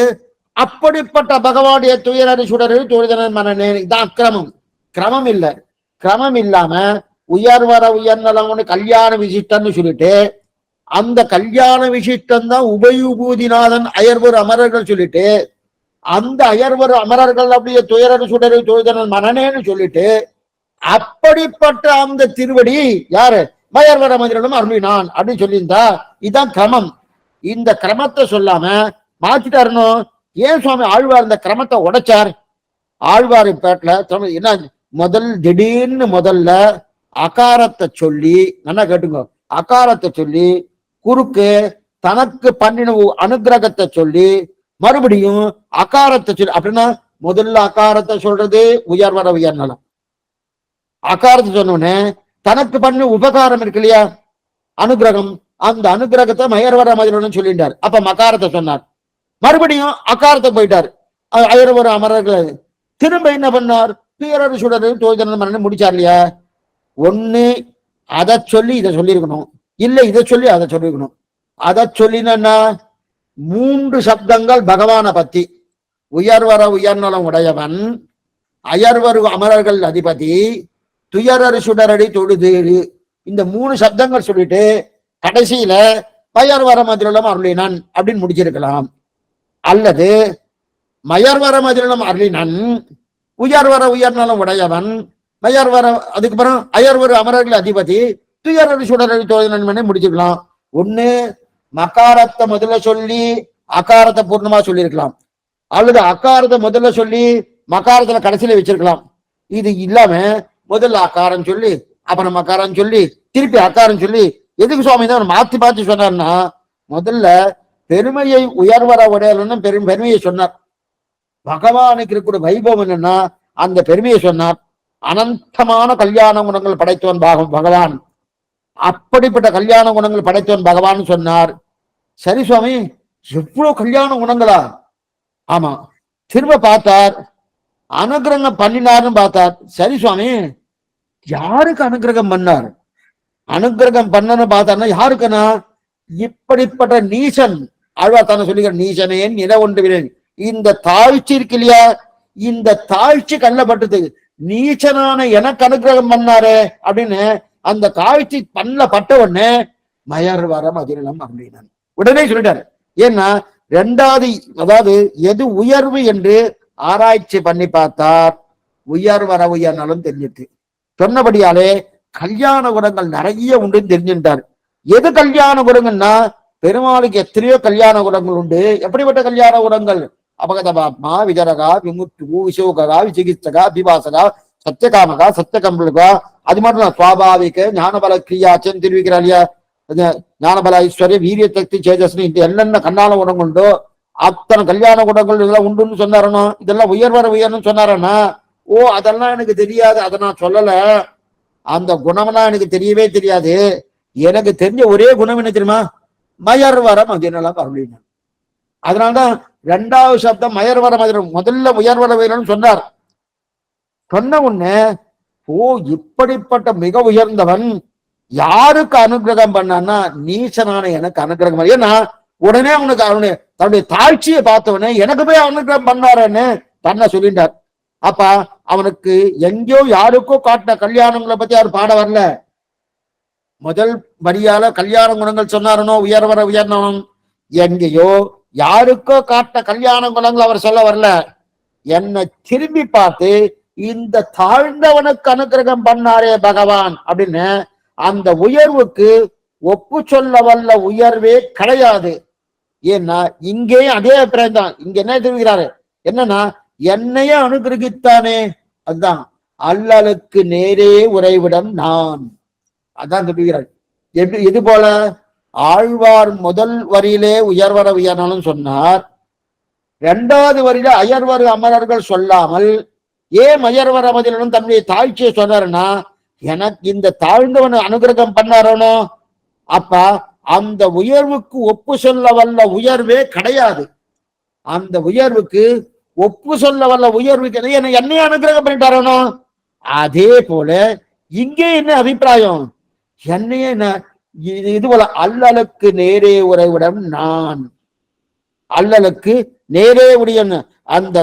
அப்படிப்பட்ட பகவானுடைய துயரறி சுடரு தொழுதனன் மனநே. இதான் அக்கிரமம். கிரமம் இல்லை. கிரமம் இல்லாம உயர்வர உயர்நலம் கல்யாண விசிஷ்டன்னு சொல்லிட்டு அந்த கல்யாண விசிஷ்டம் தான் உபயுபூதிநாதன் அயர்வரு அமரர்கள் சொல்லிட்டு அந்த அயர்வரு அமரர்கள் அப்படியே துயரறி சுடரு தொழுதனன் மனநேன்னு சொல்லிட்டு அப்படிப்பட்ட அந்த திருவடி யாரு மயர்வர மதிரனும் அருளினான் அப்படின்னு சொல்லியிருந்தா இதுதான் கிரமம். இந்த கிரமத்தை சொல்லாம மாத்திட்டாருனோ. ஏன் சுவாமி ஆழ்வார் இந்த கிரமத்தை உடைச்சார்? ஆழ்வார் பேட்டில் என்ன திடீர்னு முதல்ல அகாரத்தை சொல்லி, நல்லா கேட்டுங்க, அகாரத்தை சொல்லி குறுக்கு தனக்கு பண்ணின அனுகிரகத்தை சொல்லி மறுபடியும் அகாரத்தை சொல்லி, அப்படின்னா முதல்ல அகாரத்தை சொல்றது உயர்வர உயர்நலம். அகாரத்தை சொன்னோடனே தனக்கு பண்ண உபகாரம் இருக்கு இல்லையா அனுகிரகம், அந்த அனுகிரகத்தை மயர்வர மதிரன்னு சொல்லிட்டார். அப்ப மகாரத்தை சொன்னார். மறுபடியும் அகாரத்தை போயிட்டார். அயர்வர அமரர்கள் திரும்ப என்ன பண்ணார், துயரறு சுடரு தோஜன முடிச்சார் இல்லையா? ஒண்ணு அதை சொல்லி இதை சொல்லியிருக்கணும், இல்லை இதை சொல்லி அதை சொல்லியிருக்கணும். அதை சொல்லினா 3 சப்தங்கள் பகவான பத்தி. உயர்வர உயர்நலம் உடையவன், அயர்வரு அமரர்கள் அதிபதி, துயரறு சுடரடி தொழுது, இந்த 3 சப்தங்கள் சொல்லிட்டு கடைசியில பயர்வர மதிரம் அருளினான் அப்படின்னு முடிச்சிருக்கலாம். அல்லது மயர்வர மதிலம் அருளினன் உயர்வர உயர்நலம் உடையவன் மயர்வர அதுக்கப்புறம் அயர்வரு அமரர்கள் அதிபதி துயரடி சுடரடி தோழி நண்பனை முடிச்சுக்கலாம். ஒண்ணு மகாரத்தை முதல்ல சொல்லி அகாரத்தை பூர்ணமா சொல்லியிருக்கலாம், அல்லது அகாரத்தை முதல்ல சொல்லி மகாரத்துல கடைசியில வச்சிருக்கலாம். இது இல்லாம முதல்ல அகாரம் சொல்லி அப்புறம் மகாரம் சொல்லி திருப்பி அகாரம் சொல்லி எதுக்கு சுவாமி தான் மாத்தி மாத்தி சொன்னார்னா, முதல்ல பெருமையை உயர்வர உடையலன்னு பெருமையை சொன்னார். பகவானுக்கு இருக்கிற வைபவம் என்னன்னா அந்த பெருமையை சொன்னார். அனந்தமான கல்யாண குணங்கள் படைத்தவன் பகவான், அப்படிப்பட்ட கல்யாண குணங்கள் படைத்தவன் பகவான் சொன்னார். சரி சுவாமி, எவ்வளவு கல்யாண குணங்களா? ஆமா. திரும்ப பார்த்தார், அனுகிரகம் பண்ணினார்னு பார்த்தார். சரி சுவாமி, யாருக்கு அனுகிரகம் பண்ணார்? அனுகிரகம் பண்ணன்னு பார்த்தார்னா யாருக்குன்னா, இப்படிப்பட்ட நீசன் ஆழ்வார் தானே சொல்லிக்கிற நீசனேன் நில ஒன்று விரேன். இந்த தாழ்ச்சி இருக்கு இல்லையா, இந்த தாழ்ச்சி கண்ணப்பட்டது. நீச்சனான எனக்கு அனுகிரகம் பண்ணாரு அப்படின்னு அந்த தாழ்ச்சி பண்ண பட்ட உடனே மயர் வரம் அதிரலம் அப்படின்னான். உடனே சொல்லிட்டாரு. ஏன்னா ரெண்டாவது, அதாவது எது உயர்வு என்று ஆராய்ச்சி பண்ணி பார்த்தார். உயர் வர உயர்னாலும் தெரிஞ்சிட்டு சொன்னபடியாலே கல்யாண குணங்கள் நிறைய உண்டுன்னு தெரிஞ்சுட்டார். எது கல்யாண குணங்கள்னா, பெருமாளுக்கு எத்தனையோ கல்யாண குணங்கள் உண்டு. எப்படிப்பட்ட கல்யாண குணங்கள்? அபகதபாத்மா விஜரகா விமுத்து விசோகா விசிகிச்சகா விபாசகா சத்தியகாமகா சத்தியகம்பலுகா. அது மட்டும் இல்ல, சுவாபாவிக ஞானபல கிரியாச்சன்னு தெரிவிக்கிறார் இல்லையா, ஞானபல ஐஸ்வர்ய வீரிய சக்தி சேஜஸ்னு இந்த என்னென்ன கண்ணான குணங்கள் உண்டோ அத்தனை கல்யாண குணங்கள் இதெல்லாம் உண்டுன்னு சொன்னாரனோ. இதெல்லாம் உயர்வர உயர்னு சொன்னாரன்னா, ஓ அதெல்லாம் எனக்கு தெரியாது, அதை நான் சொல்லல, அந்த குணம்லாம் எனக்கு தெரியவே தெரியாது. எனக்கு தெரிஞ்ச ஒரே குணம் என்ன தெரியுமா? மயர்வரம் அதினலாம் அருளினார். அதனால்தான் இரண்டாவது சப்தம் மயர்வர மதிரம், முதல்ல உயர்வர உயர்னு சொன்னார். சொன்ன உடனே ஓ இப்படிப்பட்ட மிக உயர்ந்தவன் யாருக்கு அனுகிரகம் பண்ணான்னா, நீச்சனான எனக்கு அனுகிரகம். ஏன்னா உடனே அவனுக்கு அவனுடைய தன்னுடைய தாழ்ச்சியை பார்த்தவனே எனக்கு போய் அனுகிரகம் பண்ணாருன்னு தன்னை சொல்லிட்டார். அப்ப அவனுக்கு எங்கேயோ யாருக்கோ காட்டின கல்யாணங்களை பத்தி அவர் பாட வரல. முதல் வரியால கல்யாண குணங்கள் சொன்னாரனோ உயர்வர உயர்ந்தவன், எங்கேயோ யாருக்கோ காட்டின கல்யாண குணங்கள் அவர் சொல்ல வரல. என்னை திரும்பி பார்த்து இந்த தாழ்ந்தவனுக்கு அனுகிரகம் பண்ணாரே பகவான் அப்படின்னு அந்த உயர்வுக்கு ஒப்பு சொல்ல வல்ல உயர்வே கிடையாது. ஏன்னா இங்கேயும் அதே அபிப்பிராயம் தான். இங்க என்ன தெரிவிக்கிறாரு என்னன்னா, என்னையே அனுகிரகித்தானே, அதுதான் அல்லலுக்கு நேரே உறைவிடம் நான், அதான் தெரிவிக்கிறார். இது போல ஆழ்வார் முதல் வரியிலே உயர்வர உயர்னாலும் சொன்னார். இரண்டாவது வரியில அயர்வரு அமரர்கள் சொல்லாமல் ஏன் அயர்வர மதிலும் தன்னுடைய தாழ்ச்சியை சொன்னாருன்னா, எனக்கு இந்த தாழ்ந்தவன் அனுகிரகம் பண்ணாரனோ, அப்ப அந்த உயர்வுக்கு ஒப்பு சொல்ல வல்ல உயர்வே கிடையாது. அந்த உயர்வுக்கு ஒப்பு சொல்ல வல்ல உயர்வுக்கு என்னைய அனுகிரகம் பண்ணிட்டாரனோ, அதே போல இங்கே என்ன அபிப்பிராயம்? என்னையே இது போல அல்லலுக்கு நேரே உறைவிடம் நான், அல்லலுக்கு நேரே உடைய அந்த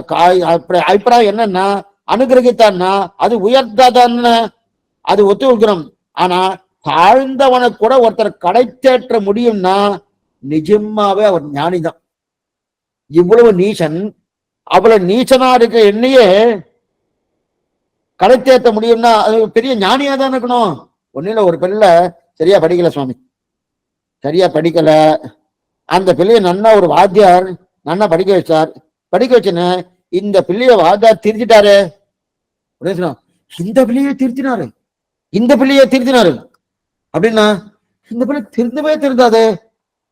அபிப்பிராயம் என்னன்னா, அனுகிரகித்தான்னா அது உயர்ந்தாதான அது ஒத்துக்கணும். ஆனா தாழ்ந்தவனுக்கு கூட ஒருத்தர் கடை தேற்ற முடியும்னா நிஜமாவே அவர் ஞானிதான். இவ்வளவு நீசன், அவ்வளவு நீச்சனா இருக்க என்னையே கடை தேற்ற முடியும்னா அது பெரிய ஞானியா தான் இருக்கணும். ஒன்னுல ஒரு பிள்ளை சரியா படிக்கல சுவாமி, சரியா படிக்கல. அந்த பிள்ளைய நன்னா ஒரு வாத்தியார் நன்னா படிக்க வச்சார். படிக்க வச்சுன்னு இந்த பிள்ளைய வாத்தியார் திருத்திட்டாரு. இந்த பிள்ளைய திருத்தினாரு, இந்த பிள்ளைய திருத்தினாரு அப்படின்னா இந்த பிள்ளை திருந்தவே திருந்தாது.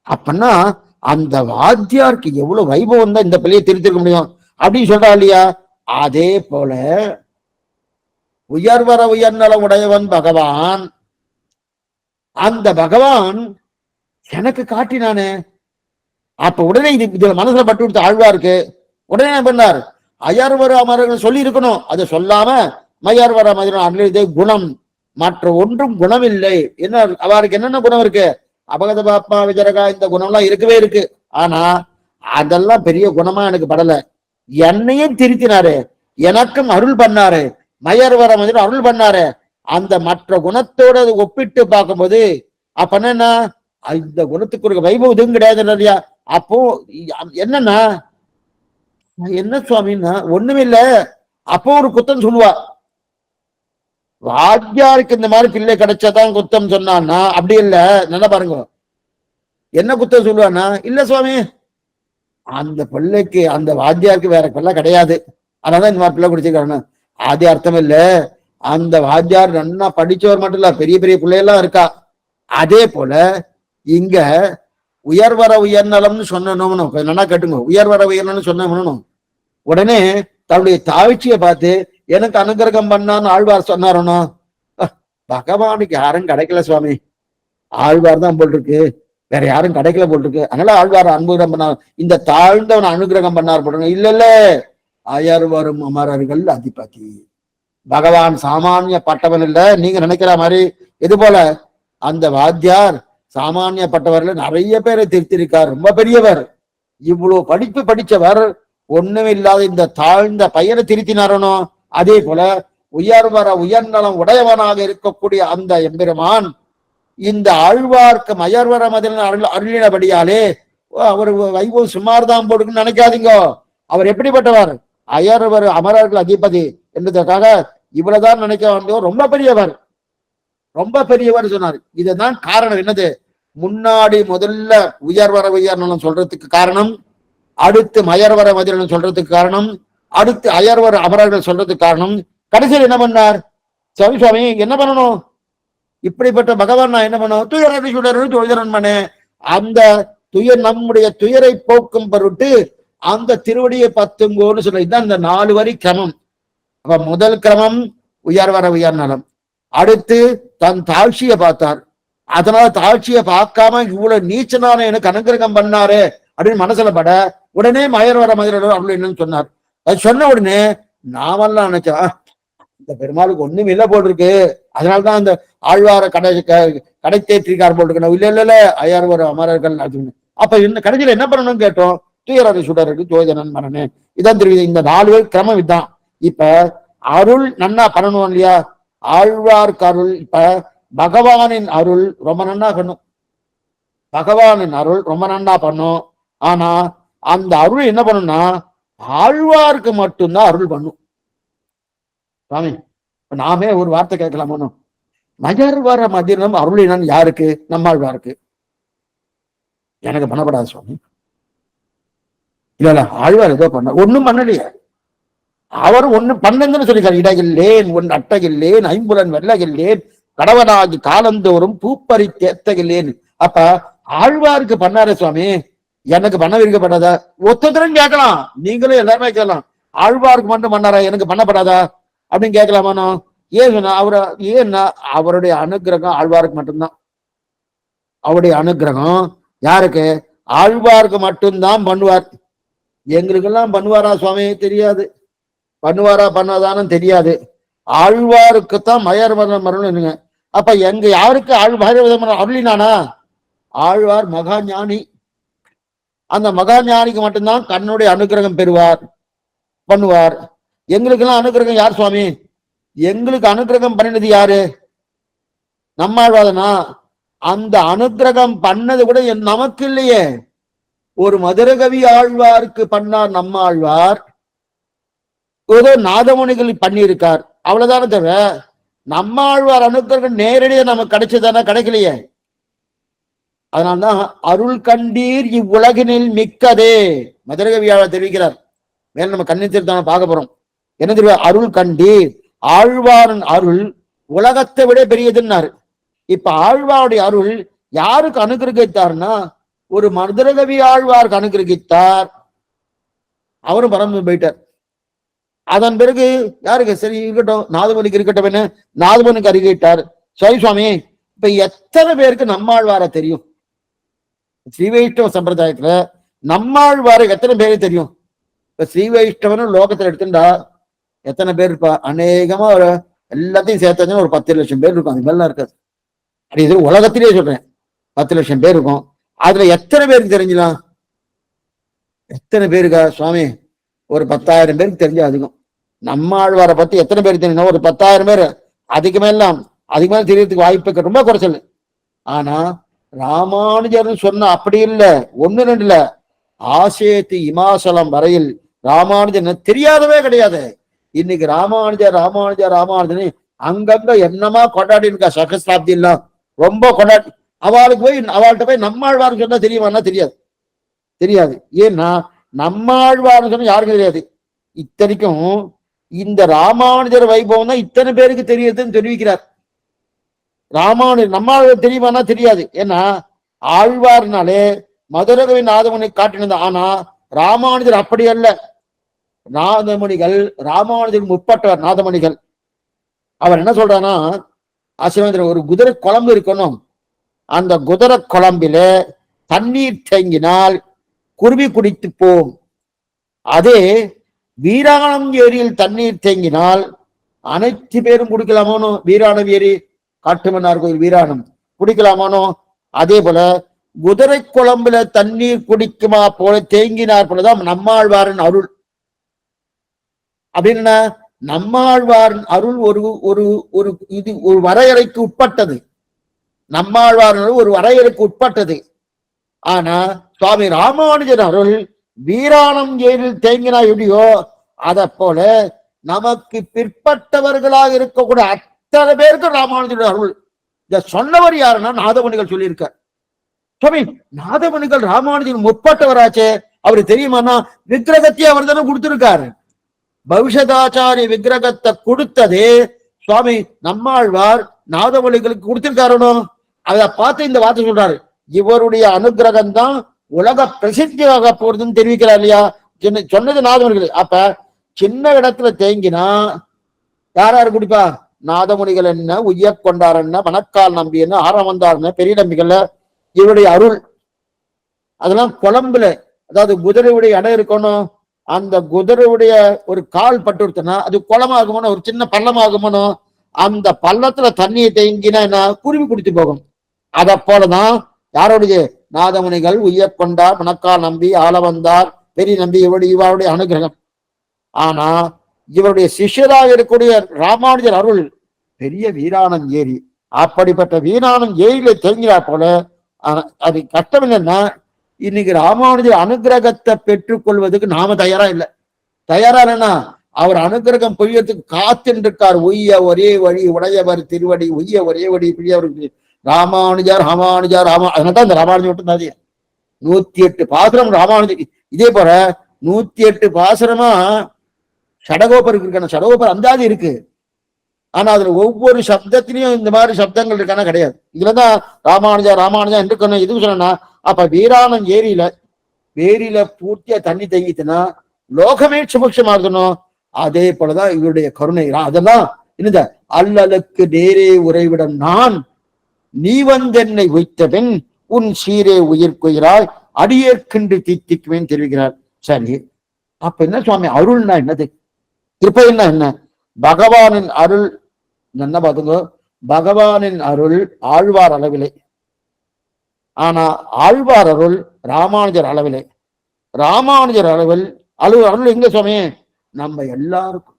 அப்படின்னா அந்த வாத்தியாருக்கு எவ்வளவு வைபவம் தான் இந்த பிள்ளையை திருத்திருக்க முடியும் அப்படின்னு சொல்றா இல்லையா? அதே போல உயர்வர உயர்நலம் உடையவன் பகவான், அந்த பகவான் எனக்கு காட்டினானே. அப்ப உடனே இதுல மனசுல பட்டு கொடுத்த ஆழ்வாருக்கு உடனே என்ன பண்ணார்? அயர்வர அமரர்கள் சொல்லி இருக்கணும், அதை சொல்லாம மயர்வர மதிரம் குணம், மற்ற ஒன்றும் குணம் இல்லை. என்ன அவருக்கு என்னென்ன குணம் இருக்கு? அபகத பாப்மா விஜரகா இந்த குணம்லாம் இருக்கவே இருக்கு. ஆனா அதெல்லாம் பெரிய குணமா எனக்கு படல. என்னையும் திருத்தினாரு, எனக்கும் அருள் பண்ணாரு, மயர்வர மதிரம் அருள் பண்ணாரு. அந்த மற்ற குணத்தோட ஒப்பிட்டு பார்க்கும்போது அப்ப என்னன்னா இந்த குணத்துக்கு ஒரு வைபவம் கிடையாது இல்லையா? அப்போ என்னன்னா என்ன சுவாமின்னா ஒண்ணுமே இல்ல. அப்போ ஒரு குத்தம் சொல்லுவா, வாத்தியாருக்கு இந்த மாதிரி பிள்ளை கிடைச்சாதான் குத்தம் சொன்னான்னா அப்படி இல்ல. நல்லா பாருங்க, என்ன குத்தம் சொல்லுவான்னா, இல்ல சுவாமி அந்த பிள்ளைக்கு அந்த வாத்தியாருக்கு வேற பிள்ளை கிடையாது, அதனாலதான் இந்த மாதிரி பிள்ளை குடிச்சிருக்காங்க. அது அர்த்தம் இல்ல. அந்த வாத்தியார் நல்லா படிச்சவர் மட்டும் இல்ல, பெரிய பெரிய பிள்ளையெல்லாம் இருக்கா. அதே போல இங்க உயர்வர உயர்நலம்னு சொன்னோம்னு நல்லா கேட்டுங்க. உயர்வர உயர்நலம்னு சொன்னோம்னு உடனே தன்னுடைய தாழ்ச்சியை பார்த்து எனக்கு அனுகிரகம் பண்ணான்னு ஆழ்வார் சொன்னாரனோ, பகவானுக்கு யாரும் கிடைக்கல சுவாமி, ஆழ்வார் தான் போல் இருக்கு, வேற யாரும் கிடைக்கல போல் இருக்கு, அதனால ஆழ்வார் அனுகிரகம் பண்ணார், இந்த தாழ்ந்தவன் அனுகிரகம் பண்ணார் போடுங்க. இல்ல இல்ல, அயர் வரும் அமரர்கள் அதிபதி, பகவான் சாமானிய பட்டவன் இல்ல நீங்க நினைக்கிற மாதிரி. இது போல அந்த வாத்தியார் சாமானியப்பட்டவர்கள் நிறைய பேரை திருத்திருக்கார், ரொம்ப பெரியவர். இவ்வளவு படிப்பு படிச்சவர் ஒண்ணுமே இல்லாத இந்த தாழ்ந்த பையனை திருத்தினாரனோ. அதே போல உயர்வர உயர்நலம் உடையவனாக இருக்கக்கூடிய அந்த எம்பெருமான் இந்த ஆழ்வார்க்கு மயர்வர மதில் அருளினபடியாலே அவர் வைபவம் சுமார்தான் போடுன்னு நினைக்காதீங்க. அவர் எப்படிப்பட்டவர், அயர்வர் அமரர்கள் அதிபதி என்பதற்காக இவ்வளவுதான் நினைக்க வேண்டிய ரொம்ப பெரியவர், ரொம்ப பெரியவர் சொன்னார். இதுதான் காரணம். என்னது, முன்னாடி முதல்ல உயர்வர உயர்நலம் சொல்றதுக்கு காரணம், அடுத்து மயர்வர மதிலம் சொல்றதுக்கு காரணம், அடுத்து அயர்வர அமரர்கள் சொல்றதுக்கு காரணம், கடைசியில் என்ன பண்ணார், சுவாமி சுவாமி என்ன பண்ணணும், இப்படிப்பட்ட பகவான் நான் என்ன பண்ணும், துயரன் பண்ண அந்த துயர் நம்முடைய துயரை போக்கும் பொருட்டு அந்த திருவடியை பத்துங்கோன்னு சொல்ல. இதுதான் இந்த 4 வரி கிரமம். அப்ப முதல் கிரமம் உயர்வர உயர்நலம், அடுத்து தன் தாழ்ச்சியை பார்த்தார், அதனால தாழ்ச்சியை பார்க்காம இவ்வளவு நீச்சனான எனக்கு அனுகிரகம் பண்ணாரு அப்படின்னு மனசுல பட உடனே மயர்வர மதிரம் அருள் என்னன்னு சொன்னார். அது சொன்ன உடனே நாமெல்லாம் நினைச்சா இந்த பெருமாளுக்கு ஒண்ணும் இல்லை போல் இருக்கு, அதனால்தான் அந்த ஆழ்வார கடை தேற்றிருக்கார் போல் இருக்கு. இல்ல இல்ல இல்ல, அயர்வர் அமரர்கள் அப்படின்னு. அப்ப இந்த கடைசியில என்ன பண்ணணும்னு கேட்டோம், துயரது சுடருக்கு ஜோஜனன் மரணே. இதான் தெரியுது, இந்த 4 கிரமம் இதுதான். இப்ப அருள் நன்னா பண்ணணும் இல்லையா, ஆழ்வார்க்கு அருள். இப்ப பகவானின் அருள் ரொம்ப நன்னா பண்ணும், பகவானின் அருள் ரொம்ப நன்னா பண்ணும். ஆனா அந்த அருள் என்ன பண்ணும்னா ஆழ்வார்க்கு மட்டும்தான் அருள் பண்ணும். சாமி நாமே ஒரு வார்த்தை கேட்கலாமோ, மயர்வர மதினம் அருளினன் யாருக்கு, நம்மாழ்வாருக்கு. எனக்கு பண்ணப்படாது சுவாமி. இல்ல ஆழ்வார் ஏதோ பண்ண, ஒண்ணும் பண்ணலையே, அவர் ஒண்ணு பண்ணுங்கன்னு சொல்லிக்காரு. இடையில்லேன் ஒன் அட்டகில்லேன் ஐம்புலன் வெள்ளகில்லேன் கடவனாகி காலந்தோறும் பூப்பறி தேத்தகில்லேன். அப்ப ஆழ்வாருக்கு பண்ணாரு சுவாமி, எனக்கு பண்ண விருக்கப்படாதா, ஒத்தத்திலும் கேட்கலாம், நீங்களும் எல்லாருமே கேட்கலாம், ஆழ்வாருக்கு மட்டும் பண்ணாரா எனக்கு பண்ணப்படாதா அப்படின்னு கேட்கலாமானோ. ஏன் ஏன்னா அவருடைய அனுகிரகம் ஆழ்வாருக்கு மட்டும்தான். அவருடைய அனுகிரகம் யாருக்கு, ஆழ்வாருக்கு மட்டும்தான் பண்ணுவார். எங்களுக்கெல்லாம் பண்ணுவாரா சுவாமி தெரியாது, பண்ணுவாரா பண்ணாதானும் தெரியாது. ஆழ்வாருக்குத்தான் மயர்வரம் மரணம். அப்ப எங்க யாருக்கு ஆழ்வார் அருளினானா, ஆழ்வார் மகா ஞானி, அந்த மகா ஞானிக்கு மட்டும்தான் கண்ணுடைய அனுகிரகம் பெறுவார், பண்ணுவார். எங்களுக்கெல்லாம் அனுகிரகம் யார் சுவாமி, எங்களுக்கு அனுகிரகம் பண்ணினது யாரு, நம்மாழ்வாதனா. அந்த அனுகிரகம் பண்ணது கூட நமக்கு இல்லையே, ஒரு மதுரகவி ஆழ்வாருக்கு பண்ணார் நம்மாழ்வார், ஏதோ நாதமுனிகள் பண்ணியிருக்கார், அவ்வளவுதானே தவிர நம்மாழ்வார் அனுகிரகம் நேரடியாக நமக்கு கிடைச்சதானே, கிடைக்கலையே. அதனால்தான் அருள் கண்டீர் இவ்வுலகினில் மிக்கதே மதுரகவியாளர் தெரிவிக்கிறார். மேல நம்ம கண்ணித்திருத்தான பார்க்க போறோம். என்ன தெரியும், அருள் கண்டீர், ஆழ்வாரின் அருள் உலகத்தை விட பெரியதுன்னாரு. இப்ப ஆழ்வாருடைய அருள் யாருக்கு அனுகிரகித்தார்னா, ஒரு மதுரகவி ஆழ்வாருக்கு அனுகிரகித்தார், அவரும் பரம்பு போயிட்டார். அதன் பிறகு யாருக்கு சரி இருக்கட்டும், நாதமுனிக்கு இருக்கட்டும், என்ன நாதமுனிக்கு அறிவிட்டார். சரி சுவாமி, இப்ப எத்தனை பேருக்கு நம்மாழ்வார தெரியும், ஸ்ரீ வைஷ்ணவ சம்பிரதாயத்துல நம்மாழ்வாருக்கு எத்தனை பேரு தெரியும். இப்ப ஸ்ரீ வைஷ்ணவன் லோகத்துல எடுத்துட்டா எத்தனை பேர் இருப்பா, அநேகமா ஒரு எல்லாத்தையும் சேர்த்தாச்சுன்னா ஒரு 10 லட்சம் பேர் இருக்கும், அது மாதிரிலாம் இருக்காது. அப்படி இது உலகத்திலேயே சொல்றேன், 10 லட்சம் பேர் இருக்கும். அதுல எத்தனை பேருக்கு தெரிஞ்சிடலாம், எத்தனை பேருக்கா சுவாமி, ஒரு 10,000 பேருக்கு தெரிஞ்சா அதிகம். நம்மாழ்வாரை பத்தி எத்தனை பேருக்கு தெரியும், ஒரு 10,000 பேர், அதுக்கு மேல தெரியறதுக்கு வாய்ப்பு ரொம்ப குறைச்சல். ஆனா ராமானுஜர் சொன்ன அப்படி இல்லை, 1 2 இல்ல, ஆசேத்தி இமாசலம் வரையில் ராமானுஜன் தெரியாதவே கிடையாது. இன்னைக்கு ராமானுஜன் அங்கங்க என்னமா கொண்டாடி இருக்கா. சகஸ்தாப்தி எல்லாம் ரொம்ப கொண்டாடி. அவள்கிட்ட போய் நம்மாழ்வார் சொன்னா தெரியுமான்னா தெரியாது. ஏன்னா நம்மாழ்வார் சொன்னா யாருக்கும் தெரியாது. இத்தனைக்கும் இந்த ராமானுஜர் வைபவம் தான் இத்தனை பேருக்கு தெரியுதுன்னு தெரிவிக்கிறார். நம்மாழ்வார் தெரியுமானா தெரியாது. ஏன்னா ஆழ்வார்னாலே மதுரகவி நாதமுனி காட்டினது. ஆனா ராமானுஜர் அப்படி அல்ல. நாதமணிகள் ராமானுஜர் முற்பட்டவர். நாதமணிகள் அவர் என்ன சொல்றான்னா, ஆசிரியர் ஒரு குதிரை குழம்பு இருக்கணும். அந்த குதிரை குழம்பில தண்ணீர் தேங்கினால் குருவி குடித்து போம். அதே வீராணம் ஏரியில் தண்ணீர் தேங்கினால் அனைத்து பேரும் குடிக்கலாமோனோ. வீராணம் ஏரி காட்டுமன்னார் கோயில் வீராணம் குடிக்கலாமானோ. அதே போல குதிரை குழம்புல தண்ணீர் குடிக்குமா போல தேங்கினார் போலதான் நம்மாழ்வாரின் அருள். அப்படின்னா நம்மாழ்வாரின் அருள் ஒரு வரையறைக்கு உட்பட்டது. நம்மாழ்வாரின் ஒரு வரையறைக்கு உட்பட்டது. ஆனா சுவாமி ராமானுஜன் அருள் வீராணம் ஏரில் தேங்கினா எப்படியோ அதை போல நமக்கு பிற்பட்டவர்களாக இருக்கக்கூடிய அத்தனை பேருக்கு ராமானுஜன் அருள். இத சொன்னவர் யாருன்னா நாதமணிகள் சொல்லியிருக்கார். சுவாமி நாதமணிகள் ராமானுஜன் முற்பட்டவராச்சே, அவரு தெரியுமானா விக்கிரகத்தையே அவர் தானே கொடுத்திருக்காரு. பவிஷதாச்சாரிய விக்கிரகத்தை கொடுத்ததே சுவாமி நம்மாழ்வார் நாதமணிகளுக்கு கொடுத்திருக்காருனோ. அதை பார்த்து இந்த வார்த்தை சொல்றாரு, இவருடைய அனுகிரகம் தான் உலக பிரசித்தியாக போறதுன்னு தெரிவிக்கிறார் இல்லையா. சொன்னது நாதமணிகள். அப்ப சின்ன இடத்துல தேங்கினா யாரு குடிப்பா? நாதமுனிகள் என்ன, உய்ய கொண்டார் என்ன, மணக்கால் நம்பி என்ன, ஆரவந்தார் என்ன, பெரிய நம்பிகள். இவருடைய அருள் அதெல்லாம் குழம்புல, அதாவது குதிரையுடைய இடம் இருக்கணும். அந்த குதிரையுடைய ஒரு கால் பட்டுடுத்துனா அது குளமாகுமனோ, ஒரு சின்ன பள்ளமாகுமனோ. அந்த பள்ளத்துல தண்ணியை தேங்கினா என்ன, குருவி குடித்து போகும். அதை போலதான் யாருடைய நாதமுனிகள் உய்ய கொண்டார், மணக்கால் நம்பி, ஆளவந்தார், பெரிய நம்பி, இவருடைய அனுகிரகம். ஆனா இவருடைய சிஷ்யராக இருக்கக்கூடிய ராமானுஜர் அருள் பெரிய வீராணம் ஏரி. அப்படிப்பட்ட வீராணம் ஏரியில தேங்கினார் போல. அது கஷ்டம் இல்லைன்னா இன்னைக்கு ராமானுஜர் அனுகிரகத்தை பெற்றுக் கொள்வதற்கு நாம தயாரா இல்லை. தயாரா இல்லைன்னா அவர் அனுகிரகம் பொய்யத்துக்கு காத்துருக்கார். ஒய்ய ஒரே வழி உடையவர் திருவடி, ஒய்ய ஒரே வழி பிரியவருக்கு ராமானுஜர் அதனால்தான் இந்த ராமானுஜர் மட்டும் தான் 108 பாசுரம் ராமானுஜர். இதே போல 108 பாசுரமா சடகோபருக்கு இருக்கான. சடகோபர் அந்தாதி இருக்கு. ஆனா அதுல ஒவ்வொரு சப்தத்திலையும் இந்த மாதிரி சப்தங்கள் இருக்கானா கிடையாது. இதுலதான் ராமானுஜா இருக்கணும். எதுவும் சொன்னா அப்ப வீராணம் ஏரியில பூர்த்தியா தண்ணி தேங்கிட்டுனா லோகமே சுபக்ஷமா இருக்கணும். அதே போலதான் இவருடைய கருணை. அதெல்லாம் இந்த அல்லலுக்கு நேரே உறைவிடம் நான், நீ வந்தென்னை வைத்தவன் உன் சீரே உயிர்க்குயிராய் அடியேற்கின்று தீத்திக்குவேன் தெரிவிக்கிறார். சரி, அப்ப என்ன சுவாமி அருள்னா என்னது, கிருபைன்னா என்ன? பகவானின் அருள் என்ன பாத்துங்க. பகவானின் அருள் ஆழ்வார் அளவிலே. ஆனா ஆழ்வார் அருள் ராமானுஜர் அளவிலே. ராமானுஜர் அருள் எங்க சுவாமி? நம்ம எல்லாருக்கும்.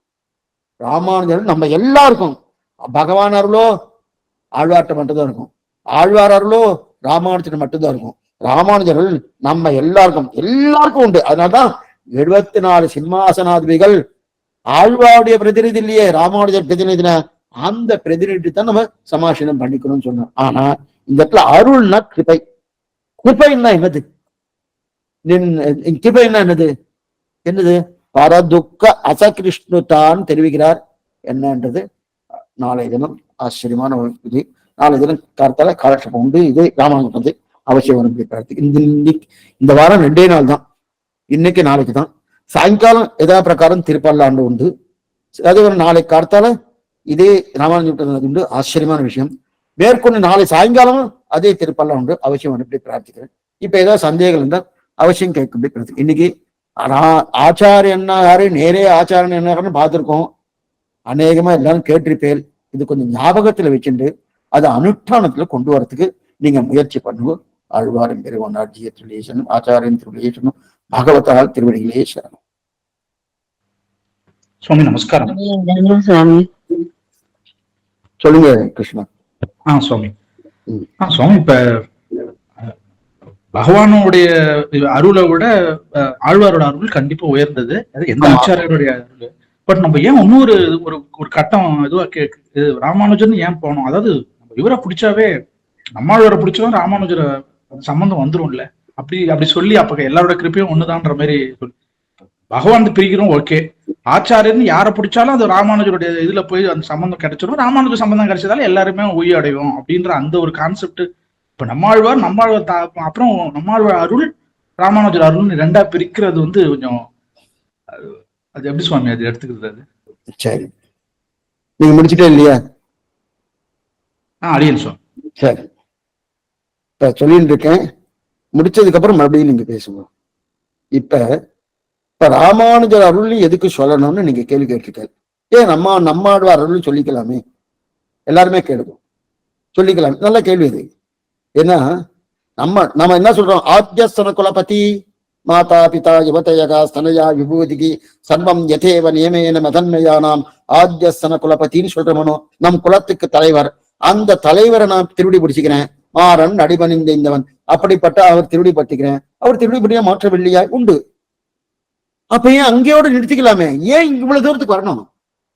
ராமானுஜர் நம்ம எல்லாருக்கும். பகவான் அருளோ ஆழ்வார்ட்ட மட்டும்தான் இருக்கும். ஆழ்வார் அருளோ ராமானுஜர் மட்டும்தான் இருக்கும். ராமானுஜர் அருள் நம்ம எல்லாருக்கும் உண்டு. அதனால்தான் 74 சிம்மாசனாதிபிகள் ஆழ்வாருடைய பிரதிநிதி இல்லையே, ராமானுஜர் பிரதிநிதினா அந்த பிரதிநிதி தான் நம்ம சமாசனம் பண்ணிக்கணும்னு சொன்னோம். ஆனா இந்த இடத்துல அருள்னா கிருபை. கிருபைன்னா என்னது? கிருபைன்னா என்னது? பரதுக்க அசகிருஷ்ணுதான் தெரிவிக்கிறார். என்னன்றது நாளைய தினம் ஆச்சரியமான இது. நாளைய தினம் கருத்தால காலட்சேபம் உண்டு. இதே ராமானுஜம் வந்து அவசியம் வரும். இந்த வாரம் 2 நாள் தான், இன்னைக்கு நாளைக்கு தான். சாயங்காலம் எதா பிரகாரம் திருப்பல்லாண்டு உண்டு. அதே ஒரு நாளை காலத்தால இதே ராமானுஜம் உண்டு. ஆச்சரியமான விஷயம். மேற்கொண்டு நாளை சாயங்காலமும் அதே திருப்பல்லாம் உண்டு. அவசியம் அனுப்பி பிரார்த்திக்கிறேன். இப்ப ஏதாவது சந்தேகம் இருந்தால் அவசியம் கேட்கும்படி பிரார்த்தி. இன்னைக்கு ஆச்சாரியன் என்ன யாரு, நேரே ஆச்சாரியன் என்ன பார்த்திருக்கோம். அநேகமா எல்லாரும் கேட்டிருப்பேன். இது கொஞ்சம் ஞாபகத்துல வச்சுட்டு அதை அனுஷ்டானத்துல கொண்டு வரதுக்கு நீங்க முயற்சி பண்ணுவோம். ஆழ்வாரின் பெருவனார் ஜிய திருலேசனும் ஆச்சாரியன் திருலேசனும் பகவத்தால் திருவடிகளே சரணம். சுவாமி நமஸ்காரம். சுவாமி சொல்லுங்க கிருஷ்ணா. சுவாமி சுவாமி இப்ப பகவானுடைய அருளை விட ஆழ்வாரோட அருள் கண்டிப்பா உயர்ந்தது. அது எந்த ஆச்சாரியருடைய அருள். பட் நம்ம ஏன் இன்னொரு ஒரு ஒரு கட்டம் இதுவா ராமானுஜன் ஏன் போனோம்? அதாவது நம்ம இவரை பிடிச்சாவே நம்மாழ்வாரை பிடிச்சவன் ராமானுஜரை சம்பந்தம் வந்துரும்ல. அப்படி சொல்லி அப்ப எல்லாரோட கிருப்பையும் ஒண்ணுதான்ற மாதிரி சொல்லி பகவான் பிரிக்கிறோம். ஓகே, ஆச்சாரியன்னு யாரை பிடிச்சாலும் அது ராமானுஜருடைய இதுல போய் அந்த சம்பந்தம் கிடைச்சிடும். ராமானுஜ சம்பந்தம் கிடைச்சதால எல்லாருமே உயிர் அடைவோம் அப்படின்ற அந்த ஒரு கான்செப்ட். இப்ப நம்மாழ்வார் அப்புறம் நம்மாழ்வார் அருள், ராமானுஜர் அருள்னு ரெண்டா பிரிக்கிறது வந்து கொஞ்சம் அது எப்படி சுவாமி அது எடுத்துக்கிறது? அது சரி, நீங்க முடிச்சுட்டே இல்லையா? அடியன் சுவாமி. சரி, இப்ப சொல்லிட்டு இருக்கேன், முடிச்சதுக்கு அப்புறம் மறுபடியும் நீங்க பேசுவோம். இப்ப ராமானுஜர் அருள் எதுக்கு சொல்லணும்னு நீங்க கேள்வி கேட்டிருக்காரு. ஏன் நம்மாழ்வார் அருள் சொல்லிக்கலாமே, எல்லாருமே கேளுவோம், சொல்லிக்கலாம். நல்ல கேள்வி இது. ஏன்னா நம்ம என்ன சொல்றோம்? ஆத்யஸ்தன குலபதி மாதா பிதா யுவதயகா ஸ்தனயா விபூதிகி சர்வம் யதேவ நியமேன மதன்மையானாம் ஆத்யஸ்தன குலபதினு சொல்றோமோ, நம் குலத்துக்கு தலைவர். அந்த தலைவரை நான் திருடி பிடிச்சிக்கிறேன், மாறன் அடிபணிந்தவன், அப்படிப்பட்ட அவர் திருடி பட்டிக்கிறேன். அவர் திருடி பட்டியா மாற்றவில்லையா? உண்டு. அப்ப ஏன் அங்கேயோடு நிறுத்திக்கலாமே? ஏன் இவ்வளவு தூரத்துக்கு வரணும்?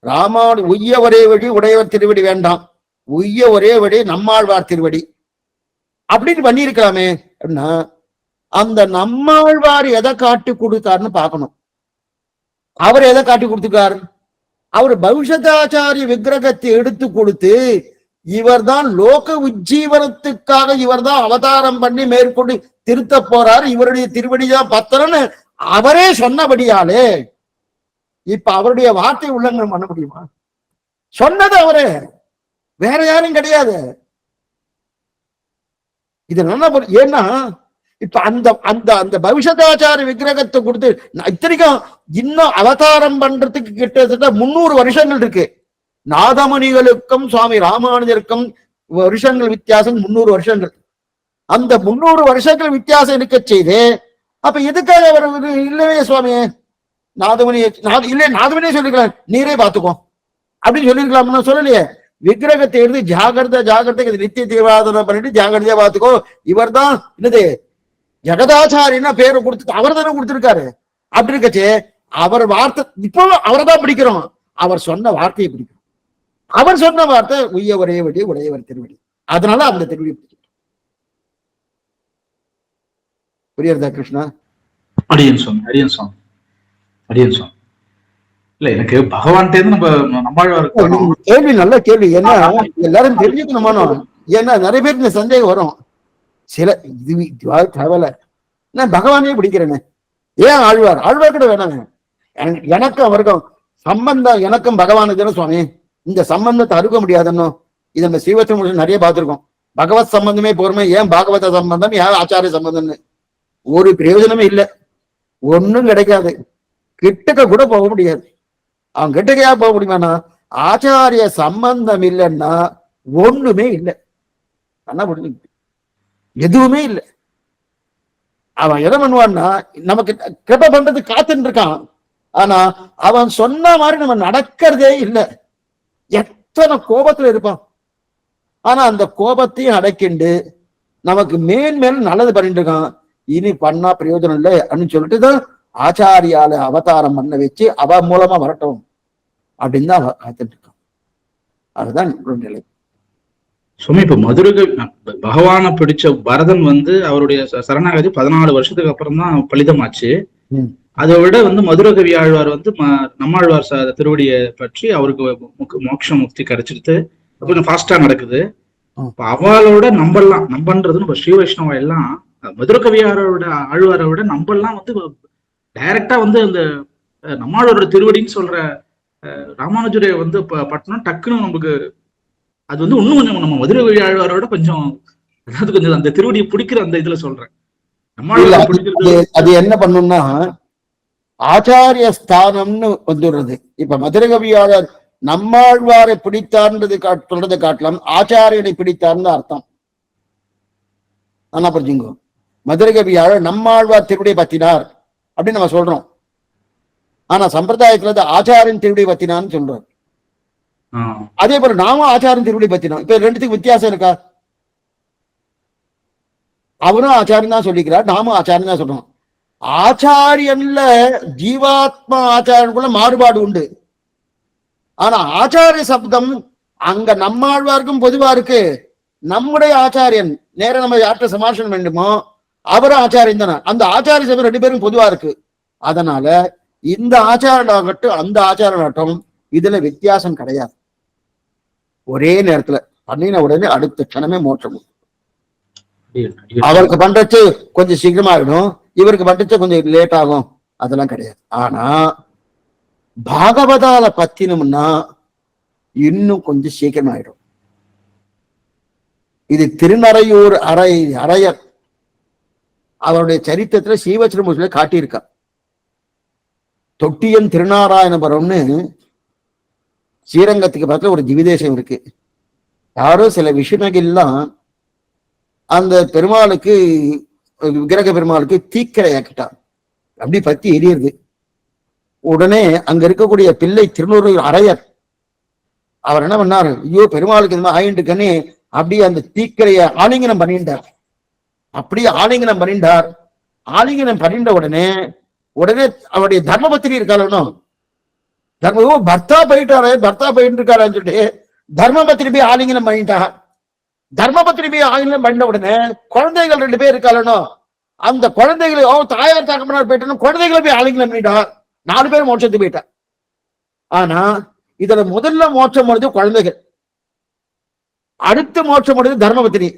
ராமானு உய்ய ஒரே வழி உடையவர் திருவடி வேண்டாம், உய்ய ஒரே வழி நம்மாழ்வார் திருவடி அப்படின்னு பண்ணியிருக்கலாமே. அப்படின்னா அந்த நம்மாழ்வார் எதை காட்டி கொடுத்தாருன்னு பார்க்கணும். அவர் எதை காட்டி கொடுத்துருக்காரு? அவர் பவிஷதாச்சாரிய விக்கிரகத்தை எடுத்து கொடுத்து, இவர்தான் லோக உஜ்ஜீவனத்துக்காக இவர்தான் அவதாரம் பண்ணி மேற்கொண்டு திருத்த போறாரு, இவருடைய திருவடிதான் பத்திரன்னு அவரே சொன்னபடியாலே இப்ப அவருடைய வார்த்தை உள்ளங்கனம் பண்ண முடியுமா? சொன்னது அவரே, வேற யாரும் கிடையாது. இது நல்லா ஏன்னா இப்ப அந்த அந்த அந்த பவிஷதாச்சார விக்கிரகத்தை கொடுத்து இத்தனைக்கும் இன்னும் அவதாரம் பண்றதுக்கு கிட்டத்தட்ட 300 வருஷங்கள் இருக்கு. நாதமணிகளுக்கும் சுவாமி ராமானுஜருக்கும் வருஷங்கள் வித்தியாசம் 300 வருஷங்கள். அந்த 300 வருஷங்கள் வித்தியாசம் இருக்க செய்து அப்ப எதுக்காக அவர் இல்லவே சுவாமியே நாதமணியே சொல்லிருக்கலாம், நீரே பாத்துக்கோ அப்படின்னு சொல்லிருக்கலாம்னு சொல்லலையே. விக்கிரகத்தை எடுத்து ஜாகிரதை நித்திய தீவாதனை பண்ணிட்டு ஜாகிரதையா பாத்துக்கோ, இவர் தான் என்னது ஜெகதாச்சாரின்னா பேரை கொடுத்து அவர் தானே கொடுத்திருக்காரு. அப்படி இருக்கச்சு அவர் வார்த்தை இப்போ அவரை தான் பிடிக்கிறோம், அவர் சொன்ன வார்த்தையை பிடிக்கிறோம். அவர் சொன்ன வார்த்தை உய்ய ஒரே வழி உடையவர் திருவடி, அதனால அந்த திருவடி பிடிக்கிறோம். புரியுறதா கிருஷ்ணா? அடியன் சுவாமி. இல்ல எனக்கு பகவான் நம்மாழ்வார் கேள்வி நல்ல கேள்வி. ஏன்னா எல்லாரும் தெரிஞ்சுக்கணுமானோ, ஏன்னா நிறைய பேருக்கு இந்த சந்தேகம் வரும். சில இது தேவலை, நான் பகவானே பிடிக்கிறேன்னு ஏன் ஆழ்வார் கூட வேணாங்க. எனக்கும் அவருக்கும் சம்பந்தம், எனக்கும் பகவானுக்கு சுவாமி இந்த சம்பந்தத்தை அறுக்க முடியாதுன்னு இதை நம்ம ஸ்ரீவத்ச நிறைய பார்த்திருக்கோம். பகவத் சம்பந்தமே போருமே, ஏன் பாகவத சம்பந்தம், ஏன் ஆச்சாரிய சம்பந்தம்னு ஒரு பிரயோஜனமே இல்லை, ஒன்னும் கிடைக்காது, கிட்டக்க கூட போக முடியாது. அவன் கிட்டக்கையா போக முடியுமானா ஆச்சாரிய சம்பந்தம் இல்லைன்னா ஒண்ணுமே இல்லை, எதுவுமே இல்லை. அவன் என்ன பண்ணுவான்னா நமக்கு கிருபை பண்றது காத்துட்டு இருக்கான், ஆனா அவன் சொன்ன மாதிரி நம்ம நடக்கிறதே இல்லை. எத்தனை கோபத்துல இருப்பான், ஆனா அந்த கோபத்தையும் அடக்கிண்டு நமக்கு மேல் நல்லது பண்ணிட்டு இருக்கான். இனி பண்ணா பிரயோஜனம் இல்லை அப்படின்னு சொல்லிட்டுதான் ஆச்சாரியால அவதாரம் பண்ண வச்சு அவ மூலமா வரட்டும் அப்படின்னு தான் காத்துட்டு இருக்கான். அதுதான் நிலை. சுவாமி இப்ப மதுரை பகவானை பிடிச்ச பரதன் அவருடைய சரணாகதி 14 வருஷத்துக்கு அப்புறம் தான் பலிதமாச்சு. அதை விட மதுரை கவி ஆழ்வார் நம்மாழ்வார் திருவடியை பற்றி அவருக்கு மோட்சம் முக்தி கிடைச்சிருது, கொஞ்சம் ஃபாஸ்டா நடக்குது. அவளோட நம்பன்றது நம்ம ஸ்ரீ வைஷ்ணவ எல்லாம் மதுரை கவியாரோட ஆழ்வாரை விட நம்பெல்லாம் டைரக்டா அந்த நம்மாழ்வாரோட திருவடின்னு சொல்ற ராமானுஜரை பட்டணம் டக்குன்னு நமக்கு அது இன்னும் கொஞ்சம் நம்ம மதுரை கவி ஆழ்வாரோட கொஞ்சம் அதாவது கொஞ்சம் அந்த திருவடியை பிடிக்கிற அந்த இதுல சொல்றேன். அது என்ன பண்ணும்னா ஆச்சாரிய ஸ்தானம்னு வந்துடுறது. இப்ப மதுரை கவியாளர் நம்மாழ்வாரை பிடித்தார்ன்றது சொல்றதை காட்டலாம் ஆச்சாரியனை பிடித்தார்னு அர்த்தம். ஆனா புரிஞ்சுங்க, மதுரை கவியாளர் நம்மாழ்வார் திருவடியை பத்தினார் அப்படின்னு நம்ம சொல்றோம், ஆனா சம்பிரதாயத்துல ஆச்சாரியன் திருவடி பத்தினான்னு சொல்றோம். அதே போல நாமும் ஆச்சாரியன் திருவடி பத்தினோம். இப்ப ரெண்டுத்துக்கு வித்தியாசம் இருக்கா? அவரும் ஆச்சாரியன் தான் சொல்லிக்கிறார், நாமும் ஆச்சாரியன் தான் சொல்றோம். ஆச்சாரியன்ல ஜீவாத்மா ஆச்சாரியனுக்குள்ள மாறுபாடு உண்டு. ஆனா ஆச்சாரிய சப்தம் அங்க நம்மாழ்வாருக்கும் பொதுவா இருக்கு. நம்முடைய ஆச்சாரியன் நேரம் நம்ம யார்கிட்ட சமாஷனம் வேண்டுமோ அவரும் ஆச்சாரியன் தானே, அந்த ஆச்சாரிய சபை 2 பேரும் பொதுவா இருக்கு. அதனால இந்த ஆச்சாரனாகட்டும் அந்த ஆச்சாரனாகட்டும் இதுல வித்தியாசம் கிடையாது. ஒரே நேரத்துல பண்ணின உடனே அடுத்த க்ஷணமே மோட்சம். அவருக்கு பண்றச்சு கொஞ்சம் சீக்கிரமா ஆகிடும், இவருக்கு பண்றச்சு கொஞ்சம் லேட் ஆகும், அதெல்லாம் கிடையாது. ஆனா பாகவதால பத்தினம்னா இன்னும் கொஞ்சம் சீக்கிரம் ஆயிடும். இது திருநறையூர் அரையர் அவருடைய சரித்திரத்துல ஸ்ரீவச்சனபூஷல காட்டியிருக்கா. தொட்டியன் திருநாராயணபுரம்னு ஸ்ரீரங்கத்துக்கு பக்கத்துல ஒரு திவிதேசம் இருக்கு. யாரோ சில விஷயங்கள்லாம் அந்த பெருமாளுக்கு விக்கிரக பெருமாளுக்கு தீக்கரை ஆக்கிட்டான், அப்படி பத்தி எரியுது. உடனே அங்க இருக்கக்கூடிய பிள்ளை திருநூறு அரையர் அவர் என்ன பண்ணாரு, ஐயோ பெருமாளுக்கு இந்த மாதிரி ஆயிட்டு இருக்கனே, அப்படியே அந்த தீக்கரைய ஆலிங்கனம் பண்ணிட்டார். அப்படியே ஆலிங்கனம் பண்ணிட்டார். ஆலிங்கனம் பண்ணிட்ட உடனே அவருடைய தர்மபத்திரி இருக்காளோ, பர்த்தா போயிட்டு இருக்காருன்னு சொல்லிட்டு தர்மபத்திரி போய் ஆலிங்கனம் பண்ணிட்டா. தர்மபத்திரி போய் ஆலிங்கனம் பண்ண உடனே குழந்தைகள் 2 பேர் இருக்காளோ, அந்த குழந்தைகளை தாயார் தகப்பனார் போயிட்டு குழந்தைகளை போய் ஆலிங்கனம் பண்ணிட்டா. 4 பேர் மோட்சத்துக்கு போயிட்டா. ஆனா இதுல முதல்ல மோட்சம் வருது குழந்தைகள், அடுத்து மோட்சம் வருது தர்மபத்திரி,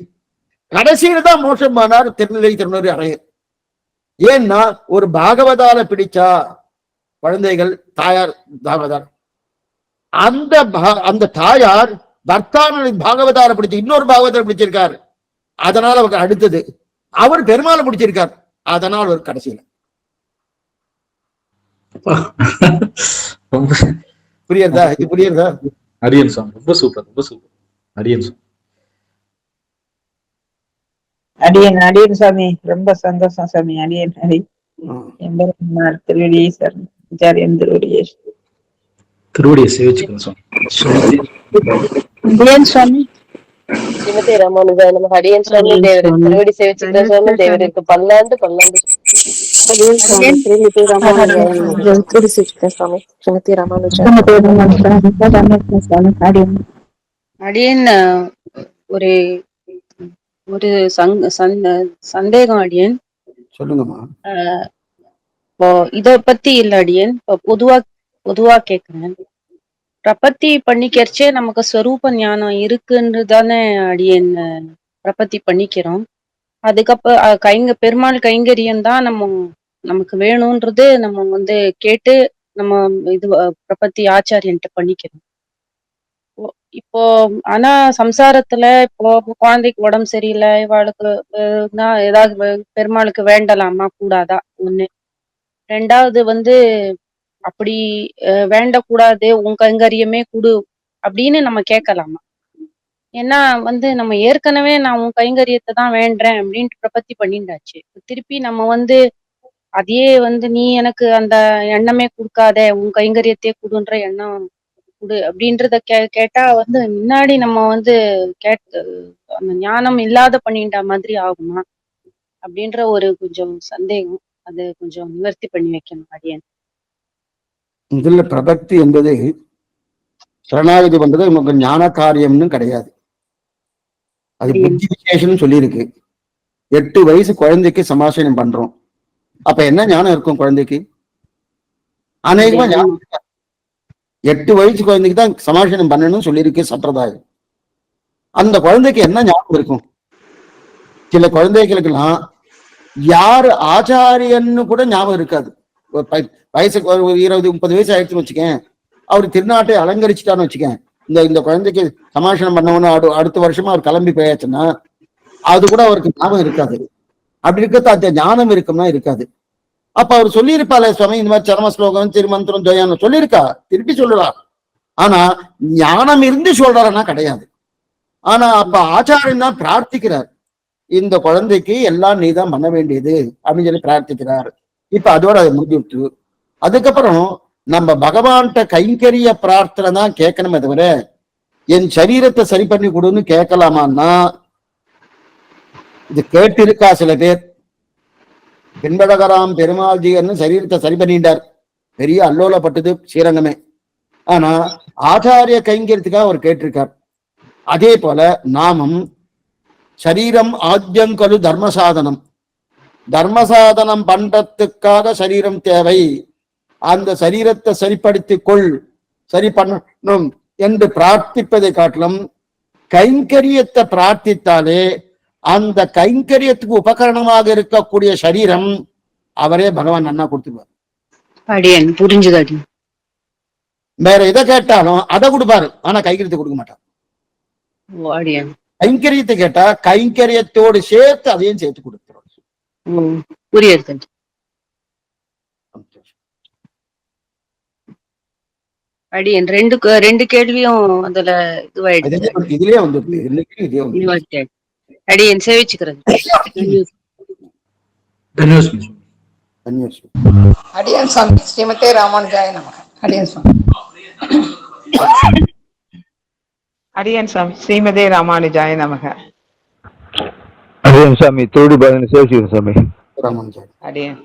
கடைசியில தான் மோட்சம் போனார் திருநெல்வேலி திருநூறு அரையர். ஏன்னா ஒரு பாகவதால பிடிச்சா குழந்தைகள், தாயார் பாகவதார், அந்த தாயார் பர்த்தான பாகவதார பிடிச்சு இன்னொரு பாகவதார பிடிச்சிருக்காரு, அதனால அவருக்கு அடுத்தது அவர் பெருமாளை பிடிச்சிருக்கார், அதனால் ஒரு கடைசியில. புரியுறதா? இது புரியுறதா? அரியன் சாமி ரொம்ப சூப்பர், ரொம்ப சூப்பர். அரியன் சாமி, அடியன் சாமி ரொம்ப சந்தோஷம் சாமி. அடியன் திருவடியை சார் ஆச்சாரியன் திருவடியை சேவிச்சுக்கணும் சாமி. அடியன் சுவாமி ஸ்ரீமதி ராமானுஜா நம. அடியன் சுவாமி தேவரை திருவடி சேவிச்சுக்கிற சுவாமி தேவருக்கு பல்லாண்டு ஸ்ரீமதி ராமானுஜா திருவடி சேவிச்சுக்கிற சுவாமி ஸ்ரீமதி ராமானுஜா. அடியன் ஒரு ஒரு சந்தேகம் அடியன். சொல்லுங்கம்மா. இப்போ இத பத்தி இல்ல அடியன், இப்போ பொதுவா கேக்குறேன். பிரபத்தி பண்ணிக்கிறச்சே நமக்கு ஸ்வரூப ஞானம் இருக்குன்னு தானே அடியன் பிரபத்தி பண்ணிக்கிறோம். அதுக்கப்புறம் பெருமாள் கைங்கரியம் தான் நமக்கு வேணும்ன்றது நம்ம கேட்டு நம்ம இது பிரபத்தி ஆச்சாரியன்ட்ட பண்ணிக்கிறோம். இப்போ ஆனா சம்சாரத்துல இப்போ குழந்தைக்கு உடம்பு சரியில்லை, இவாளுக்கு ஏதாவது பெருமாளுக்கு வேண்டலாமா கூடாதா? ஒண்ணு. 2வது அப்படி வேண்டக்கூடாது, உன் கைங்கரியமே குடு அப்படின்னு நம்ம கேட்கலாமா? ஏன்னா நம்ம ஏற்கனவே நான் உன் கைங்கரியத்தை தான் வேண்டேன் அப்படின்ட்டு பிரபத்தி பண்ணிண்டாச்சு. திருப்பி நம்ம அதையே நீ எனக்கு அந்த எண்ணமே கொடுக்காத, உன் கைங்கரியத்தையே குடுன்ற எண்ணம் குடு அப்படின்றத கேட்டா முன்னாடி நம்ம அந்த ஞானம் இல்லாத பண்ணிட்ட மாதிரி ஆகுமா அப்படின்ற ஒரு கொஞ்சம் சந்தேகம். அது கொஞ்சம் நிவர்த்தி பண்ணி வைக்கணும் அடியன். இதுல பிரபக்தி என்பது சரணாகதி பண்றது நமக்கு ஞான காரியம்னு கிடையாது, அது புத்தி விசேஷம் சொல்லியிருக்கு. 8 வயசு குழந்தைக்கு சமாசனம் பண்றோம், அப்ப என்ன ஞானம் இருக்கும் குழந்தைக்கு? அநேகமா ஞானம் 8 வயசு குழந்தைக்கு தான் சமாசனம் பண்ணணும்னு சொல்லியிருக்கு சம்பிரதாயம். அந்த குழந்தைக்கு என்ன ஞாபகம் இருக்கும்? சில குழந்தைகளுக்கெல்லாம் யாரு ஆச்சாரியன்னு கூட ஞாபகம் இருக்காது. வயசுக்கு ஒரு 20-30 வயசு ஆயிடுச்சுன்னு வச்சுக்கேன், அவர் திருநாட்டை அலங்கரிச்சுட்டான்னு வச்சுக்கேன், இந்த குழந்தைக்கு சமாசனம் பண்ணவொன்னு அடுத்த வருஷமா அவர் கிளம்பி போயாச்சுன்னா அது கூட அவருக்கு ஞாபகம் இருக்காது. அப்படி இருக்கிறது அந்த ஞானம் இருக்கும்னா இருக்காது. அப்ப அவர் சொல்லியிருப்பாளே சுவாமி, இந்த மாதிரி சரம ஸ்லோகம் திருமந்திரம் ஜெயானம் சொல்லியிருக்கா, திருப்பி சொல்லலாம். ஆனா ஞானம் இருந்து சொல்றாருன்னா கிடையாது. ஆனா அப்ப ஆச்சாரியன் தான் பிரார்த்திக்கிறார், இந்த குழந்தைக்கு எல்லாம் நீதான் பண்ண வேண்டியது அப்படின்னு சொல்லி பிரார்த்திக்கிறார். இப்ப அதோட அதை முடிஞ்சுட்டு அதுக்கப்புறம் நம்ம பகவான்கிட்ட கைங்கரிய பிரார்த்தனை தான் கேட்கணுமே தவிர என் சரீரத்தை சரி பண்ணி கொடுன்னு கேட்கலாமான்னா இது கேட்டிருக்கா சில பேர். பின்படகராம் பெருமாள்ஜியர்னு சரீரத்தை சரி பண்ணிட்டார், பெரிய அல்லோலப்பட்டது ஸ்ரீரங்கமே. ஆனா ஆச்சாரிய கைங்கரியத்துக்காக அவர் கேட்டிருக்கார். அதே போல நாமும் சரீரம் ஆத்யங்கலு தர்மசாதனம், தர்மசாதனம் பண்றதுக்காக சரீரம் தேவை, அந்த சரீரத்தை சரிப்படுத்திக் கொள், சரி பண்ணணும் என்று பிரார்த்திப்பதை காட்டிலும் கைங்கரியத்தை பிரார்த்தித்தாலே அந்த கைங்கரியத்துக்கு உபகரணமாக இருக்கக்கூடிய சரீரம் அவரே பகவான் நன்னா கொடுத்துருவார். அடியன் புரிஞ்சுது அடியன். வேற எதை கேட்டாலும் அதை கொடுப்பாரு, ஆனா கைங்கரியத்தை கொடுக்க மாட்டார். அடியன் கைங்கரியத்தை கேட்டா கைங்கரியத்தோடு சேர்த்து அதையும் சேர்த்து கொடுத்துருவார். புரியுது. அடியன் ரெண்டு கேள்வியும் அதுல இதுவாயிடுச்சு. இதுலயே வந்து அடியன் சேவிச்சுக்கிறது. அடியன் சுவாமி ஸ்ரீமதே ராமானுஜாய நமக. அடியன் சுவாமி. அடியன் சுவாமி ஸ்ரீமதே ராமானுஜாய நமக. அடியன் சுவாமி தோடி பாதனை சேவிச்சுக்கிறேன் சுவாமி. ராமானுஜாய. அடியன்